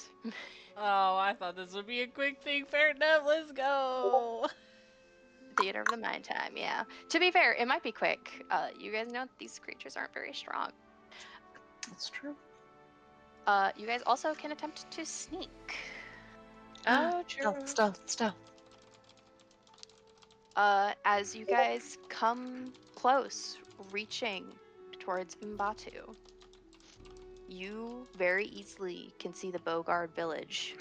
Oh, I thought this would be a quick thing. Fair enough, let's go. Theater of the mind time, yeah. To be fair, it might be quick. You guys know these creatures aren't very strong. That's true. You guys also can attempt to sneak. Oh, true. Stealth. As you guys come close, reaching towards Mbatu, you very easily can see the Bogard village.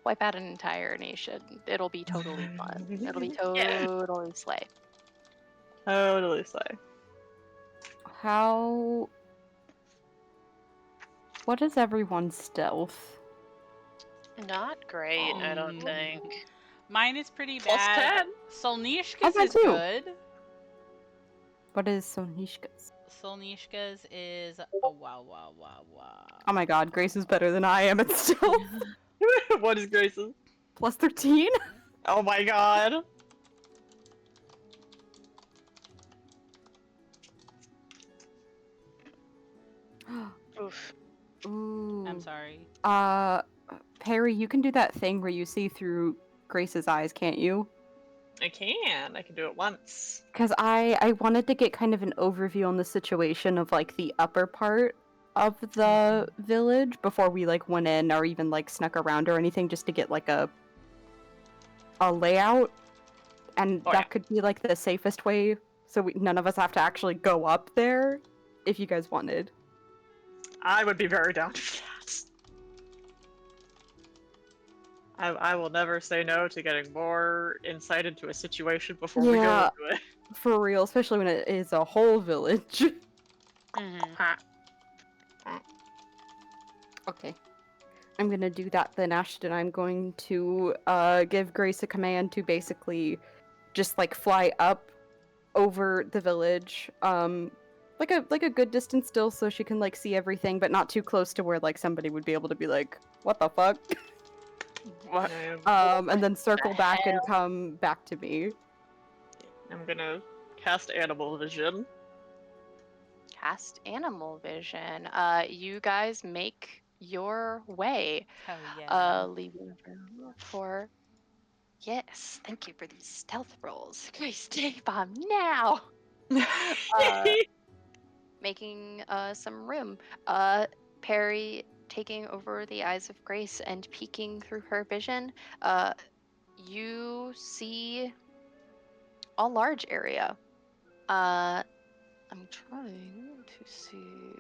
Wipe out an entire nation. It'll be totally fun. It'll be totally slay. Totally slay. How? What is everyone's stealth? Not great, I don't Um, think. Mine is pretty Plus bad. 10. Solnishka's mine is too. good. What is Sonishka's? Solnishka's is wow. Oh my god, Grace is better than I am at stealth. What is Grace's? Plus 13? Oh my god. Oof. Ooh. I'm sorry. Perry, you can do that thing where you see through Grace's eyes, can't you? I can. I can do it once. Because I wanted to get kind of an overview on the situation of like the upper part of the village before we like went in or even like snuck around or anything, just to get like a layout, and Oh, that yeah. could be like the safest way, so none of us have to actually go up there. If you guys wanted. I would be very down for that. I will never say no to getting more insight into a situation before we go Yeah. into it. For real, especially when it is a whole village. Mhm. Okay. I'm gonna do that then, Ashton. I'm going to give Grace a command to basically just like fly up over the village. Like a good distance still, so she can like see everything, but not too close to where like somebody would be able to be like, what the fuck? What? And then circle back and come back to me. I'm gonna cast Animal Vision. Cast animal vision. You guys make your way. Hell yeah. Leaving room for. Yes, thank you for these stealth rolls. Grace, stay bomb now. Making some room. Perry taking over the eyes of Grace and peeking through her vision. You see a large area. I'm trying to see.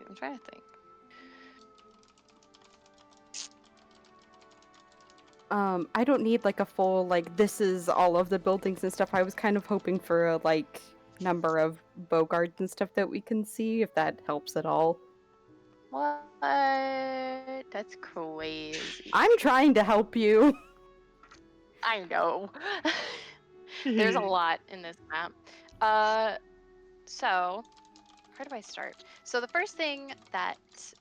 I'm trying to think. I don't need like a full like this is all of the buildings and stuff. I was kind of hoping for a like number of bogards and stuff that we can see, if that helps at all. What? That's crazy. I'm trying to help you. I know. There's a lot in this map. So where do I start? So the first thing that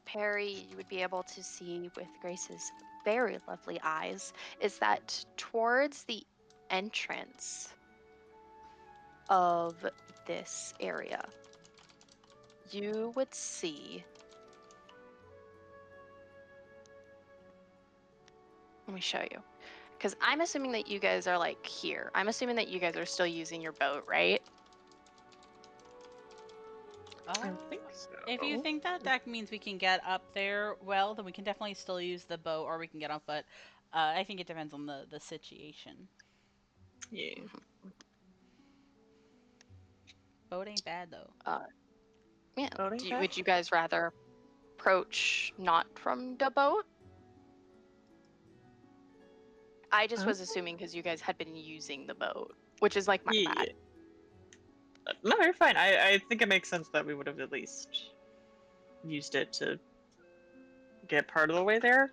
Perry you would be able to see with Grace's very lovely eyes is that towards the entrance of this area, you would see. Let me show you. Because I'm assuming that you guys are like here. I'm assuming that you guys are still using your boat, right? I think so. If you think that that means we can get up there, well, then we can definitely still use the boat, or we can get on foot. I think it depends on the situation. Yeah. Boat ain't bad though. Yeah. Boat ain't Would bad. you guys rather approach not from the boat? I just was assuming because you guys had been using the boat, which is like my bad. No, you're fine. I think it makes sense that we would have at least used it to get part of the way there.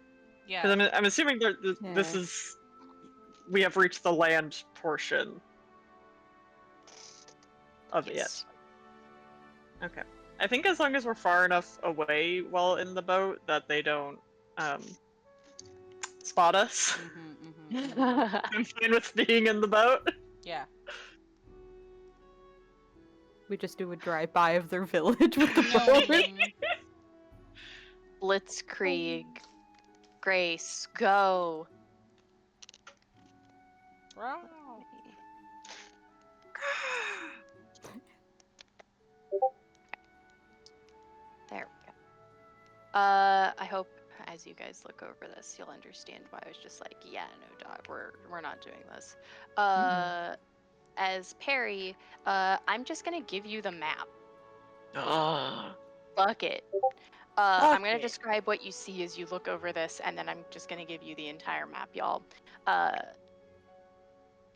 Yeah. Because I'm assuming that this Yeah. is we have reached the land portion of Yes. it. Okay. I think as long as we're far enough away while in the boat that they don't um, spot us, I'm fine with being in the boat. Yeah. We just do a drive-by of their village with the boat. Mhm. Blitzkrieg. Grace, go. Wow. There we go. I hope as you guys look over this, you'll understand why I was just like, yeah, no, dog, we're not doing this. As Perry, I'm just gonna give you the map. Fuck it. I'm gonna Okay. describe what you see as you look over this, and then I'm just gonna give you the entire map, y'all.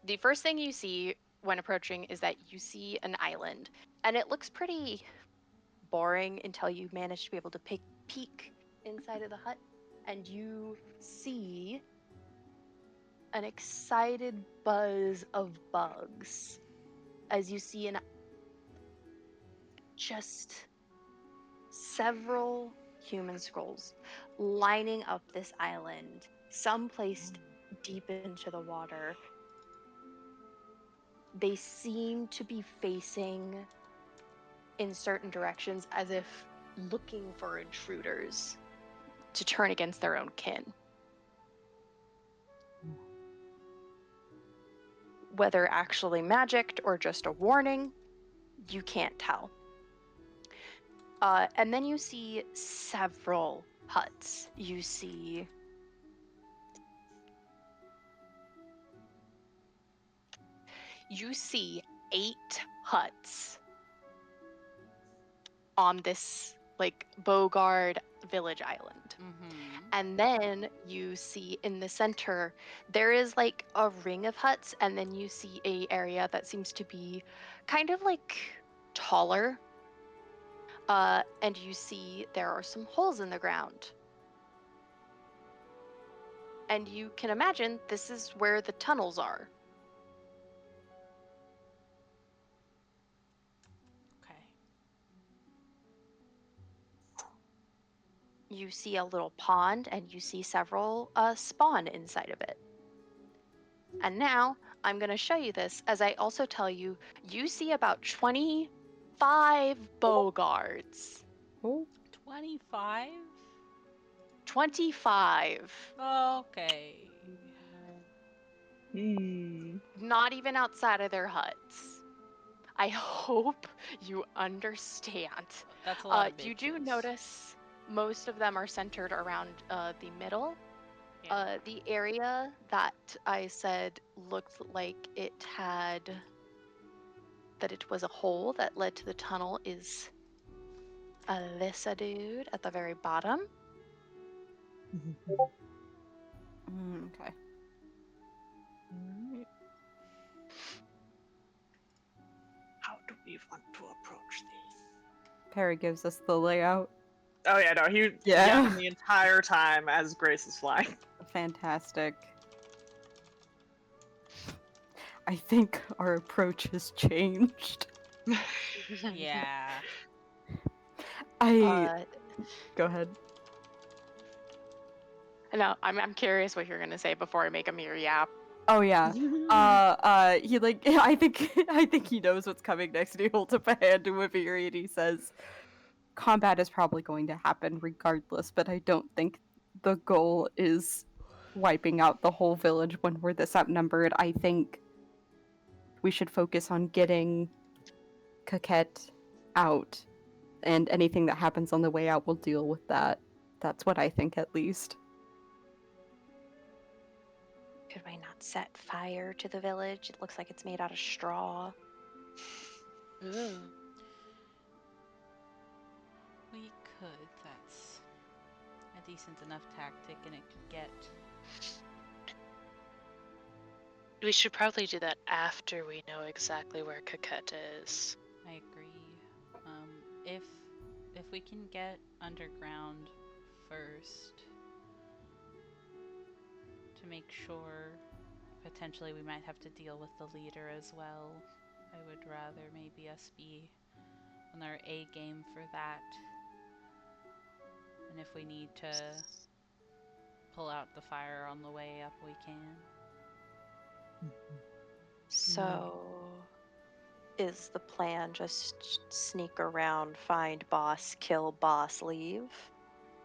The first thing you see when approaching is that you see an island, and it looks pretty boring until you manage to be able to peek inside of the hut, and you see an excited buzz of bugs as you see just several human scrolls lining up this island, some placed deep into the water. They seem to be facing in certain directions as if looking for intruders to turn against their own kin. Whether actually magicked or just a warning, you can't tell. And then you see several huts. You see eight huts on this like Bogard village island. Mhm. And then you see in the center there is like a ring of huts, and then you see a area that seems to be kind of like taller. And you see there are some holes in the ground. And you can imagine this is where the tunnels are. Okay. You see a little pond, and you see several spawn inside of it. And now I'm going to show you this as I also tell you, you see about 25 Bogards. Oh, 25? 25. Okay. Not even outside of their huts. I hope you understand. That's a lot of You do bitches. notice most of them are centered around the middle. Yeah. The area that I said looked like it was a hole that led to the tunnel is Alyssa dude at the very bottom. okay. How do we want to approach these? Perry gives us the layout. Oh yeah, no, he Yeah. yapping the entire time as Grace is flying. Fantastic. I think our approach has changed. Yeah. Go ahead. No, I'm curious what you're gonna say before I make a mere yap. Oh yeah. He like I think he knows what's coming next, and he holds up a hand to Waviri and he says, "Combat is probably going to happen regardless, but I don't think the goal is wiping out the whole village when we're this outnumbered. I think we should focus on getting Coquette out, and anything that happens on the way out, we'll deal with that. That's what I think, at least." Could we not set fire to the village? It looks like it's made out of straw. Ooh. We could. That's a decent enough tactic, and it could get. We should probably do that after we know exactly where Coquette is. I agree. If we can get underground first to make sure potentially we might have to deal with the leader as well. I would rather maybe us be on our A game for that. And if we need to pull out the fire on the way up, we can. So, is the plan just sneak around, find boss, kill boss, leave?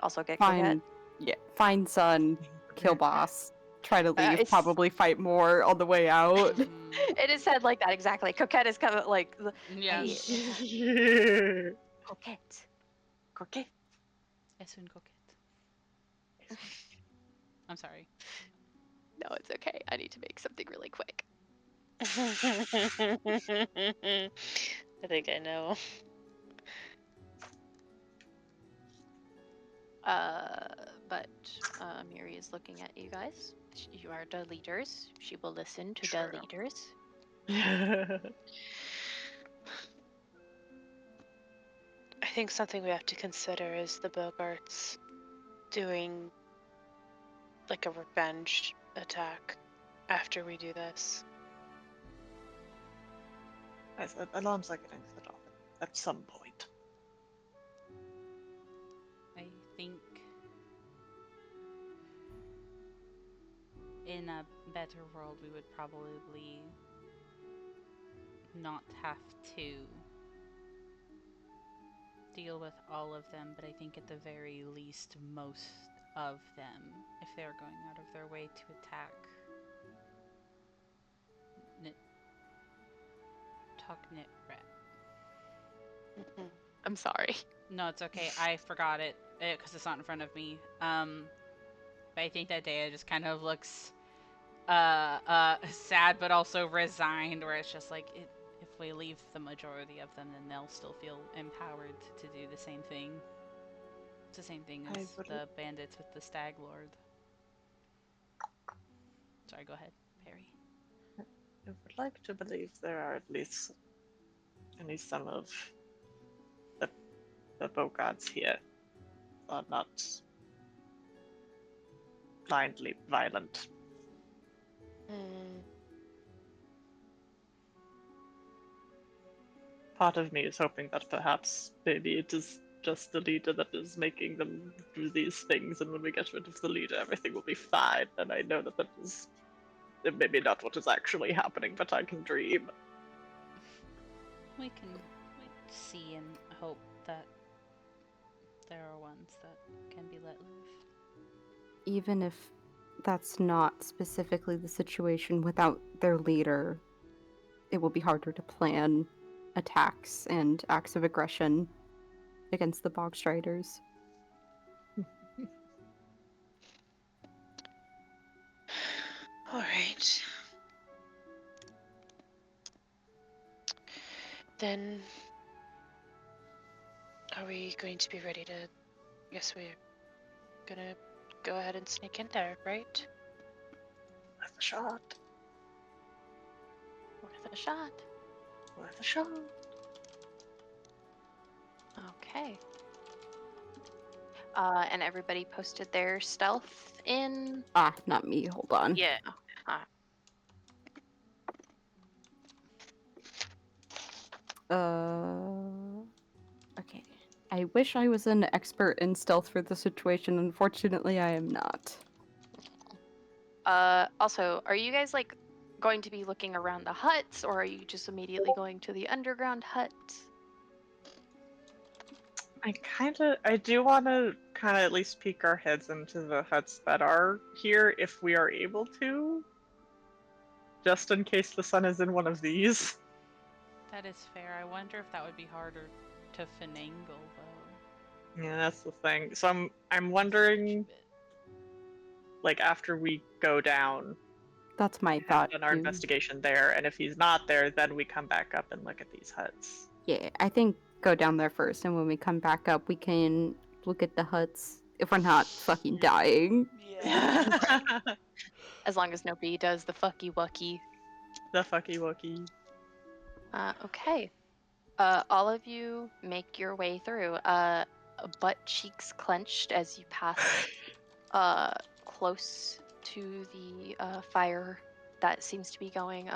Also get Coquette? Find Sun, kill boss, try to leave, it's- probably fight more on the way out. Mm, It is said like that exactly. Coquette is kind of like yeah. Hey, Coquette. Coquette. Es un coquette. I'm sorry. No, it's okay. I need to make something really quick. I think I know. But Miri is looking at you guys. You are the leaders. She will listen to True. the leaders. I think something we have to consider is the Bogarts doing like a revenge attack after we do this. I said alarms are getting set off at some point. I think in a better world we would probably not have to deal with all of them, but I think at the very least most of them, if they're going out of their way to attack. I'm sorry. No, it's okay. I forgot it because it's not in front of me. But I think that Dea just kind of looks sad, but also resigned. Where it's just like, if we leave the majority of them, then they'll still feel empowered to do the same thing. It's the same thing I as would- the bandits with the Stag Lord. Sorry, go ahead, Perry. I would like to believe there are at least some of the Bogarts here are not blindly violent. Part of me is hoping that perhaps maybe it is just the leader that is making them do these things, and when we get rid of the leader, everything will be fine. And I know that is maybe not what is actually happening, but I can dream. We can see and hope that there are ones that can be let loose. Even if that's not specifically the situation without their leader, it will be harder to plan attacks and acts of aggression against the Bogstriders. All right. Then, are we going to be ready to? I guess we're gonna go ahead and sneak in there, right? Worth a shot. Worth a shot. Worth a shot. Okay. And everybody posted their stealth in. Ah, not me. Hold on. Yeah. Okay. I wish I was an expert in stealth for the situation. Unfortunately, I am not. Also, are you guys like going to be looking around the huts, or are you just immediately going to the underground hut? I do want to kind of at least peek our heads into the huts that are here if we are able to. Just in case the sun is in one of these. That is fair. I wonder if that would be harder to finagle, though. Yeah, that's the thing. So I'm wondering, like, after we go down, That's my have thought. done our too. investigation there, and if he's not there, then we come back up and look at these huts. Yeah, I think go down there first, and when we come back up, we can look at the huts if we're not fucking dying. As long as nobody does the fucky wucky. The fucky wookie. Okay. All of you make your way through. Butt cheeks clenched as you pass close to the fire that seems to be going.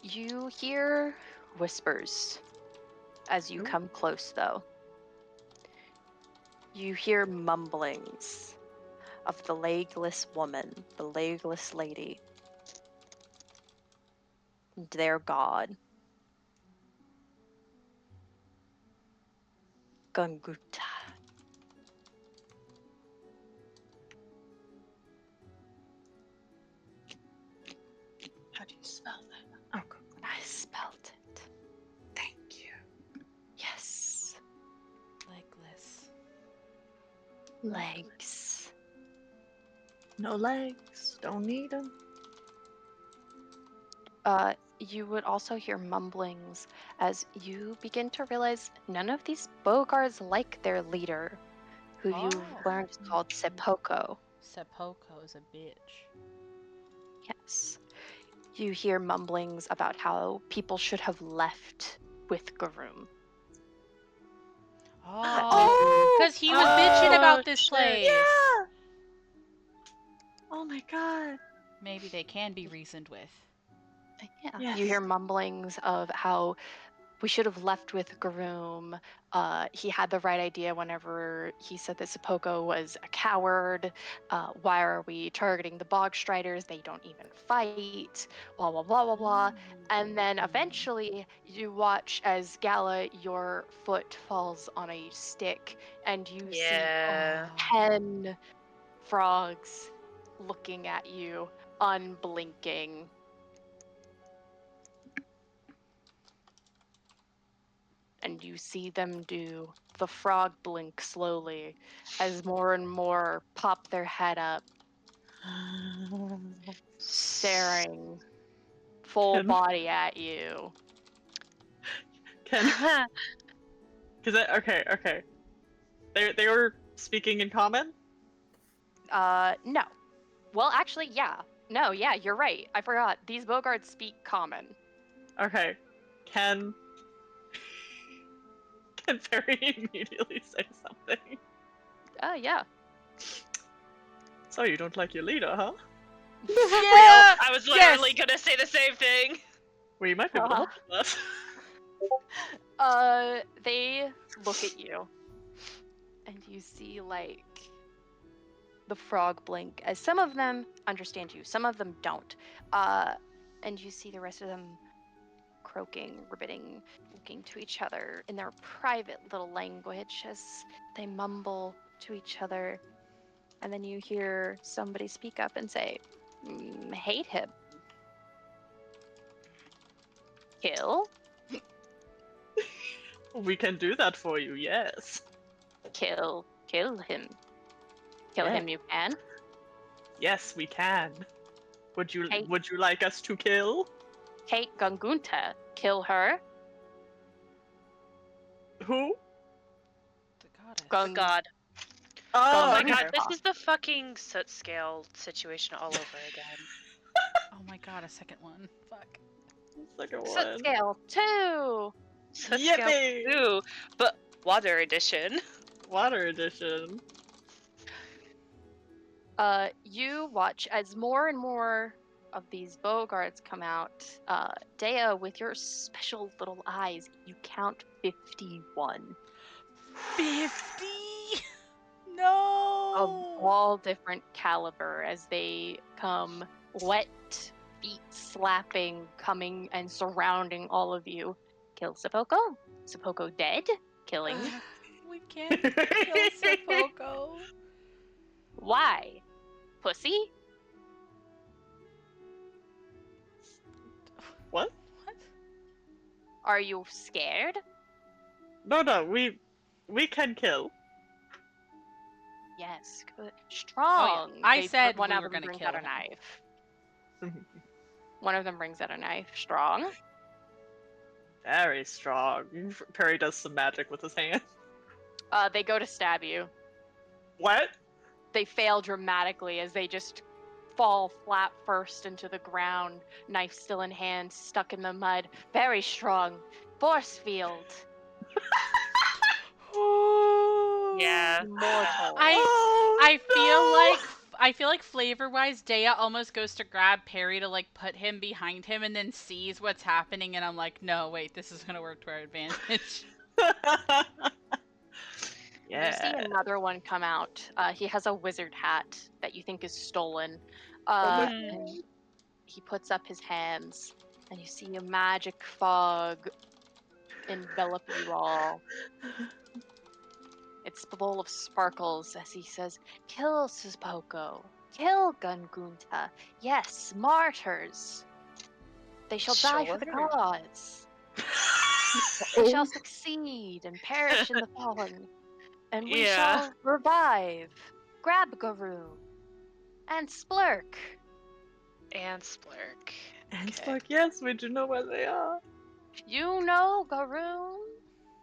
You hear whispers as you Ooh. come close, though. You hear mumblings of the legless woman, the legless lady, and their god, Gunguta. How do you spell that? Oh, cool. I spelled it. Thank you. Yes. Legless. Legs. No legs. Don't need them. You would also hear mumblings as you begin to realize none of these Bogards like their leader, who you've Oh. learned is called Sepoko. Sepoko is a bitch. Yes. You hear mumblings about how people should have left with Garoom. Oh, because he was bitching about this shit. place. Yeah. Oh my god. Maybe they can be reasoned with. Yeah. Yes. You hear mumblings of how we should have left with Garoom. He had the right idea whenever he said that Sepoko was a coward. Why are we targeting the Bogstriders? They don't even fight. Blah, blah, blah, blah, blah. And then eventually you watch as Gala, your foot falls on a stick and you Yeah. see 10 frogs looking at you, unblinking. And you see them do the frog blink slowly as more and more pop their head up, staring full Can- body at you. Can okay. They were speaking in common? No. Well, actually, yeah. No, yeah, you're right. I forgot. These Bogards speak common. Okay. Can Perry immediately say something? Yeah. So you don't like your leader, huh? Yeah. I was literally gonna say the same thing. Well, you might be able to help with that. They look at you, and you see, like, the frog blink, as some of them understand you, some of them don't. And you see the rest of them croaking, ribbing, looking to each other in their private little language as they mumble to each other. And then you hear somebody speak up and say, hate him. Kill? We can do that for you, yes. Kill him. Kill Yeah. him you can. Yes, we can. Would you Hey. like us to kill? Kate Gungunta, kill her. Who? The goddess. Oh god. Oh, Oh my okay. god, this is the fucking soot scale situation all over again. Oh my god, a second one. Fuck. Second Soot one. scale 2. Soot Yippee! scale 2, but water edition. Water edition. You watch as more and more of these Bogards come out. Dea, with your special little eyes, you count 51 50? of No! all different caliber as they come, wet feet slapping, coming and surrounding all of you. Kill Sepoko. Sepoko dead. Killing. We can't kill Sepoko. Why? Pussy? What? What? Are you scared? No, we can kill. Yes, good. Strong. I They- said one we of were them gonna brings kill out a him. knife. One of them brings out a knife. Strong. Very strong. Perry does some magic with his hand. They go to stab you. What? They fail dramatically as they just fall flat first into the ground, knife still in hand, stuck in the mud. Very strong. Force field. Yeah. Immortal. I feel like I feel like flavor-wise, Dea almost goes to grab Perry to like put him behind him, and then sees what's happening, and I'm like, no, wait, this is gonna work to our advantage. You see another one come out. He has a wizard hat that you think is stolen. my And he puts up his hands, and you see a magic fog envelop you all. It's full of sparkles as he says, "Kill Suspoko, kill Gungunta. Yes, martyrs. They shall die for the Sure. cause. They shall succeed and perish in the fallen. And we Yeah. shall revive, grab Garoon, and Splurk." And Splurk. And it's Okay. like, yes, we do know where they are. You know Garoon?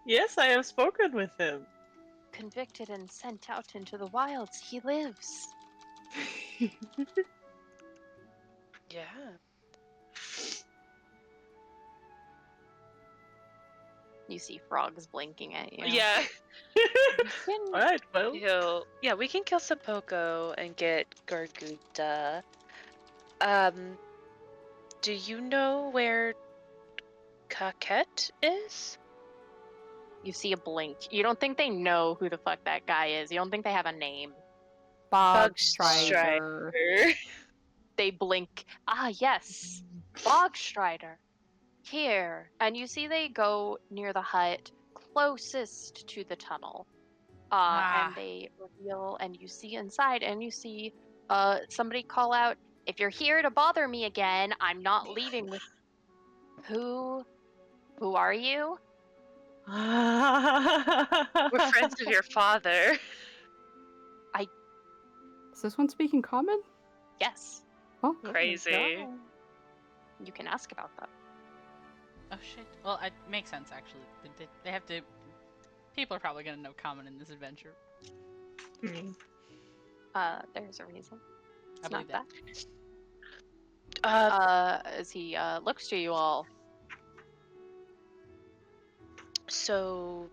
Yes, I have spoken with him. Convicted and sent out into the wilds, he lives. Yeah. You see frogs blinking at you. Yeah. Alright, well. We can kill Sepoko and get Garguta. Do you know where Coquette is? You see a blink. You don't think they know who the fuck that guy is. You don't think they have a name. Bog Strider. Strider. They blink. Ah, yes. Bogstrider. Here. And you see they go near the hut closest to the tunnel. And they reveal, and you see inside, and you see somebody call out, "If you're here to bother me again, I'm not leaving with..." Who are you? We're friends of your father. Is this one speaking common? Yes. Oh, Crazy. You can ask about that. Oh shit. Well, it makes sense actually. They have to. People are probably gonna know common in this adventure. There's a reason. I It's believe not that. that. As he looks to you all. So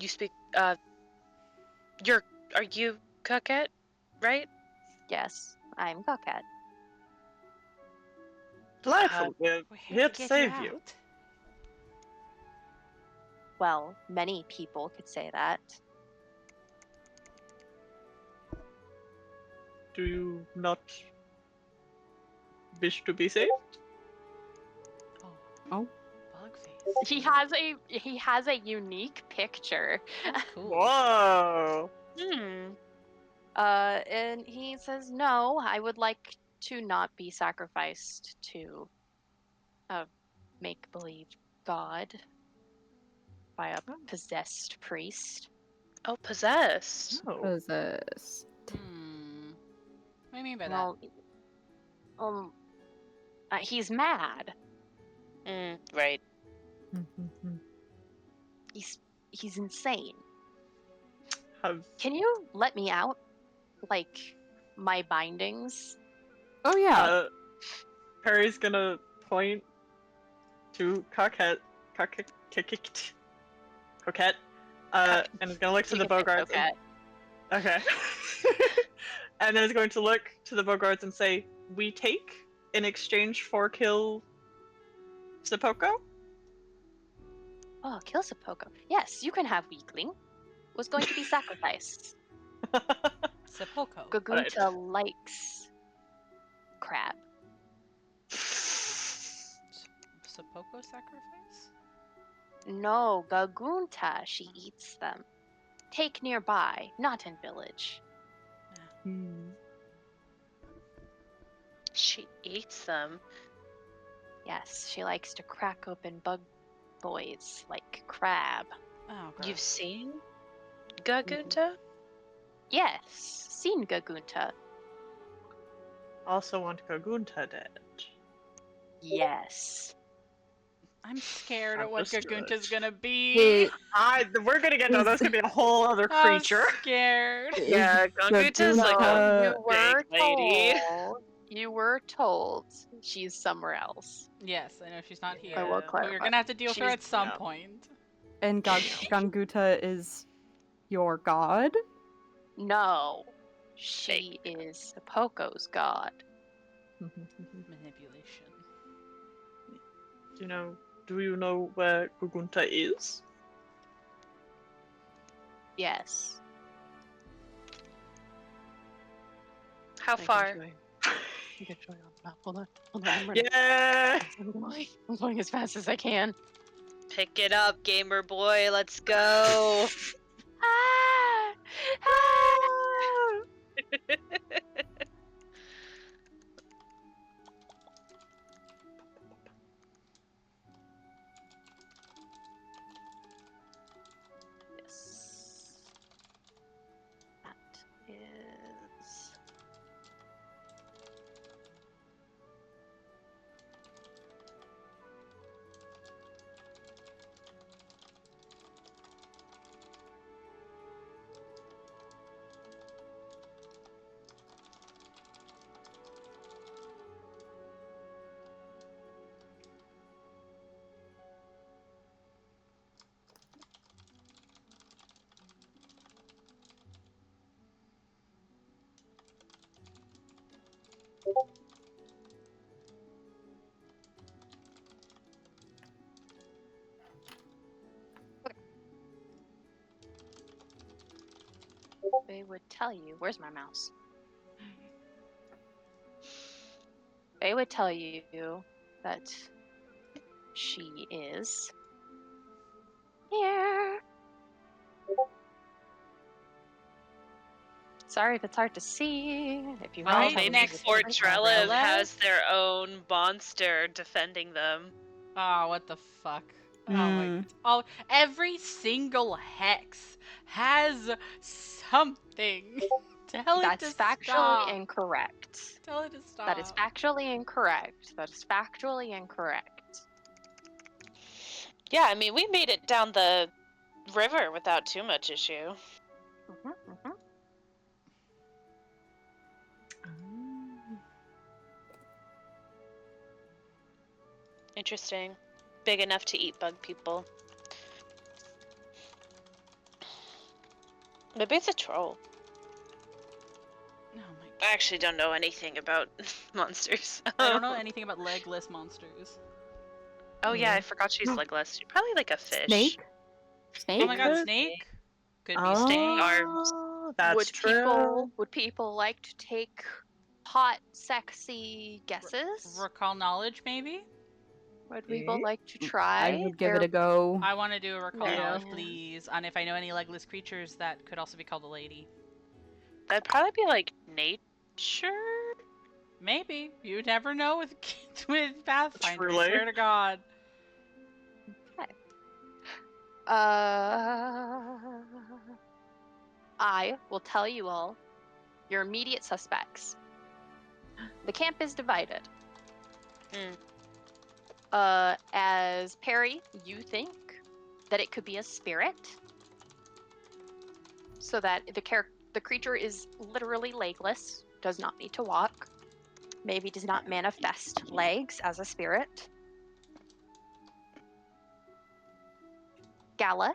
you speak are you Coquette, right? Yes, I'm Coquette. Delightful. We're We're here to get save you. out. Well, many people could say that. Do you not wish to be saved? Oh. Bug face. He has a unique picture. That's cool. Whoa! And he says, "No, I would like to not be sacrificed to a make-believe god by a possessed priest." Oh, possessed. Oh. Possessed. What do you mean by that? Well, he's mad. Right. He's insane. Have Can you let me out? Like, my bindings? Oh yeah. Perry's gonna point to Coquette, and is gonna look to You the can say Bogarts. Coquette. Okay. And then is going to look to the Bogarts and say, "We take in exchange for kill Sepoko?" Oh, kill Sepoko. Yes, you can have weakling. Was going to be sacrificed. Sepoko. Gagunta likes crab. Sepoko sacrifice? No, Gagunta, she eats them. Take nearby, not in village. She eats them. Yes, she likes to crack open bug boys like crab. Oh, gross. You've seen Gagunta? Yes, seen Gagunta. Also want Gagunta dead. Yes. I'm scared of what Understood. Gagunta's gonna be. We're gonna get no. That's gonna be a whole other creature. I'm scared. Yeah, Gagunta's like a You were big lady. told. You were told she's somewhere else. Yes, I know she's not here. I will Yeah. But clarify. we're gonna have to deal with her She's- at some yeah. point. And Ganguta is your god? No, She is Poco's god. Manipulation. Do you know where Gugunta is? Yes. How I can far? show you. I can show you on the map. Hold on. I'm running. Yeah. I'm going as fast as I can. Pick it up, gamer boy. Let's go. Ah! Ah! Yes. That is. They would tell you. Where's my mouse? They would tell you that she is here. Sorry if it's hard to see. If you Right want to Maybe next to Fort the Drelev Drelev? has their own monster defending them. Oh, what the fuck? Oh my. Oh, every single hex has something. Tell it That's to factually stop. incorrect. Tell it to stop. That is factually incorrect. That is factually incorrect. Yeah, I mean, we made it down the river without too much issue. Interesting. Big enough to eat bug people. Maybe it's a troll. Oh my. I actually don't know anything about monsters. I don't know anything about legless monsters. Oh yeah, I forgot she's legless. She's probably like a fish. Snake? Snake? Oh my god, Could- snake? Could be Oh. snake. Arms. That's true. Would people like to take hot, sexy guesses? Recall knowledge, maybe? Would people like to try? I would give it a go. I want to do a recall Yeah. knowledge, please. And if I know any legless creatures that could also be called a lady. That'd probably be like nature. Maybe. You never know with with Pathfinder. Truly. I swear to God. I will tell you all your immediate suspects. The camp is divided. As Perry, you think that it could be a spirit, so that the creature is literally legless, does not need to walk, maybe does not manifest legs as a spirit. Gala,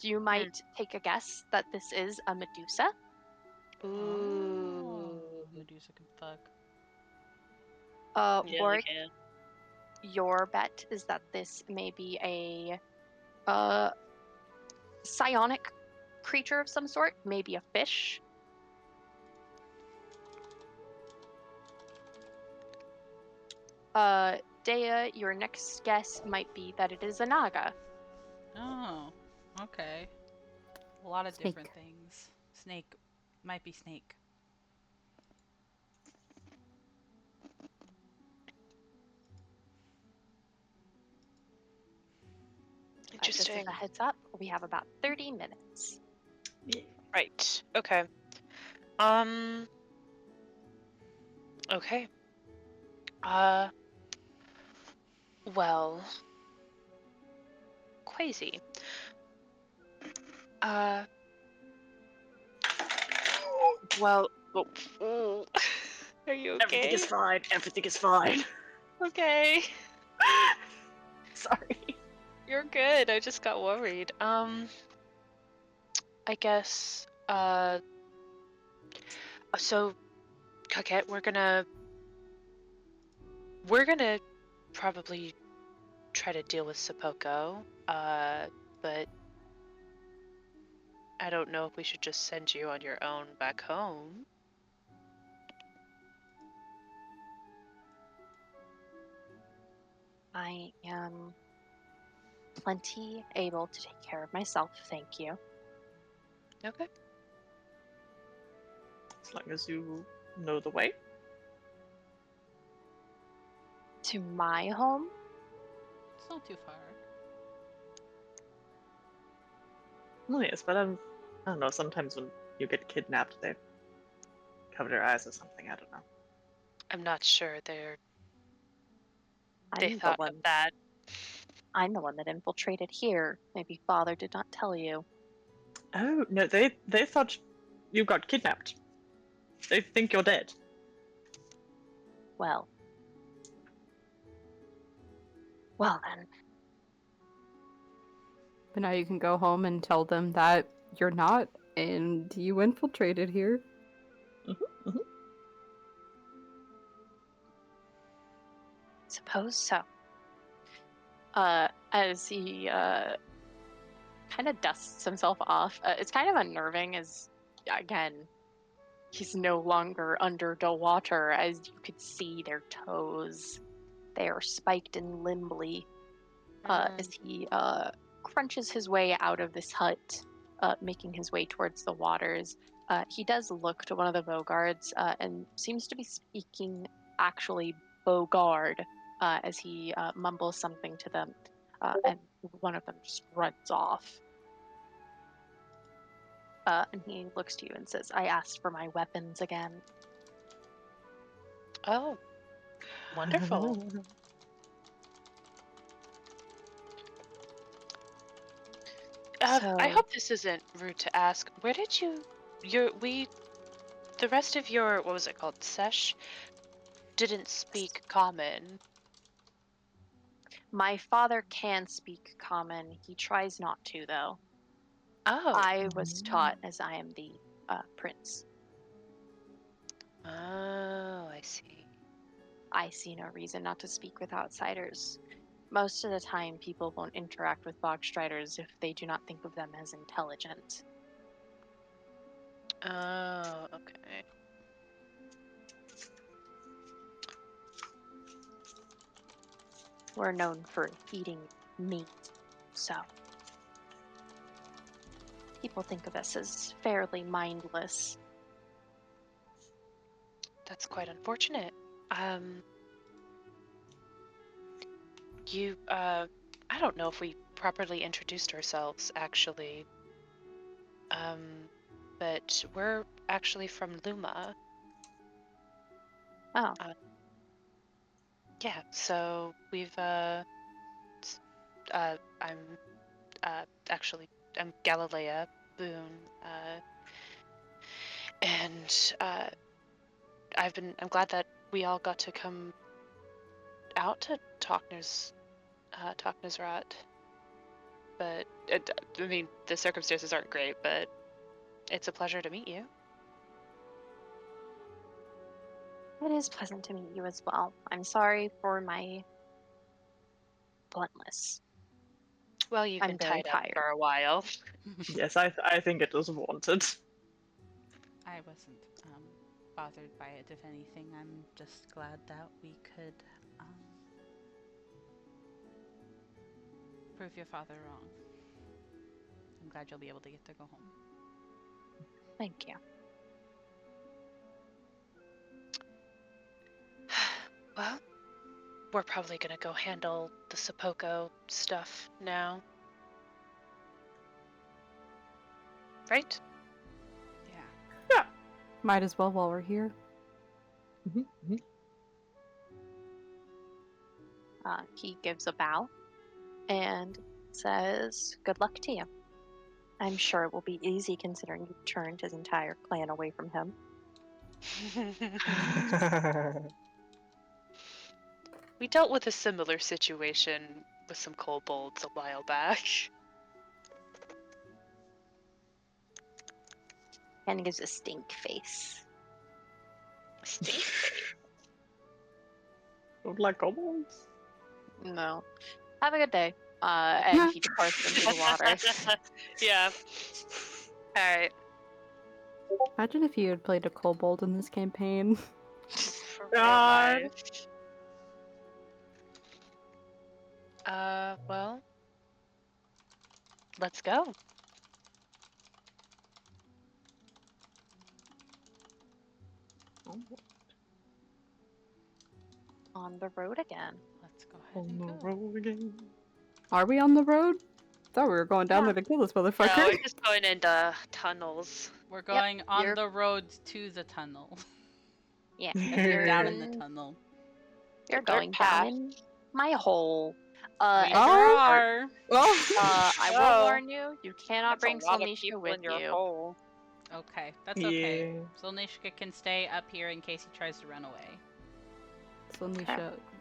you might take a guess that this is a Medusa. Ooh. Medusa can fuck. Yeah, Warwick, they can. your bet is that this may be a psionic creature of some sort, maybe a fish. Dea, your next guess might be that it is a naga. Oh, okay. A lot of Snake. different things. Snake. Might be snake. Just as Interesting. a heads up, we have about 30 minutes. Right. Okay. Okay. Well. Quasi. Well. Oh. Are you okay? Everything is fine. Everything is fine. Okay. Sorry. You're good. I just got worried. I guess, So, Coquette, we're gonna probably try to deal with Sepoko. But I don't know if we should just send you on your own back home. I am plenty able to take care of myself, thank you. Okay. As long as you know the way. To my home? It's not too far. Well, yes, but I don't know. Sometimes when you get kidnapped, they cover their eyes or something. I don't know. I'm not sure they I'm the thought of one. that. I'm the one that infiltrated here. Maybe Father did not tell you. Oh no, they thought you got kidnapped. They think you're dead. Well then. But now you can go home and tell them that you're not, and you infiltrated here. Suppose so. As he kind of dusts himself off, it's kind of unnerving as, again, he's no longer under the water, as you could see their toes. They are spiked and limbly. As he crunches his way out of this hut, making his way towards the waters. He does look to one of the Bogards and seems to be speaking actually Bogard as he mumbles something to them, and one of them just runs off. And he looks to you and says, "I asked for my weapons again." Oh, wonderful. I So- hope this isn't rude to ask. Where did the rest of your, what was it called, sesh, didn't speak common. My father can speak common. He tries not to, though. Oh. I was taught as I am the prince. Oh, I see. I see no reason not to speak with outsiders. Most of the time, people won't interact with Bogstriders if they do not think of them as intelligent. Oh, okay. We're known for eating meat, so people think of us as fairly mindless. That's quite unfortunate. I don't know if we properly introduced ourselves, actually. But we're actually from Luma. Oh, Yeah, so I'm, I'm Galilea Boone, and, I'm glad that we all got to come out to Talknazrat. But, I mean, the circumstances aren't great, but it's a pleasure to meet you. it is pleasant to meet you as well. I'm sorry for my bluntness. Well, you've I'm been very tied up tired. for a while. Yes, I think it was wanted. I wasn't bothered by it. If anything, I'm just glad that we could prove your father wrong. I'm glad you'll be able to get to go home. Thank you. Well, we're probably gonna go handle the Sepoko stuff now. Right? Yeah. Might as well while we're here. He gives a bow and says, "Good luck to you. I'm sure it will be easy considering you turned his entire clan away from him." We dealt with a similar situation with some kobolds a while back. And he gives a stink face. Steve. Don't like kobolds. No. Have a good day. And he departs into the water. Yeah. Alright. Imagine if you had played a kobold in this campaign. For real God. life. Well. Let's go. On the road again. Let's go ahead On and the go. road again. Are we on the road? Thought we were going down Yeah. there to kill this No, motherfucker. we're just going into tunnels. We're going on you're- the road to the tunnel. Yeah. As in down in the Mm. tunnel. You're dirt going path. down in my hole. We As sure a Oh. are. Oh, I will Oh. warn you, you cannot That's a bring lot of Slonishka people with in your you. hole. Okay, that's okay. Yeah. Solnishka can stay up here in case he tries to run away. so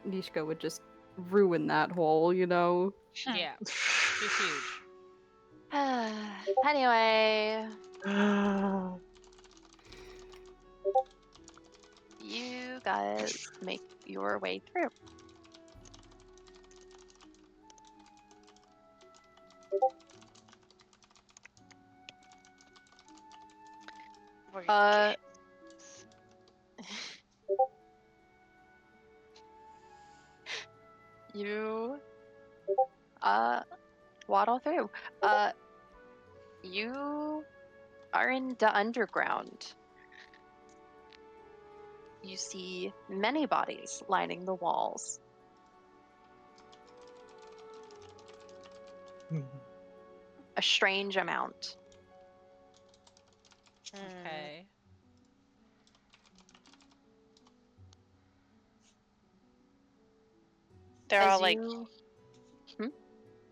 Nishka would just ruin that hole, you know? Yeah, she's huge. Anyway, you guys make your way through. We're Uh, you waddle through. You are in the underground. You see many bodies lining the walls. A strange amount. Okay. They're As all like. you-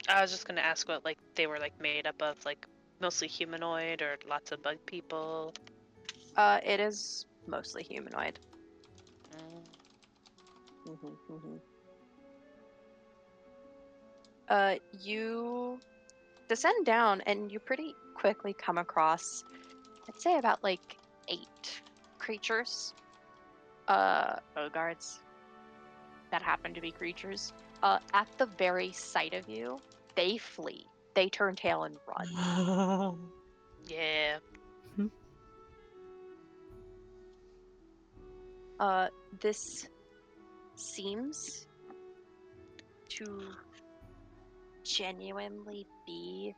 I was just gonna ask what like they were like made up of, like mostly humanoid or lots of bug people. It is mostly humanoid. Mm. You descend down and you pretty quickly come across, I'd say about like 8 creatures. Bogards that happen to be creatures. At the very sight of you, they flee. They turn tail and run. Yeah. This seems to genuinely be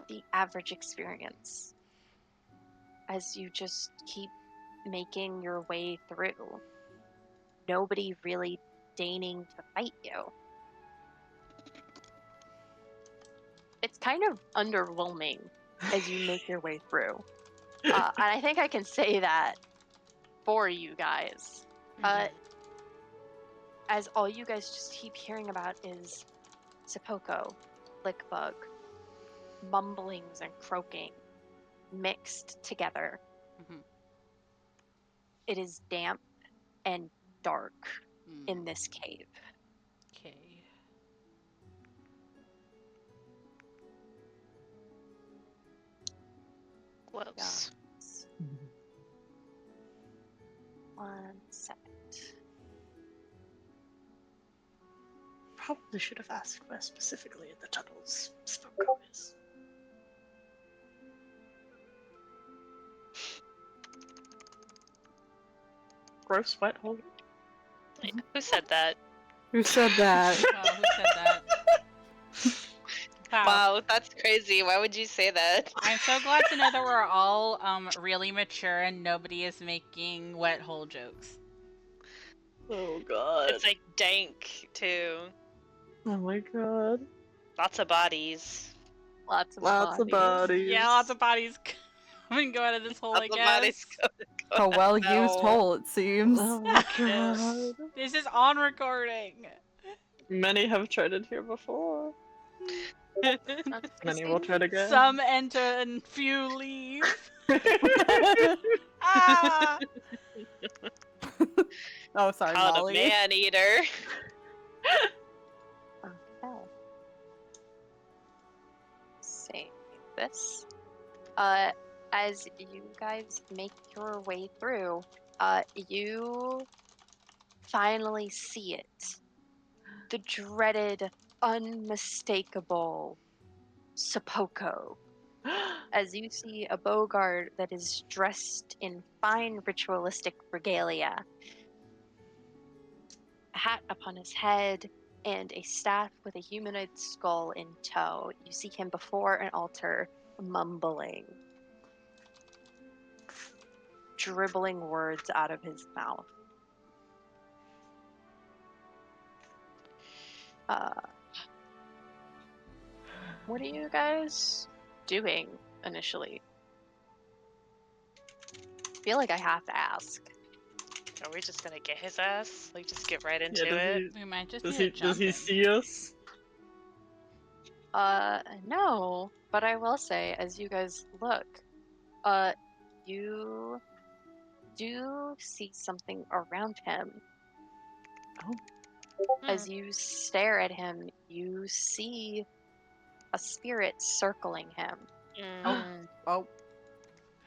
the average experience as you just keep making your way through. Nobody really deigning to fight you. It's kind of underwhelming as you make your way through. And I think I can say that for you guys. As all you guys just keep hearing about is Sepoko, Lickbug, mumblings and croaking mixed together. Mhm. It is damp and dark Mm, in this cave. okay. Close. One second. Probably should have asked where specifically in the tunnels Spoko is. Gross wet hole. Wait, who said that? Who said that? Oh, who said that? Wow. Wow, that's crazy. Why would you say that? I'm so glad to know that we're all really mature and nobody is making wet hole jokes. Oh god. It's like dank too. Oh my god. Lots of bodies. Lots of bodies. Yeah, lots of bodies come and go out of this hole, I Lots of guess. bodies A well-used No. hole, it seems. Oh my god. This is on recording. Many have tried it here before. Many will try it again. Some enter and few leave. Ah! Oh, sorry, Called a Molly. man eater. Okay. Save this. As you guys make your way through, You finally see it. The dreaded, unmistakable Sepoko. As you see a Bogard that is dressed in fine ritualistic regalia, a hat upon his head, and a staff with a humanoid skull in tow. You see him before an altar, mumbling, dribbling words out of his mouth. What are you guys doing initially? I feel like I have to ask. Are we just gonna get his ass? Like, just get right into Yeah, it? We might just does need he to jump does he him. see us? No, but I will say, as you guys look, you do see something around him. As you stare at him, you see a spirit circling him. Mm. Oh,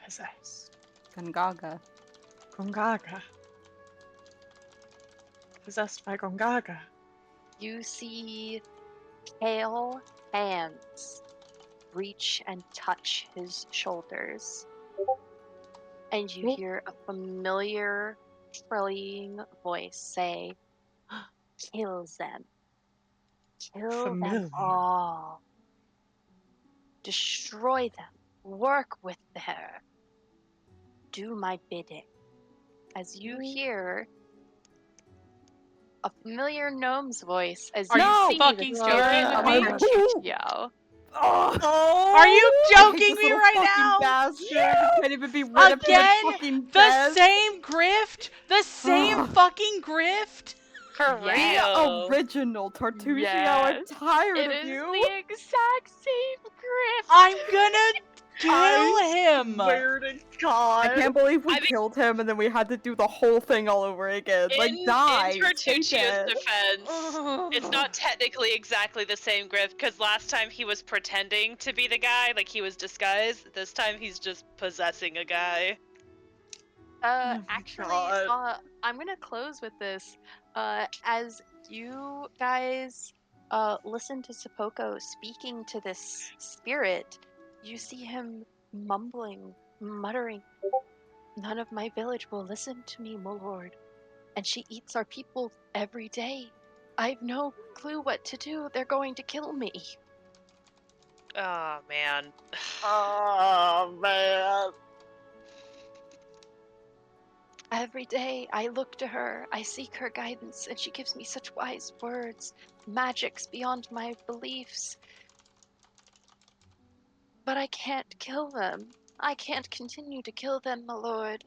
Possessed. Gungaga. Gongaga. Possessed by Gongaga. You see pale hands reach and touch his shoulders. And you hear a familiar, trilling voice say, "Kill them. Kill Familiar. them all. Destroy them. Work with her. Do my bidding." As you hear a familiar gnome's voice, as Are you you see fucking the joking with me? Mercutio. Oh, Are you I hate joking this me little right fucking now? Bastard. He can't even be rid of his Again? fucking The bed. same grift? The same Ugh. fucking grift? For Yes. real. Original Tartuccio, I'm Yes. tired It of is you. the exact same grift. I'm gonna kill I him! swear to I God. can't believe we I mean- killed him and then we had to do the whole thing all over again. Like, die. In stay Tertuccio's dead. defense, it's not technically exactly the same grift, because last time he was pretending to be the guy, like he was disguised. This time he's just possessing a guy. my Actually, God. I'm gonna close with this. As you guys listen to Sepoko speaking to this spirit, you see him mumbling, muttering, "None of my village will listen to me, my lord, and she eats our people every day. I've no clue what to do. They're going to kill me." Oh man. Oh man. Every day I look to her, I seek her guidance, and she gives me such wise words, magics beyond my beliefs. But I can't kill them. I can't continue to kill them, my lord.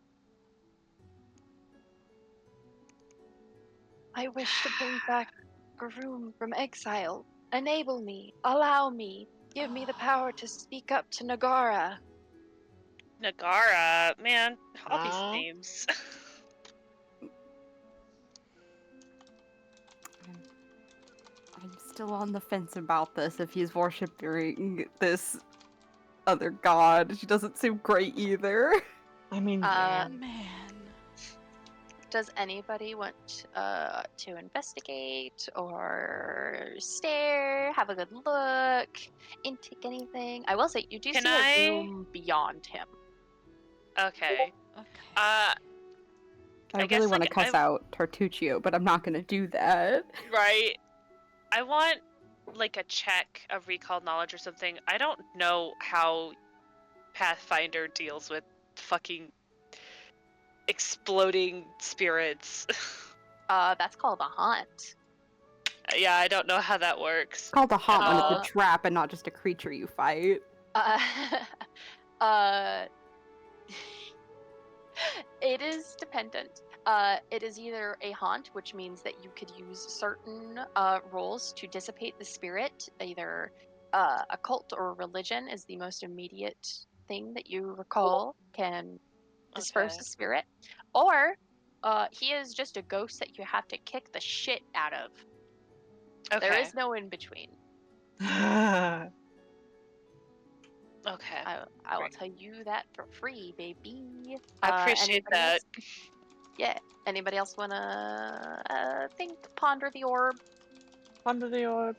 I wish to bring back Garoon from exile. Enable me, allow me, give me the power to speak up to Nagara. Nagara, man, all these Huh? names. I'm still on the fence about this if he's worshipping this other god. She doesn't seem great either. I mean, Uh, Man. Does anybody want to investigate or stare, have a good look, intake anything? I will say, you do Can see I- a room beyond him. Okay. Okay. I I really guess, want to like, cuss out Tartuccio, but I'm not gonna do that. Right. I want like a check of recall knowledge or something. I don't know how Pathfinder deals with fucking exploding spirits. That's called a haunt. Yeah, I don't know how that works. It's called a haunt when Uh, it's a trap and not just a creature you fight. Uh, it is dependent. It is either a haunt, which means that you could use certain roles to dissipate the spirit. Either occult or religion is the most immediate thing that you recall can disperse Okay. the spirit. Or he is just a ghost that you have to kick the shit out of. Okay. There is no in between. Okay. I will Great. tell you that for free, baby. I appreciate Anybody else? that. Yeah. Anybody else wanna think, ponder the orb? Under the orb.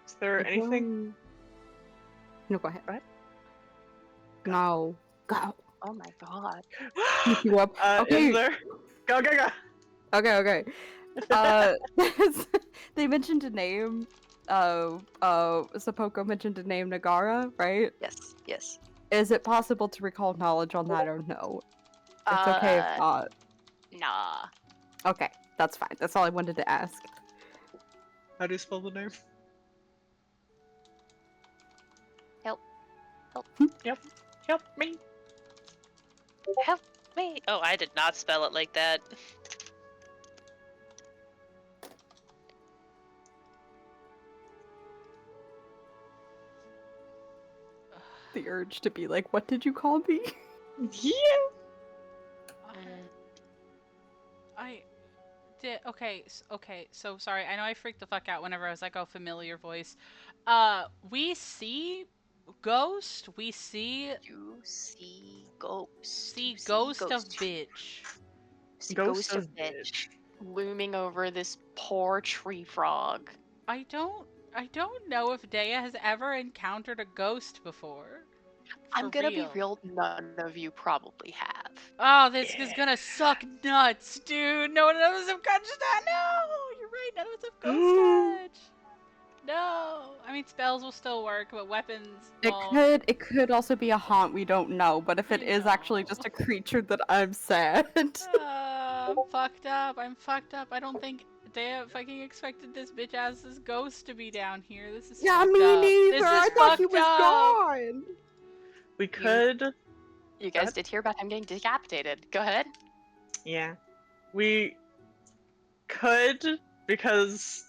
Is there anything? No, go ahead. What? No, go. Oh my god. Keep you up. Okay. Is there? Go, go, go! Okay. They mentioned a name. Sepoko mentioned a name, Nagara, right? Yes. Is it possible to recall knowledge on that or no? It's okay if not. Nah. Okay, that's fine. That's all I wanted to ask. How do you spell the name? Help me. Help me! Oh, I did not spell it like that. The urge to be like, what did you call me? Yeah. I did. Okay. Okay. So sorry. I know I freaked the fuck out whenever I was like, "Oh, familiar voice." We see ghost. We see You see ghost. see You see ghost of ghost. bitch. See Ghost ghost of of bitch looming over this poor tree frog. I don't know if Dea has ever encountered a ghost before. I'm For gonna be real, none of you probably have. Oh, this is gonna suck nuts, dude. No, none of us have touched that. No, you're right. None of us have ghost touch. No, I mean spells will still work, but weapons. Well, It could also be a haunt, we don't know, but if it is actually just a creature, then I'm sad. I'm fucked up. I'm fucked up. I don't think they fucking expected this bitch ass this ghost to be down here. This is Yeah, fucked me up. neither. This is I thought he fucked was up. gone. We could. You guys did hear about him getting decapitated. Go ahead. Yeah. We could, because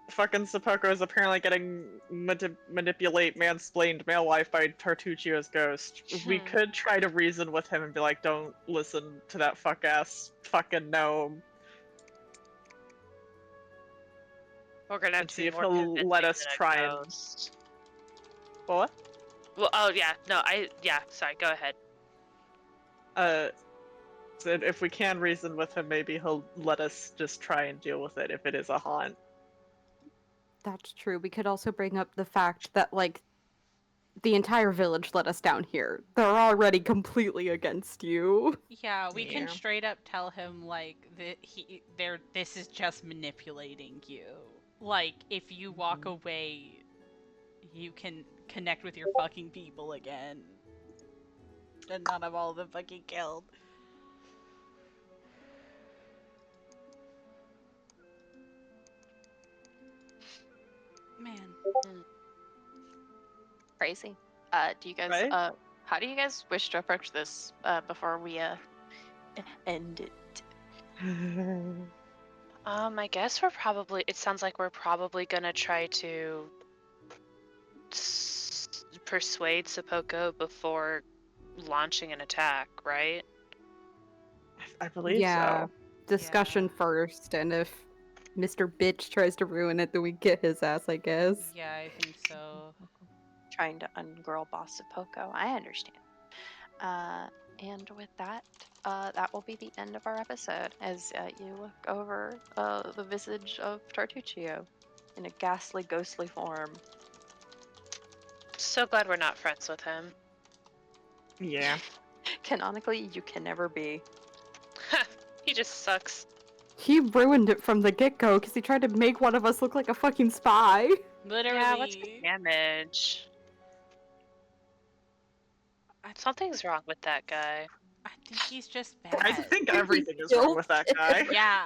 fucking Sepoko is apparently getting manipulate mansplained male wife by Tartuccio's ghost. We could try to reason with him and be like, don't listen to that fuck ass fucking gnome. We're gonna have And to see be if more he'll convincing let us than a try and. ghost. What? Well, oh yeah, no, sorry, go ahead. So if we can reason with him, maybe he'll let us just try and deal with it if it is a haunt. That's true. We could also bring up the fact that, like, the entire village let us down here. They're already completely against you. Yeah, we can Yeah. straight up tell him like this is just manipulating you. Like if you walk away, you can connect with your fucking people again, and not have all of them fucking killed. Man. Crazy. Do you guys Right? how do you guys wish to approach this before we end it? I guess it sounds like we're probably gonna try to persuade Sepoko before launching an attack, right? I believe Yeah. so. Discussion first, and if Mr. Bitch tries to ruin it, then we get his ass, I guess. Yeah, I think so. Trying to ungirl boss Sepoko. I understand. And with that, that will be the end of our episode as you look over the visage of Tartuccio in a ghastly, ghostly form. So glad we're not friends with him. Yeah. Canonically, you can never be. He just sucks. He ruined it from the get-go because he tried to make one of us look like a fucking spy. Literally. Yeah, what's the damage? Something's wrong with that guy. I think he's just bad. I think everything is wrong with that guy. Yeah.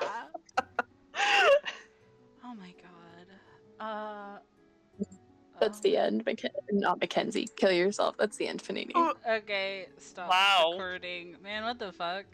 Oh my god. That's the end. Not Mackenzie. Kill yourself. That's the end, Fanini. Okay, stop Wow. recording. Man, what the fuck?